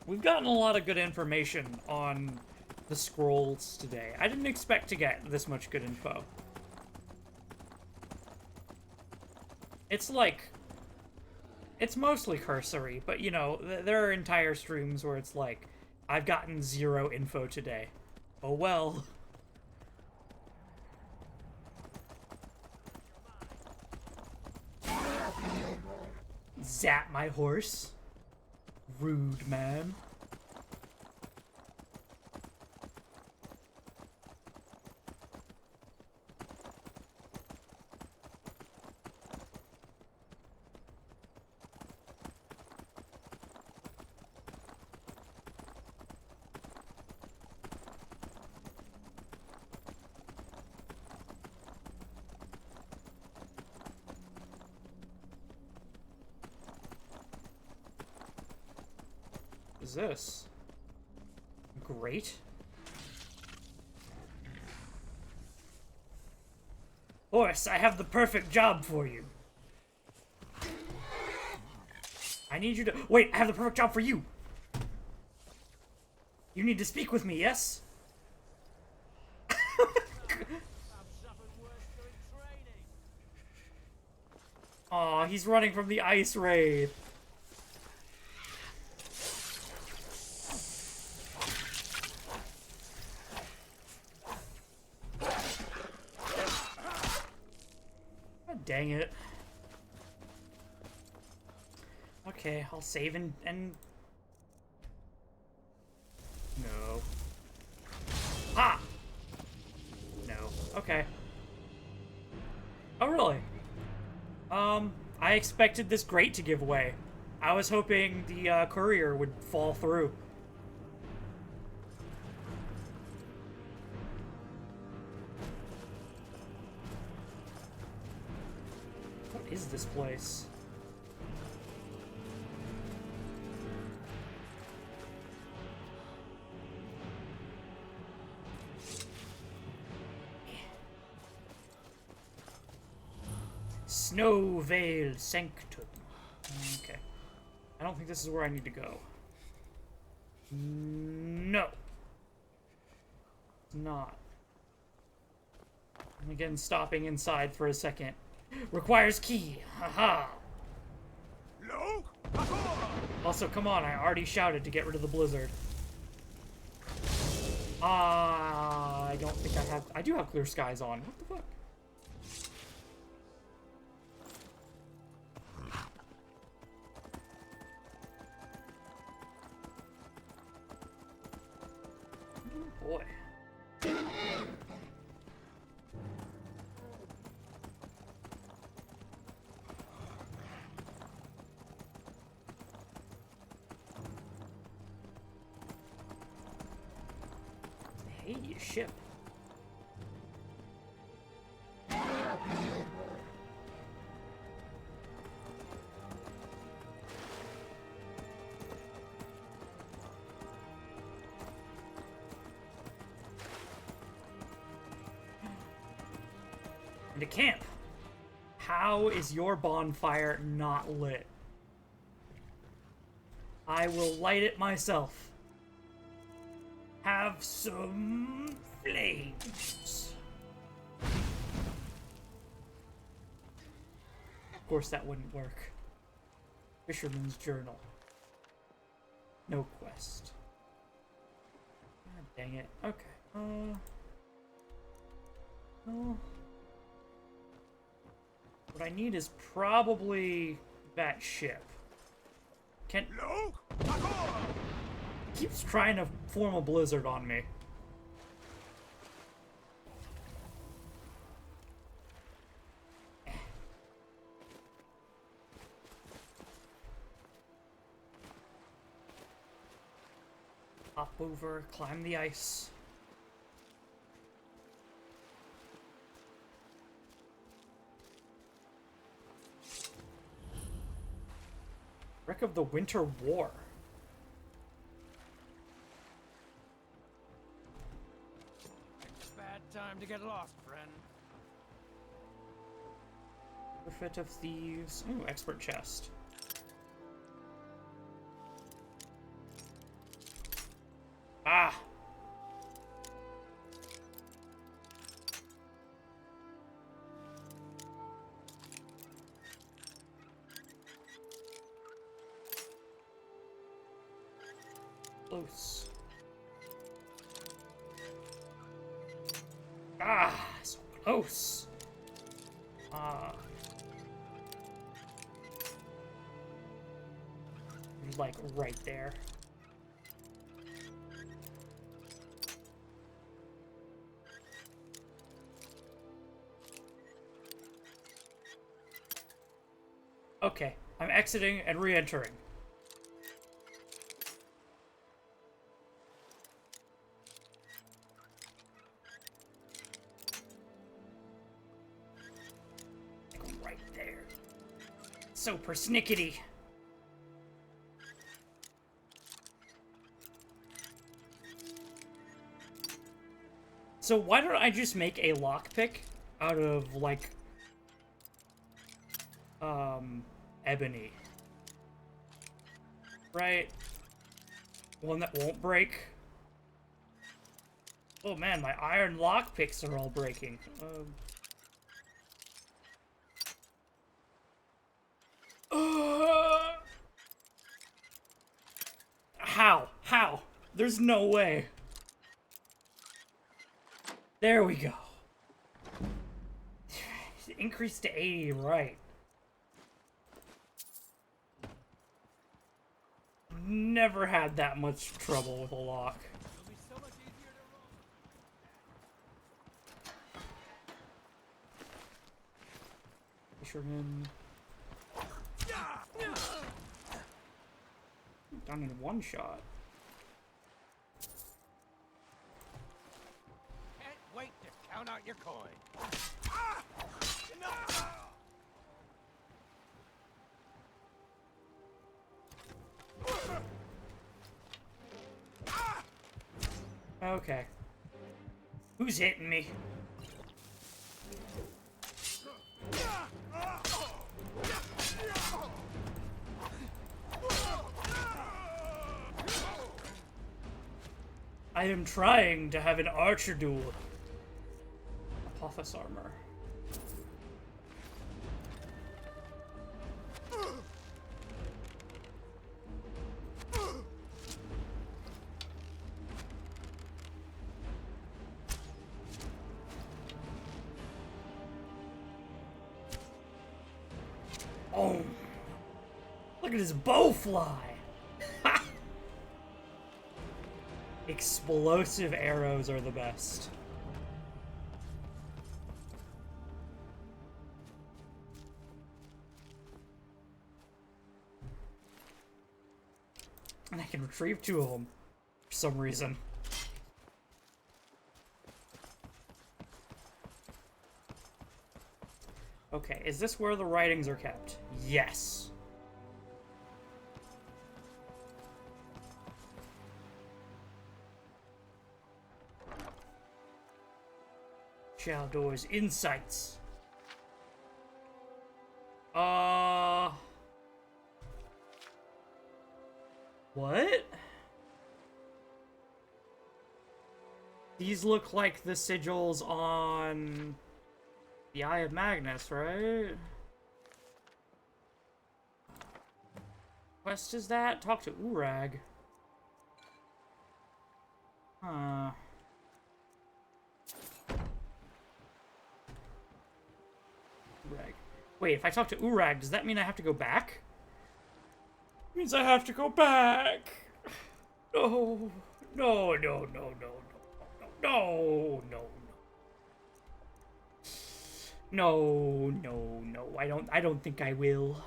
We've gotten a lot of good information on the scrolls today. I didn't expect to get this much good info. It's like... It's mostly cursory, but you know, there are entire streams where it's like, I've gotten 0 info today. Oh well. Zap my horse. Rude man. What is this? Great. Horse, I have the perfect job for you. I need you to... Wait, I have the perfect job for you. You need to speak with me, yes? Aw, he's running from the ice raid. God dang it. Okay, I'll save and... No. Ah! No. Okay. Oh, really? I expected this grate to give way. I was hoping the courier would fall through. What is this place? Snow Veil Sanctum. Okay. I don't think this is where I need to go. No. It's not. And again, stopping inside for a second. Requires key. Haha. Also, come on, I already shouted to get rid of the blizzard. I don't think I have... I do have clear skies on. What the fuck? Boy. Hey, you ship. Into camp. How is your bonfire not lit? I will light it myself. Have some flames. Of course that wouldn't work. Fisherman's Journal. No quest. God dang it. Okay. Oh. What I need is probably that ship. Can... Keeps trying to form a blizzard on me. Hop over, climb the ice. Wreck of the Winter War. Bad time to get lost, friend. Outfit of Thieves. Ooh, expert chest. Close. Ah, so close. Like right there. Okay, I'm exiting and re-entering. Right there. So persnickety. So why don't I just make a lockpick out of, like, ebony? Right? One that won't break. Oh man, my iron lockpicks are all breaking. How? How? There's no way. There we go. Increase to 80, right. Never had that much trouble with a lock. Fisherman. Done in one shot. Can't wait to count out your coin. Okay. Who's hitting me? I am trying to have an archer duel. Apophis armor. Oh, look at his bow fly. Explosive arrows are the best. And I can retrieve 2 of them for some reason. Okay, is this where the writings are kept? Yes. Chaldor's insights. What? These look like the sigils on the Eye of Magnus, right? Quest is that? Talk to Urag. Huh. Urag. Wait, if I talk to Urag, does that mean I have to go back? It means I have to go back. No. No, no, no, no, no, no, no, no, no, no. I don't think I will.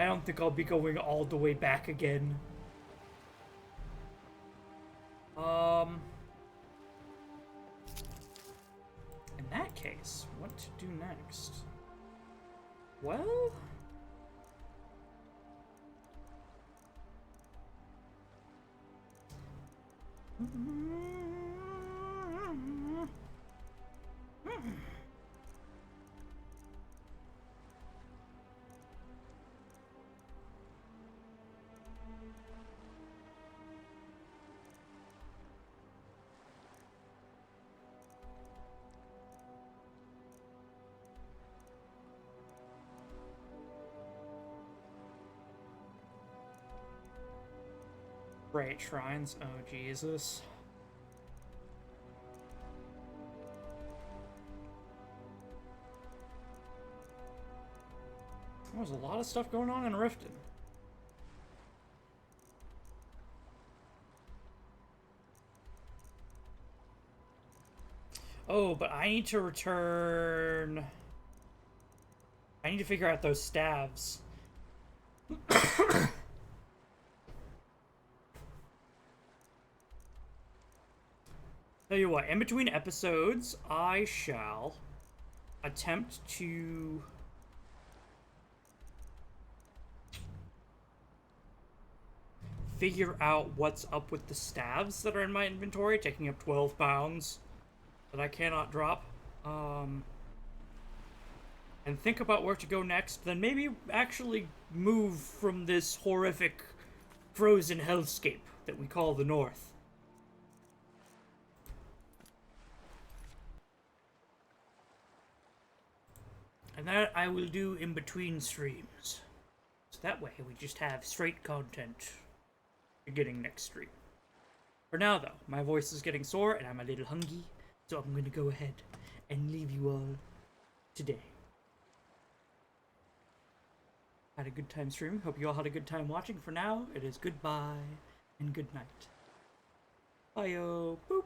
I don't think I'll be going all the way back again. In that case, what to do next? Well... Great shrines. Oh, Jesus. There's a lot of stuff going on in Riften. Oh, but I need to return... I need to figure out those stabs. Tell you what, in between episodes, I shall attempt to figure out what's up with the staves that are in my inventory, taking up 12 pounds that I cannot drop. And think about where to go next, then maybe actually move from this horrific frozen hellscape that we call the North. And that I will do in between streams. So that way we just have straight content beginning next stream. For now though, my voice is getting sore and I'm a little hungry, so I'm going to go ahead and leave you all today. Had a good time streaming. Hope you all had a good time watching. For now, it is goodbye and good night. Bye-o. Boop.